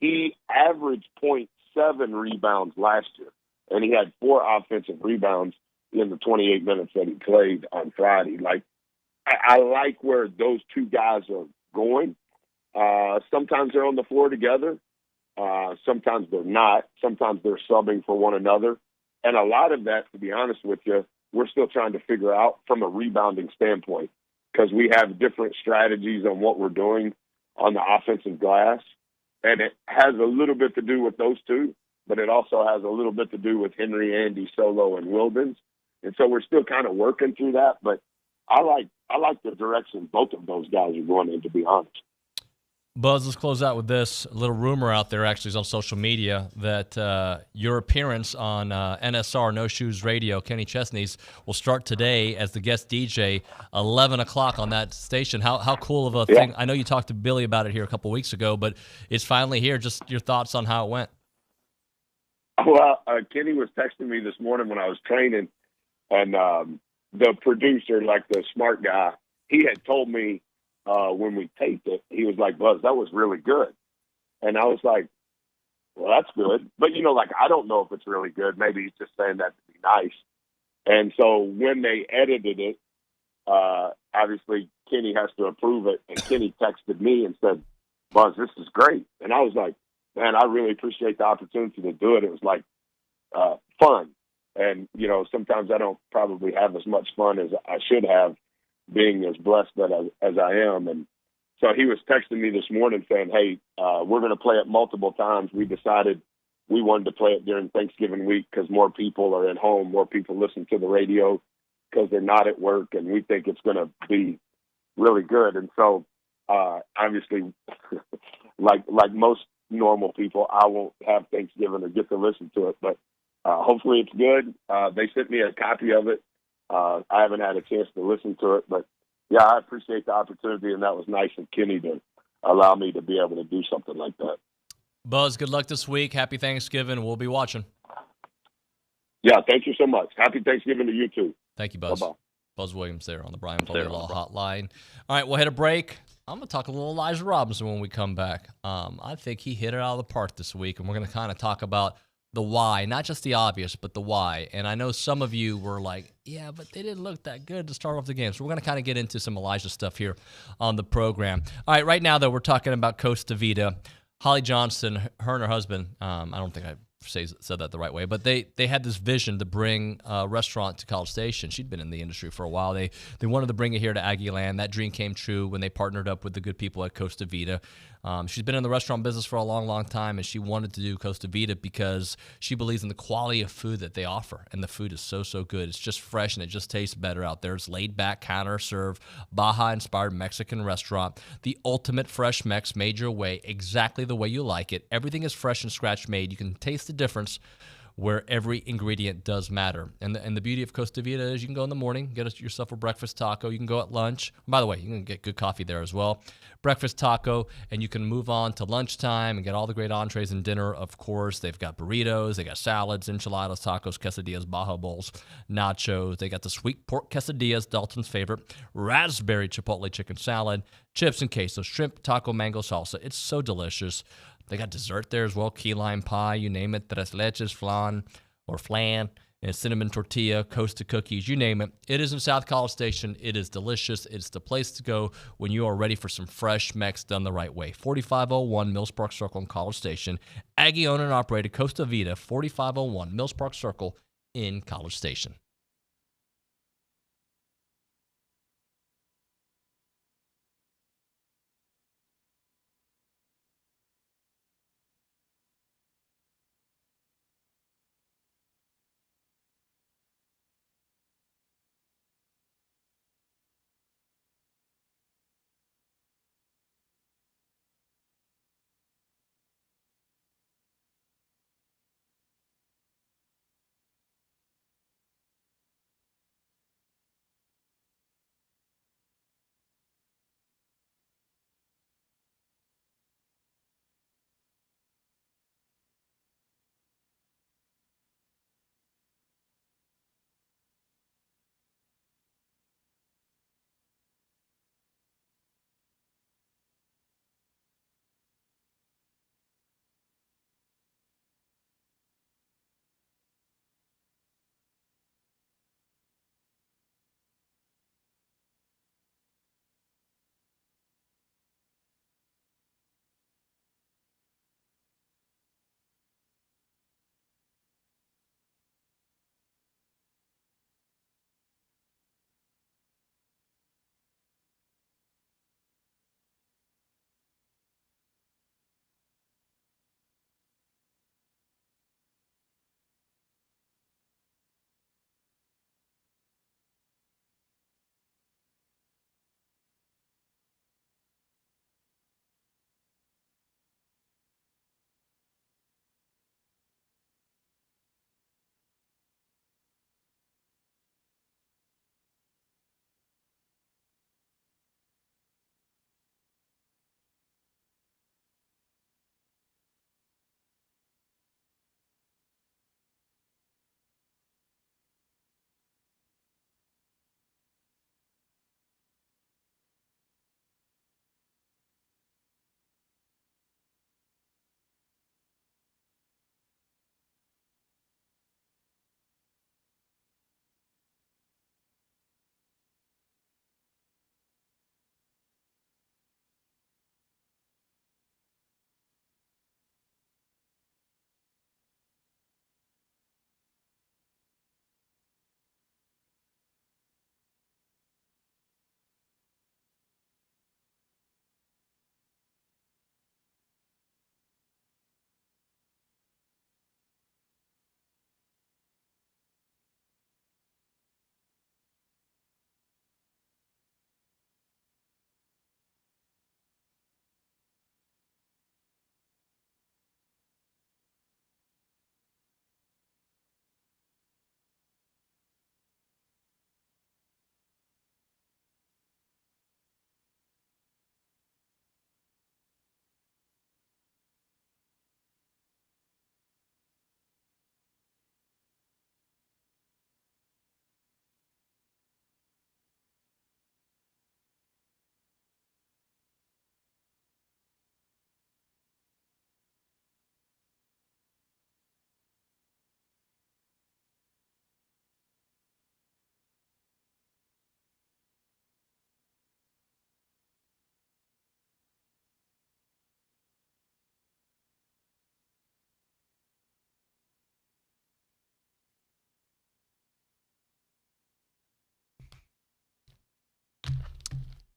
He averaged 0.7 rebounds last year, and he had 4 offensive rebounds in the 28 minutes that he played on Friday. Like, I like where those two guys are going. Sometimes they're on the floor together. Sometimes they're not. Sometimes they're subbing for one another. And a lot of that, to be honest with you, we're still trying to figure out from a rebounding standpoint, because we have different strategies on what we're doing on the offensive glass. And it has a little bit to do with those two, but it also has a little bit to do with Henry, Andy, Solo, and Wildens. And so we're still kind of working through that. But I like the direction both of those guys are going in, to be honest.
Buzz, let's close out with this. A little rumor out there actually is on social media that your appearance on NSR, No Shoes Radio, Kenny Chesney's, will start today as the guest DJ, 11 o'clock on that station. How cool of a thing. I know you talked to Billy about it here a couple weeks ago, but it's finally here. Just your thoughts on how it went.
Well, Kenny was texting me this morning when I was training, and the producer, like the smart guy, he had told me, when we taped it, he was like, Buzz, that was really good. And I was like, well, that's good. But, I don't know if it's really good. Maybe he's just saying that to be nice. And so when they edited it, obviously Kenny has to approve it. And Kenny texted me and said, Buzz, this is great. And I was like, man, I really appreciate the opportunity to do it. It was like fun. And, sometimes I don't probably have as much fun as I should have, being as blessed as I am. And so he was texting me this morning saying, hey, we're going to play it multiple times. We decided we wanted to play it during Thanksgiving week because more people are at home, more people listen to the radio because they're not at work, and we think it's going to be really good. And so obviously, like most normal people, I won't have Thanksgiving or get to listen to it, but hopefully it's good. They sent me a copy of it. I haven't had a chance to listen to it, but yeah, I appreciate the opportunity, and that was nice of Kenny to allow me to be able to do something like that.
Buzz, good luck this week. Happy Thanksgiving. We'll be watching.
Yeah, thank you so much. Happy Thanksgiving to you too.
Thank you, Buzz.
Bye-bye.
Buzz Williams there on the Brian Foley Law Hotline. All right, we'll hit a break. I'm going to talk a little Elijah Robinson when we come back. I think he hit it out of the park this week, and we're going to kind of talk about the why, not just the obvious, but the why. And I know some of you were like, yeah, but they didn't look that good to start off the game. So we're going to kind of get into some Elijah stuff here on the program. All right, right now, though, we're talking about Costa Vida. Holly Johnson, her and her husband, I don't think I said that the right way, but they had this vision to bring a restaurant to College Station. She'd been in the industry for a while. They wanted to bring it here to Aggie Land. That dream came true when they partnered up with the good people at Costa Vida. She's been in the restaurant business for a long, long time, and she wanted to do Costa Vida because she believes in the quality of food that they offer, and the food is so, so good. It's just fresh, and it just tastes better out there. It's laid-back, counter-serve, Baja-inspired Mexican restaurant. The ultimate fresh Mex made your way exactly the way you like it. Everything is fresh and scratch-made. You can taste the difference where every ingredient does matter. And the beauty of Costa Vida is you can go in the morning, get yourself a breakfast taco. You can go at lunch. By the way, you can get good coffee there as well. Breakfast taco, and you can move on to lunchtime and get all the great entrees and dinner, of course. They've got burritos, they got salads, enchiladas, tacos, quesadillas, Baja bowls, nachos. They got the sweet pork quesadillas, Dalton's favorite, raspberry chipotle chicken salad, chips and queso, shrimp, taco, mango salsa. It's so delicious. They got dessert there as well, key lime pie, you name it, tres leches, flan, or flan. and cinnamon tortilla, Costa cookies, you name it. It is in South College Station. It is delicious. It's the place to go when you are ready for some fresh Mex done the right way. 4501 Mills Park Circle in College Station. Aggie owned and operated Costa Vida, 4501 Mills Park Circle in College Station.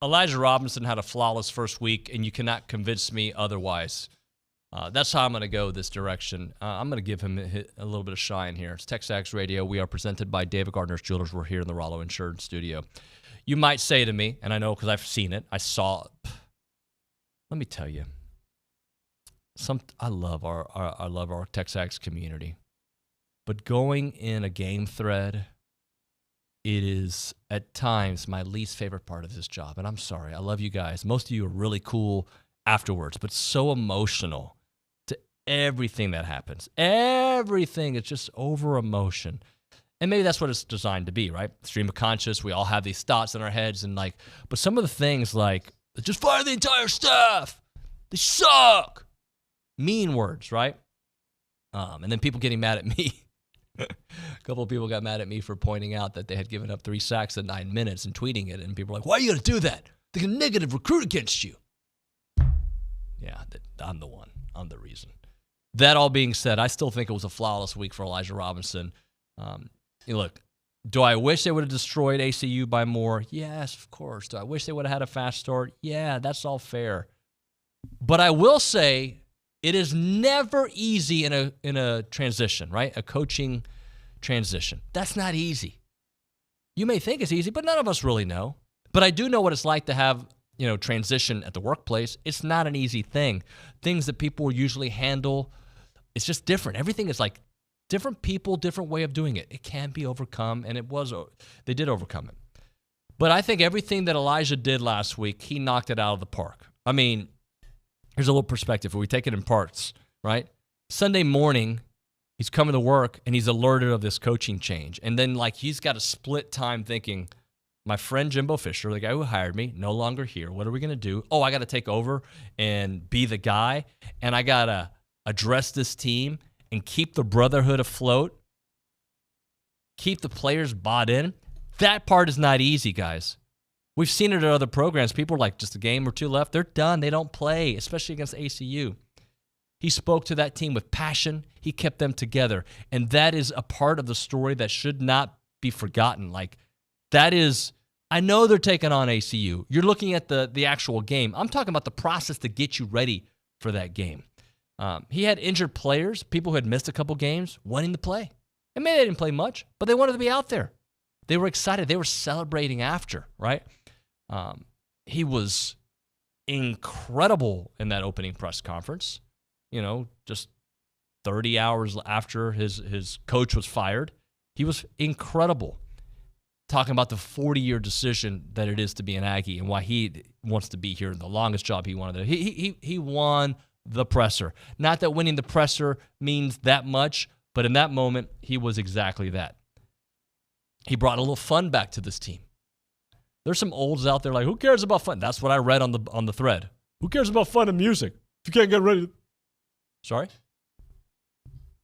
Elijah Robinson had a flawless first week, and you cannot convince me otherwise. That's how I'm going to go this direction. I'm going to give him a little bit of shine here. It's TexAgs Radio. We are presented by David Gardner's Jewelers. We're here in the Rollo Insurance Studio. You might say to me, and I know because I've seen it, I saw it. Let me tell you, I love our TexAgs community, but going in a game thread, it is at times my least favorite part of this job. And I'm sorry, I love you guys. Most of you are really cool afterwards, but so emotional to everything that happens. Everything is just over emotion. And maybe that's what it's designed to be, right? Stream of conscious, we all have these thoughts in our heads, and but some of the things just fire the entire staff. They suck. Mean words, right? And then people getting mad at me A couple of people got mad at me for pointing out that they had given up 3 sacks in 9 minutes and tweeting it. And people were like, why are you going to do that? They can negative recruit against you. Yeah, I'm the one. I'm the reason. That all being said, I still think it was a flawless week for Elijah Robinson. Look, do I wish they would have destroyed ACU by more? Yes, of course. Do I wish they would have had a fast start? Yeah, that's all fair. But I will say it is never easy in a transition, right? A coaching transition. That's not easy. You may think it's easy, but none of us really know. But I do know what it's like to have, transition at the workplace. It's not an easy thing. Things that people usually handle, it's just different. Everything is like different people, different way of doing it. It can be overcome, and they did overcome it. But I think everything that Elijah did last week, he knocked it out of the park. I mean, here's a little perspective. We take it in parts, right? Sunday morning, he's coming to work, and he's alerted of this coaching change. And then, he's got a split time thinking, my friend Jimbo Fisher, the guy who hired me, no longer here. What are we going to do? Oh, I got to take over and be the guy, and I got to address this team and keep the brotherhood afloat, keep the players bought in. That part is not easy, guys. We've seen it at other programs. People are like, just a game or two left. They're done. They don't play, especially against ACU. He spoke to that team with passion. He kept them together. And that is a part of the story that should not be forgotten. That is, I know they're taking on ACU. You're looking at the actual game. I'm talking about the process to get you ready for that game. He had injured players, people who had missed a couple games, wanting to play. And maybe they didn't play much, but they wanted to be out there. They were excited. They were celebrating after, right? He was incredible in that opening press conference. Just 30 hours after his coach was fired. He was incredible, talking about the 40-year decision that it is to be an Aggie and why he wants to be here, the longest job he wanted. He won the presser. Not that winning the presser means that much, but in that moment, he was exactly that. He brought a little fun back to this team. There's some olds out there like, who cares about fun? That's what I read on the thread. Who cares about fun and music if you can't get ready? Sorry?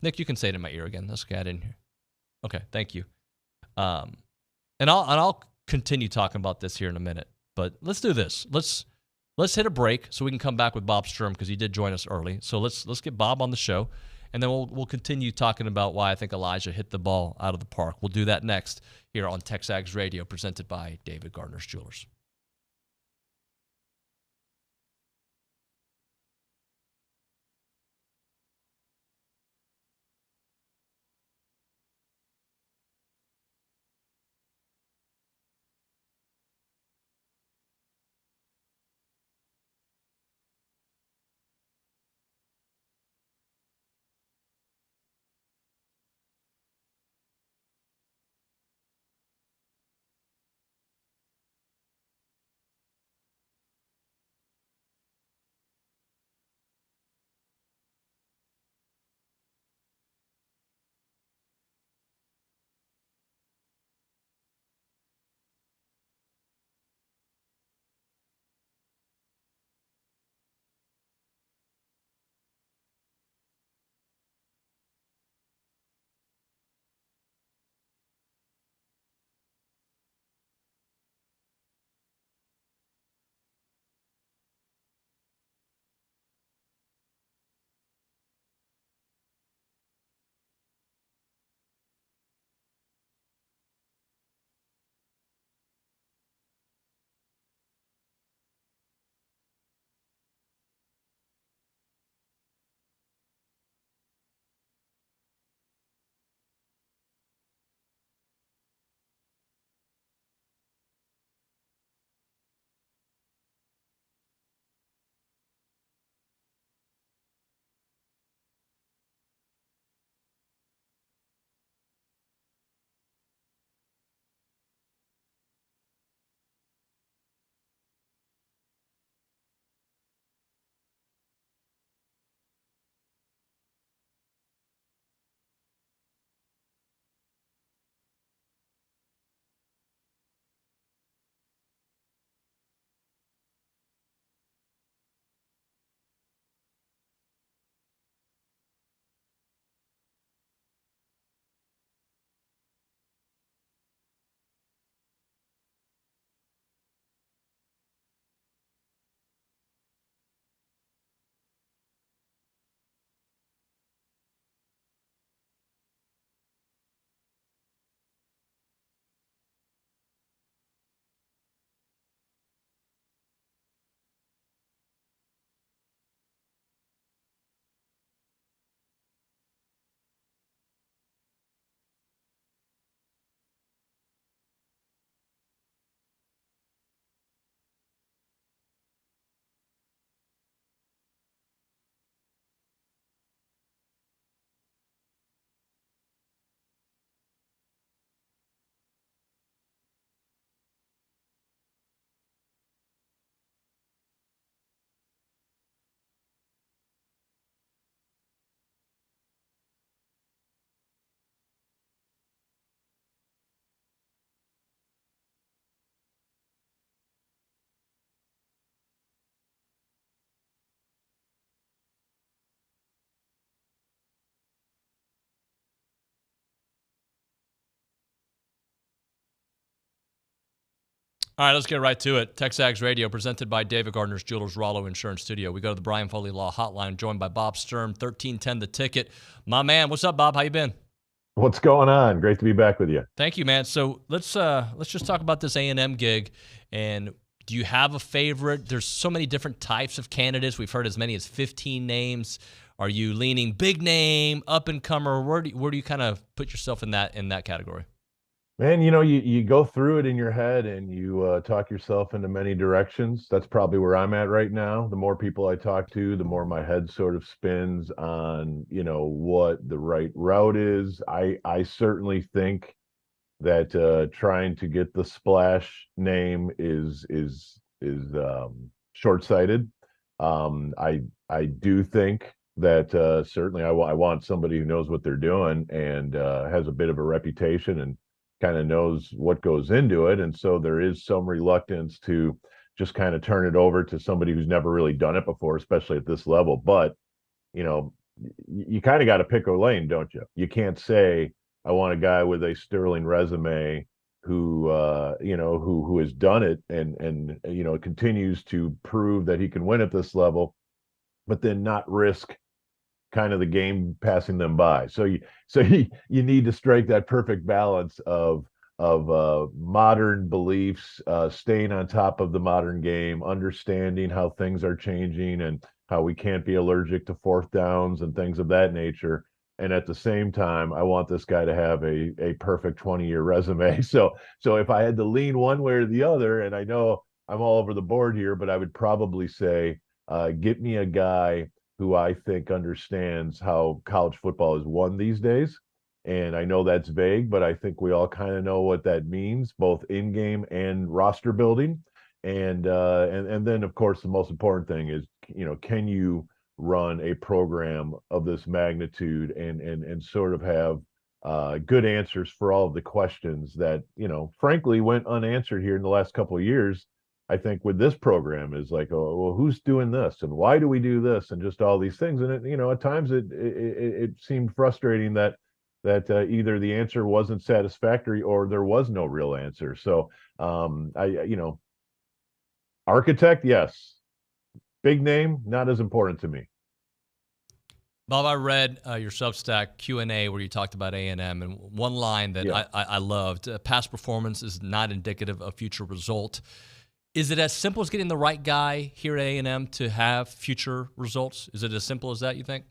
Nick, you can say it in my ear again. That's okay. I didn't hear. Okay, thank you. And I'll continue talking about this here in a minute. But let's do this. Let's hit a break so we can come back with Bob Sturm because he did join us early. So let's get Bob on the show, and then we'll continue talking about why I think Elijah hit the ball out of the park. We'll do that next here on TexAgs Radio, presented by David Gardner's Jewelers. All right, let's get right to it. TexAgs Radio, presented by David Gardner's Jewelers Rollo Insurance Studio. We go to the Brian Foley Law Hotline, joined by Bob Sturm, 1310 The Ticket. My man, what's up, Bob? How you been?
What's going on? Great to be back with you.
Thank you, man. So let's just talk about this A&M gig. And do you have a favorite? There's so many different types of candidates. We've heard as many as 15 names. Are you leaning big name, up and comer? Where do you kind of put yourself in that category?
Man, you go through it in your head and you talk yourself into many directions. That's probably where I'm at right now. The more people I talk to, the more my head sort of spins on, what the right route is. I certainly think that trying to get the splash name is short-sighted. I do think that certainly I want somebody who knows what they're doing and has a bit of a reputation and kind of knows what goes into it. And so there is some reluctance to just kind of turn it over to somebody who's never really done it before, especially at this level. But, you kind of got to pick a lane, don't you? You can't say, I want a guy with a sterling resume who has done it and continues to prove that he can win at this level, but then not risk kind of the game passing them by. So you need to strike that perfect balance of modern beliefs, staying on top of the modern game, understanding how things are changing and how we can't be allergic to fourth downs and things of that nature. And at the same time, I want this guy to have a perfect 20-year resume. So if I had to lean one way or the other, and I know I'm all over the board here, but I would probably say, get me a guy who I think understands how college football is won these days. And I know that's vague, but I think we all kind of know what that means, both in-game and roster building. And then, of course, the most important thing is, can you run a program of this magnitude and sort of have good answers for all of the questions that, frankly, went unanswered here in the last couple of years. I think with this program is like, oh, well, who's doing this and why do we do this and just all these things. And at times it seemed frustrating that either the answer wasn't satisfactory or there was no real answer. So architect, yes. Big name, not as important to me.
Bob, I read your Substack Q&A where you talked about A&M, and one line that I loved, past performance is not indicative of future result. Is it as simple as getting the right guy here at A&M to have future results? Is it as simple as that, you think?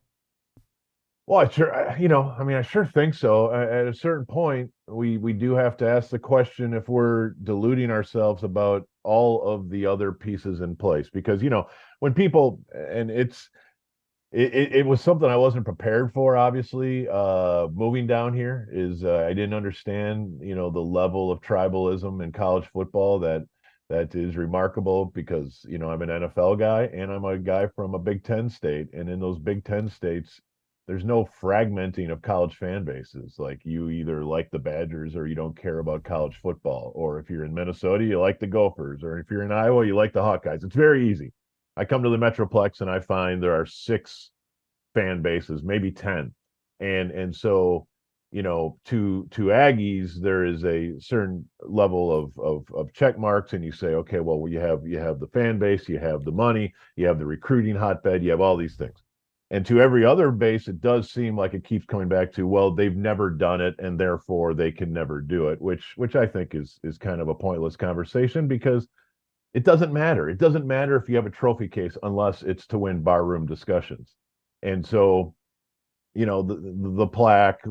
Well, I sure think so. At a certain point, we do have to ask the question if we're deluding ourselves about all of the other pieces in place. Because, when people, and it was something I wasn't prepared for, obviously, moving down here is I didn't understand, the level of tribalism in college football that is remarkable because, I'm an NFL guy and I'm a guy from a Big Ten state. And in those Big Ten states, there's no fragmenting of college fan bases. Like you either like the Badgers or you don't care about college football. Or if you're in Minnesota, you like the Gophers. Or if you're in Iowa, you like the Hawkeyes. It's very easy. I come to the Metroplex and I find there are 6 fan bases, maybe 10. And so, to Aggies, there is a certain level of check marks, and you say, okay, well, you have the fan base, you have the money, you have the recruiting hotbed, you have all these things. And to every other base, it does seem like it keeps coming back to, well, they've never done it, and therefore they can never do it, which I think is kind of a pointless conversation because it doesn't matter. It doesn't matter if you have a trophy case unless it's to win barroom discussions. And so, the plaque,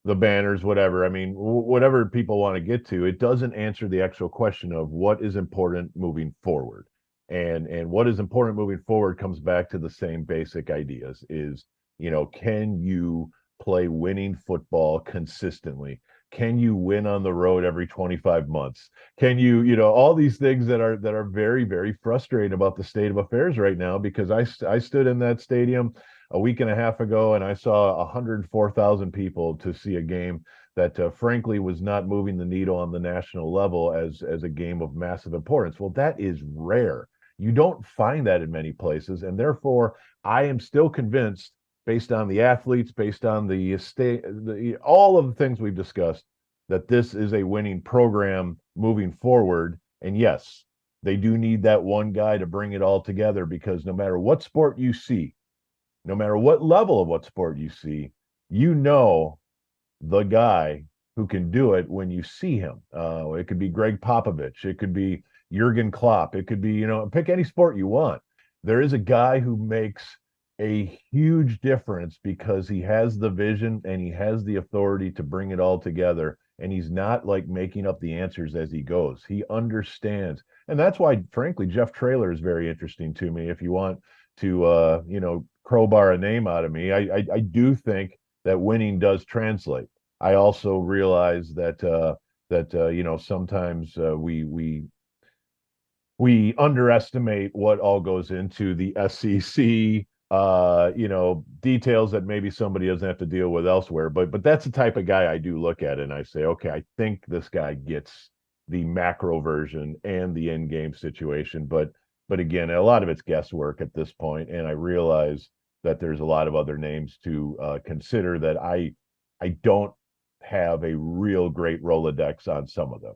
the banners, whatever. I mean, whatever people want to get to, it doesn't answer the actual question of what is important moving forward. And what is important moving forward comes back to the same basic ideas is, can you play winning football consistently? Can you win on the road every 25 months? Can you, all these things that are very, very frustrating about the state of affairs right now, because I stood in that stadium a week and a half ago and I saw 104,000 people to see a game that frankly was not moving the needle on the national level as a game of massive importance. Well, that is rare. You don't find that in many places. And therefore, I am still convinced, based on the athletes, based on the state, all of the things we've discussed, that this is a winning program moving forward. And yes, they do need that one guy to bring it all together, because no matter what sport you see, no matter what level of what sport you see, you know the guy who can do it when you see him. It could be Greg Popovich. It could be Jurgen Klopp. It could be, pick any sport you want. There is a guy who makes a huge difference because he has the vision and he has the authority to bring it all together. And he's not like making up the answers as he goes. He understands. And that's why, frankly, Jeff Traylor is very interesting to me. If you want to, crowbar a name out of me, I do think that winning does translate. I also realize that sometimes we underestimate what all goes into the SEC, details that maybe somebody doesn't have to deal with elsewhere. But that's the type of guy I do look at and I say, okay, I think this guy gets the macro version and the in-game situation. But again, a lot of it's guesswork at this point, and I realize that there's a lot of other names to consider that I don't have a real great Rolodex on some of them.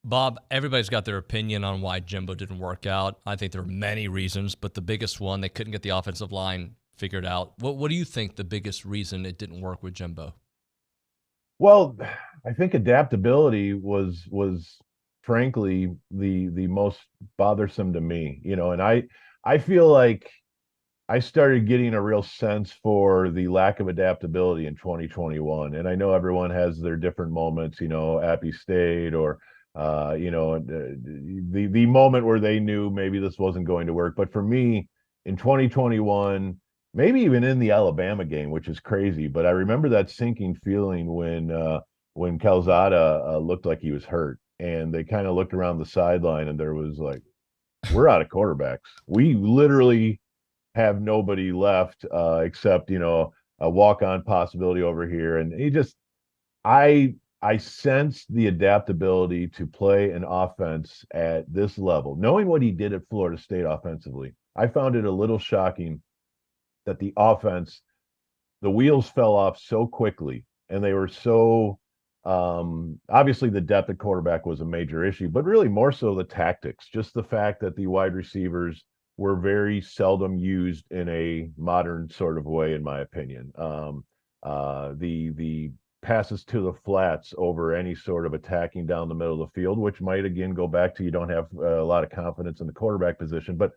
Bob, everybody's got their opinion on why Jimbo didn't work out. I think there are many reasons, but the biggest one, they couldn't get the offensive line figured out. What do you think the biggest reason it didn't work with Jimbo?
Well, I think adaptability was frankly the most bothersome to me, and I feel like I started getting a real sense for the lack of adaptability in 2021. And I know everyone has their different moments, Appy State or the moment where they knew maybe this wasn't going to work. But for me, in 2021, maybe even in the Alabama game, which is crazy, but I remember that sinking feeling when Calzada looked like he was hurt, and they kind of looked around the sideline, and there was like, we're out of quarterbacks. We literally have nobody left except a walk-on possibility over here, and I sensed the adaptability to play an offense at this level. Knowing what he did at Florida State offensively, I found it a little shocking that the offense, the wheels fell off so quickly, and they were so obviously the depth at quarterback was a major issue, but really more so the tactics, just the fact that the wide receivers were very seldom used in a modern sort of way, in my opinion. The passes to the flats over any sort of attacking down the middle of the field, which might again go back to you don't have a lot of confidence in the quarterback position. But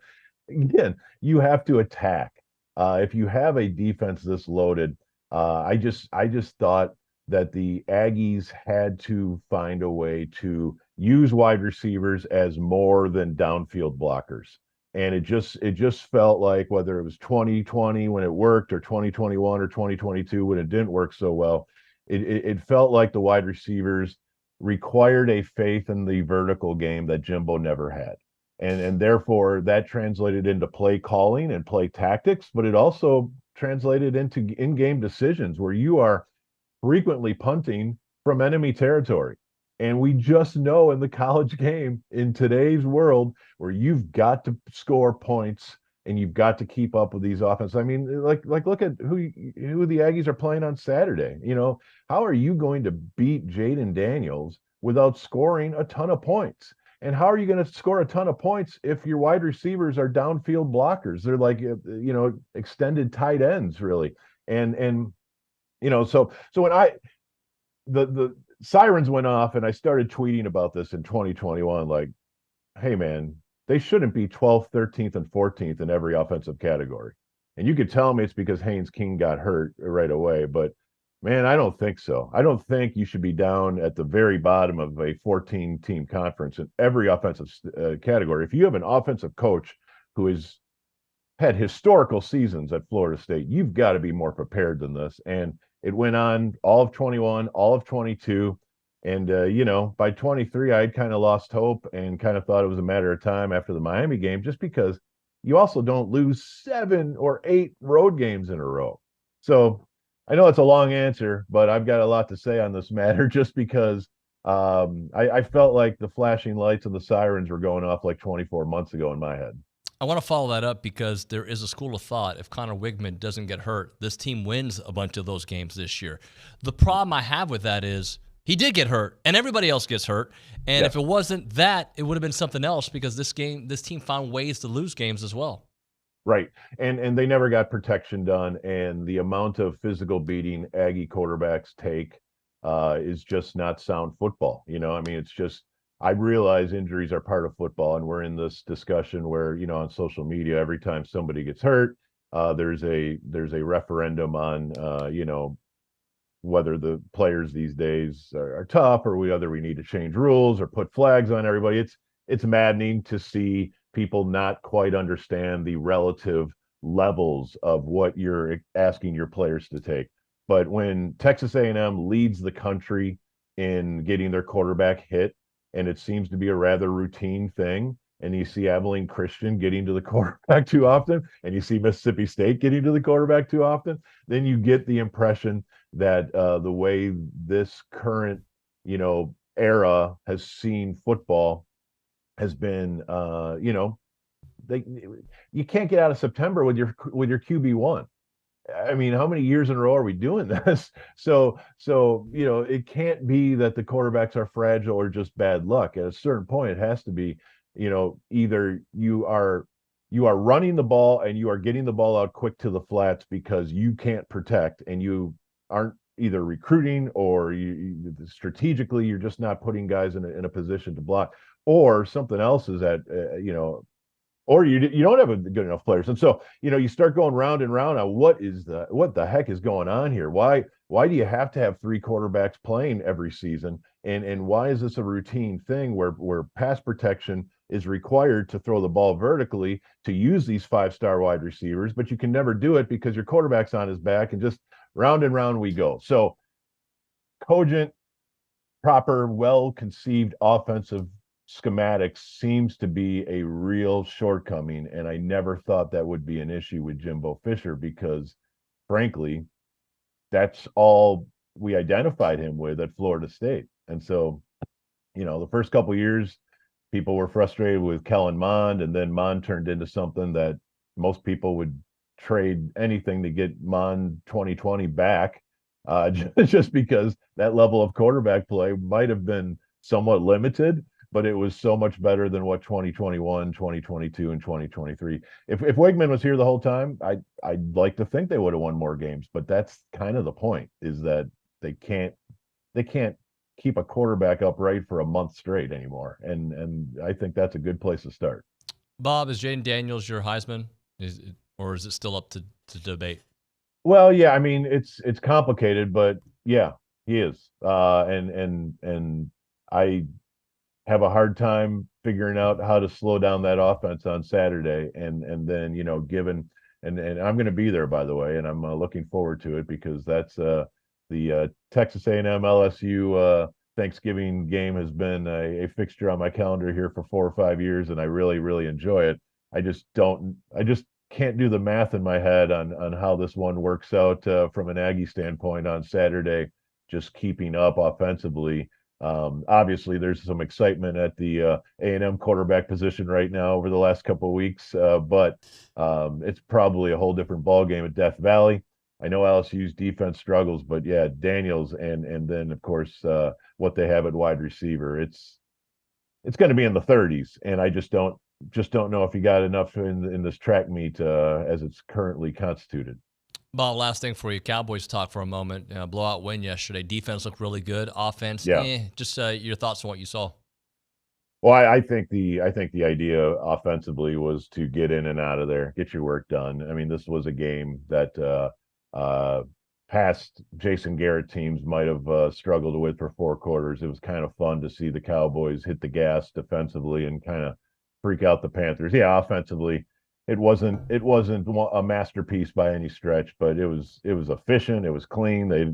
again, you have to attack. If you have a defense this loaded, I just thought that the Aggies had to find a way to use wide receivers as more than downfield blockers. And it just felt like, whether it was 2020 when it worked or 2021 or 2022 when it didn't work so well, it felt like the wide receivers required a faith in the vertical game that Jimbo never had. And therefore that translated into play calling and play tactics, but it also translated into in-game decisions where you are frequently punting from enemy territory. And we just know in the college game, in today's world, where you've got to score points and you've got to keep up with these offenses. I mean, like look at who the Aggies are playing on Saturday. How are you going to beat Jaden Daniels without scoring a ton of points? And how are you going to score a ton of points if your wide receivers are downfield blockers? They're like, extended tight ends, really. And so when the sirens went off and I started tweeting about this in 2021, like, hey man, they shouldn't be 12th, 13th, and 14th in every offensive category. And you could tell me it's because Haynes King got hurt right away, but man, I don't think so. I don't think you should be down at the very bottom of a 14-team conference in every offensive category. If you have an offensive coach who has had historical seasons at Florida State, you've got to be more prepared than this. And it went on all of 21, all of 22. And, by 23, I had kind of lost hope and kind of thought it was a matter of time after the Miami game, just because you also don't lose 7 or 8 road games in a row. So I know it's a long answer, but I've got a lot to say on this matter, just because I felt like the flashing lights and the sirens were going off like 24 months ago in my head.
I want to follow that up because there is a school of thought, if Connor Wigman doesn't get hurt, this team wins a bunch of those games this year. The problem I have with that is He did get hurt, and everybody else gets hurt. And if it wasn't that, it would have been something else because this team found ways to lose games as well.
Right. And they never got protection done. And the amount of physical beating Aggie quarterbacks take is just not sound football. I mean, it's just, I realize injuries are part of football, and we're in this discussion where, on social media, every time somebody gets hurt, there's a referendum on, whether the players these days are tough or whether we need to change rules or put flags on everybody. It's maddening to see people not quite understand the relative levels of what you're asking your players to take. But when Texas A&M leads the country in getting their quarterback hit, and it seems to be a rather routine thing, and you see Abilene Christian getting to the quarterback too often, and you see Mississippi State getting to the quarterback too often, then you get the impression that the way this current, era has seen football has been, you can't get out of September with your QB1. I mean, how many years in a row are we doing this? So it can't be that the quarterbacks are fragile or just bad luck. At a certain point, it has to be, either you are running the ball and you are getting the ball out quick to the flats because you can't protect and you aren't either recruiting or you strategically you're just not putting guys in a position to block, or something else is that or you don't have a good enough players. And so you start going round and round on what the heck is going on here. Why do you have to have 3 quarterbacks playing every season, and why is this a routine thing where pass protection is required to throw the ball vertically to use these 5-star wide receivers, but you can never do it because your quarterback's on his back, and just round and round we go. So cogent, proper, well-conceived offensive schematics seems to be a real shortcoming, and I never thought that would be an issue with Jimbo Fisher because, frankly, that's all we identified him with at Florida State. And so, the first couple of years, people were frustrated with Kellen Mond, and then Mond turned into something that most people would trade anything to get Mond 2020 back, just because that level of quarterback play might have been somewhat limited, but it was so much better than what 2021, 2022, and 2023. If Wigman was here the whole time, I'd like to think they would have won more games, but that's kind of the point, is that they can't keep a quarterback upright for a month straight anymore. And I think that's a good place to start.
Bob, is Jaden Daniels your Heisman? Or is it still up to debate?
Well, yeah, I mean, it's complicated, but yeah, he is. And I have a hard time figuring out how to slow down that offense on Saturday. And then, given, and I'm going to be there, by the way, and I'm looking forward to it because that's the Texas A&M LSU Thanksgiving game has been a fixture on my calendar here for 4 or 5 years, and I really, really enjoy it. I just can't do the math in my head on how this one works out from an Aggie standpoint on Saturday, just keeping up offensively. Obviously, there's some excitement at the A&M quarterback position right now over the last couple of weeks, but it's probably a whole different ballgame at Death Valley. I know LSU's defense struggles, but yeah, Daniels and then of course what they have at wide receiver, it's going to be in the 30s, and I just don't know if he got enough in this track meet as it's currently constituted.
Bob, last thing for you. Cowboys talk for a moment. Blowout win yesterday. Defense looked really good. Offense, just your thoughts on what you saw.
Well, I think the idea offensively was to get in and out of there, get your work done. I mean, this was a game that past Jason Garrett teams might have struggled with for 4 quarters. It was kind of fun to see the Cowboys hit the gas defensively and kind of freak out the Panthers. Yeah, offensively, it wasn't a masterpiece by any stretch, but it was efficient. It was clean. They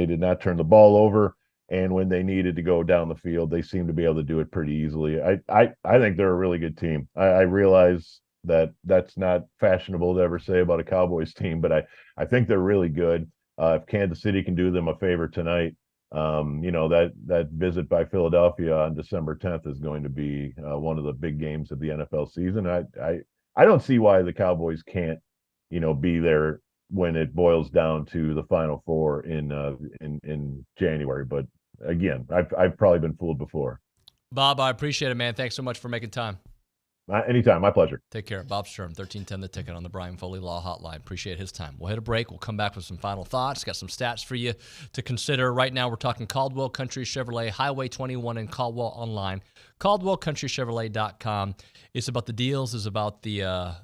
did not turn the ball over, and when they needed to go down the field, they seemed to be able to do it pretty easily. I think they're a really good team. I realize that that's not fashionable to ever say about a Cowboys team, but I think they're really good. If Kansas City can do them a favor tonight, that visit by Philadelphia on December 10th is going to be one of the big games of the NFL season. I don't see why the Cowboys can't, be there when it boils down to the Final Four in January. But again, I've probably been fooled before.
Bob, I appreciate it, man. Thanks so much for making time.
Anytime, my pleasure.
Take care. Bob Sturm, 1310 The Ticket on the Brian Foley Law Hotline. Appreciate his time. We'll hit a break. We'll come back with some final thoughts. Got some stats for you to consider. Right now, we're talking Caldwell Country Chevrolet, Highway 21 in Caldwell online. CaldwellCountryChevrolet.com. It's about the deals. It's about the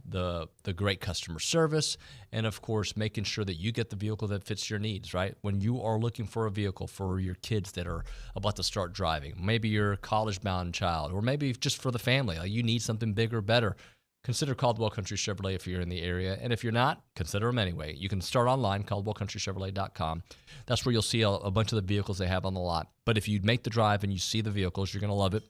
great customer service. And, of course, making sure that you get the vehicle that fits your needs, right? When you are looking for a vehicle for your kids that are about to start driving, maybe you're a college-bound child, or maybe just for the family, like you need something bigger, better, consider Caldwell Country Chevrolet if you're in the area. And if you're not, consider them anyway. You can start online, CaldwellCountryChevrolet.com. That's where you'll see a bunch of the vehicles they have on the lot. But if you make the drive and you see the vehicles, you're going to love it.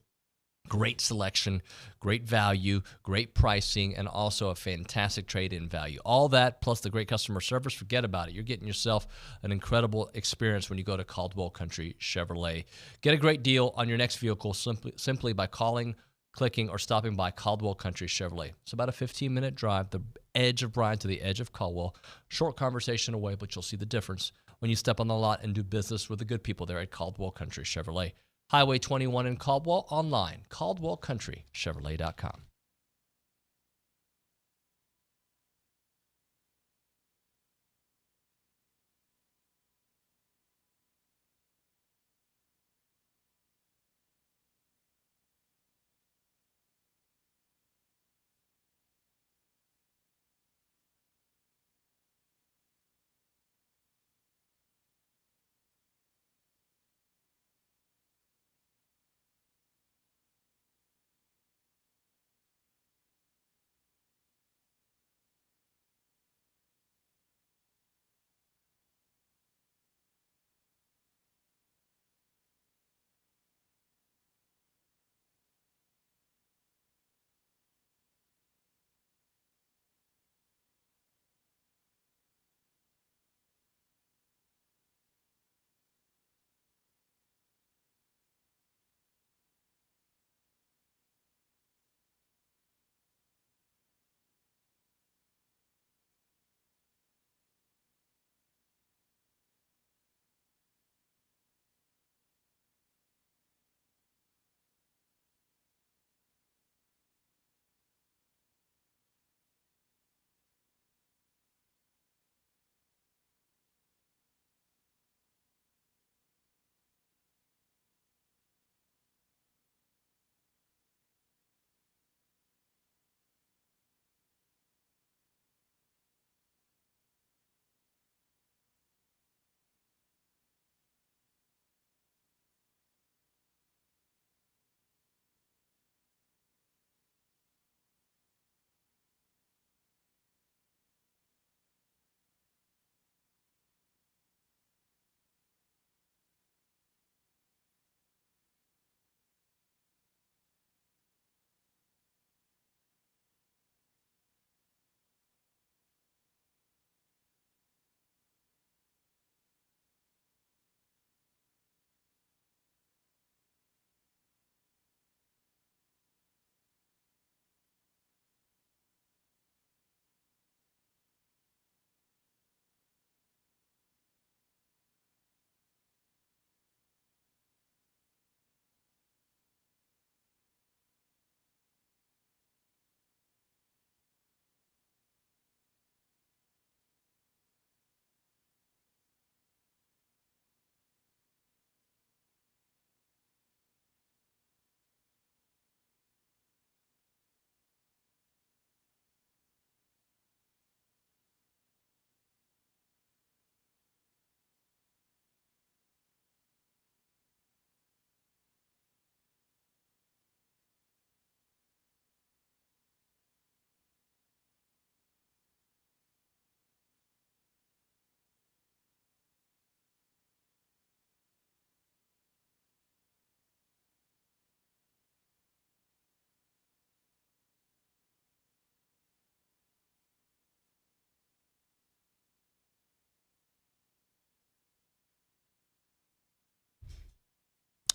Great selection, great value, great pricing, and also a fantastic trade-in value. All that plus the great customer service, forget about it. You're getting yourself an incredible experience when you go to Caldwell Country Chevrolet. Get a great deal on your next vehicle simply by calling, clicking, or stopping by Caldwell Country Chevrolet. It's about a 15-minute drive, the edge of Bryan to the edge of Caldwell. Short conversation away, but you'll see the difference when you step on the lot and do business with the good people there at Caldwell Country Chevrolet. Highway 21 in Caldwell, online, CaldwellCountryChevrolet.com.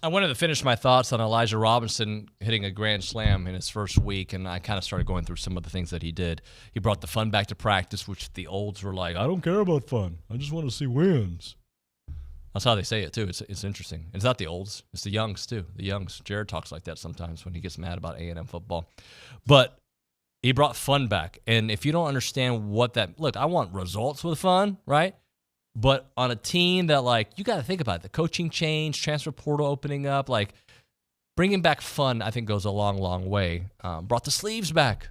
I wanted to finish my thoughts on Elijah Robinson hitting a grand slam in his first week, and I kind of started going through some of the things that he did. He brought the fun back to practice, which the olds were like, I don't care about fun. I just want to see wins. That's how they say it, too. It's interesting. It's not the olds. It's the youngs, too. The youngs. Jared talks like that sometimes when he gets mad about A&M football. But he brought fun back. And if you don't understand what that – look, I want results with fun, right? But on a team that, like, you got to think about it. The coaching change, transfer portal opening up, like, bringing back fun, I think, goes a long, long way. Brought the sleeves back.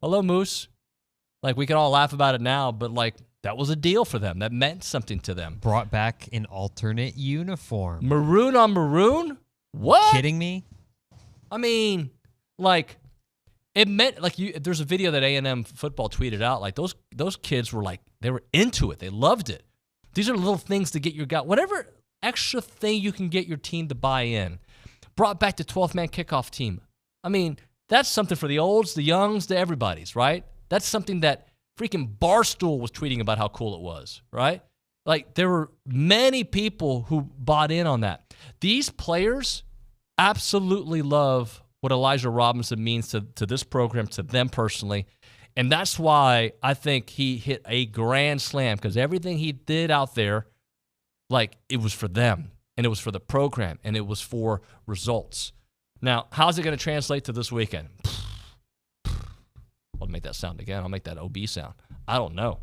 Hello, Moose. Like, we can all laugh about it now, but, like, that was a deal for them. That meant something to them.
Brought back an alternate uniform.
Maroon on maroon? What?
Kidding me?
I mean, like, it meant, like, there's a video that A&M football tweeted out. Like, those kids were, like, they were into it. They loved it. These are little things to get your guy, whatever extra thing you can get your team to buy in. Brought back the 12th-man kickoff team. I mean, that's something for the olds, the youngs, the everybody's, right? That's something that freaking Barstool was tweeting about how cool it was, right? Like, there were many people who bought in on that. These players absolutely love what Elijah Robinson means to this program, to them personally. And that's why I think he hit a grand slam, because everything he did out there, like, it was for them, and it was for the program, and it was for results. Now, how's it going to translate to this weekend? I'll make that sound again. I'll make that OB sound. I don't know.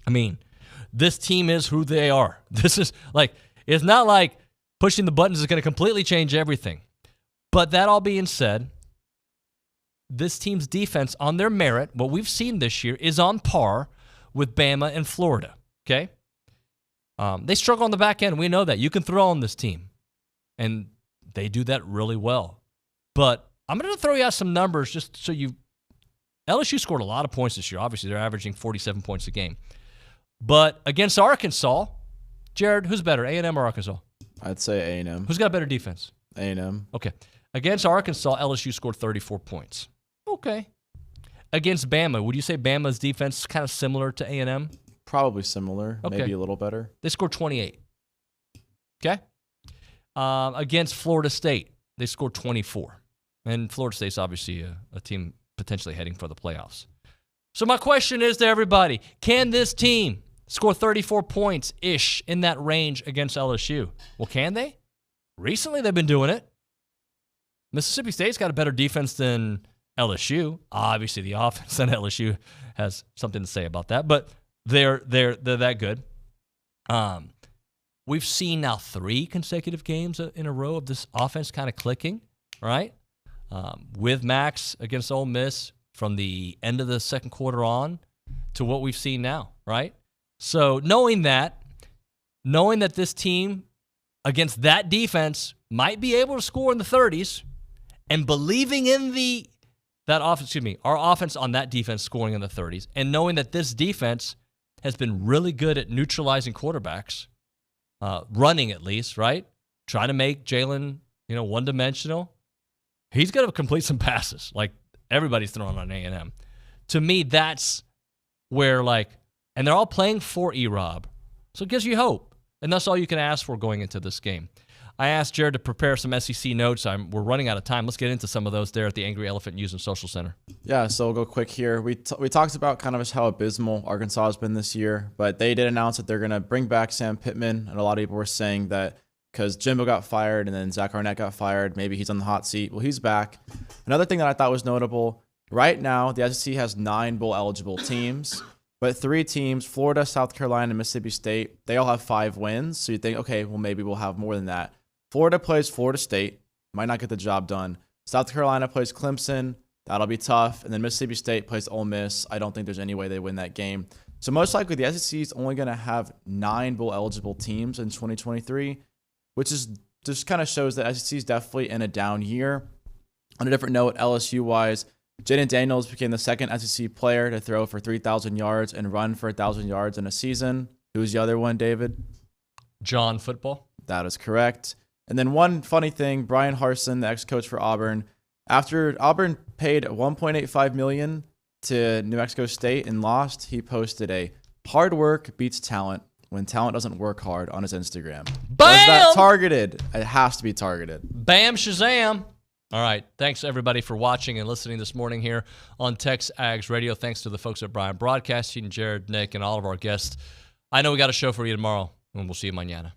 I mean, this team is who they are. This is like, it's not like pushing the buttons is going to completely change everything. But that all being said, this team's defense on their merit, what we've seen this year, is on par with Bama and Florida. Okay? They struggle on the back end. We know that. You can throw on this team. And they do that really well. But I'm going to throw you out some numbers just so you. LSU scored a lot of points this year. Obviously, they're averaging 47 points a game. But against Arkansas, Jared, who's better, A&M or Arkansas?
I'd say A&M.
Who's got a better defense?
A&M.
Okay. Against Arkansas, LSU scored 34 points. Okay. Against Bama, would you say Bama's defense is kind of similar to A&M?
Probably similar.
Okay.
Maybe a little better.
They scored 28. Okay. Against Florida State, they scored 24. And Florida State's obviously a team potentially heading for the playoffs. So my question is to everybody, can this team score 34 points-ish in that range against LSU? Well, can they? Recently, they've been doing it. Mississippi State's got a better defense than LSU. Obviously, the offense than LSU has something to say about that, but they're that good. We've seen now 3 consecutive games in a row of this offense kind of clicking, right? With Max against Ole Miss from the end of the second quarter on to what we've seen now, right? So knowing that this team against that defense might be able to score in the 30s, and believing in our offense on that defense scoring in the 30s, and knowing that this defense has been really good at neutralizing quarterbacks, running at least, right? Trying to make Jalen, one-dimensional. He's going to complete some passes, like everybody's throwing on A&M. To me, that's where, and they're all playing for E-Rob. So it gives you hope. And that's all you can ask for going into this game. I asked Jared to prepare some SEC notes. We're running out of time. Let's get into some of those there at the Angry Elephant News and Social Center.
Yeah, so we'll go quick here. We talked about kind of just how abysmal Arkansas has been this year, but they did announce that they're going to bring back Sam Pittman, and a lot of people were saying that because Jimbo got fired and then Zach Arnett got fired, maybe he's on the hot seat. Well, he's back. Another thing that I thought was notable, right now the SEC has 9 bowl-eligible teams, but 3 teams, Florida, South Carolina, and Mississippi State, they all have 5 wins. So you think, okay, well, maybe we'll have more than that. Florida plays Florida State, might not get the job done. South Carolina plays Clemson, that'll be tough. And then Mississippi State plays Ole Miss. I don't think there's any way they win that game. So most likely the SEC is only going to have 9 bowl-eligible teams in 2023, which is just kind of shows that SEC is definitely in a down year. On a different note, LSU-wise, Jaden Daniels became the second SEC player to throw for 3,000 yards and run for 1,000 yards in a season. Who's the other one, David?
John Football.
That is correct. And then one funny thing, Brian Harsin, the ex-coach for Auburn, after Auburn paid $1.85 million to New Mexico State and lost, he posted a hard work beats talent when talent doesn't work hard on his Instagram.
Bam!
Was that targeted? It has to be targeted.
Bam Shazam. All right. Thanks, everybody, for watching and listening this morning here on TexAgs Radio. Thanks to the folks at Brian Broadcasting, Jared, Nick, and all of our guests. I know we got a show for you tomorrow, and we'll see you mañana.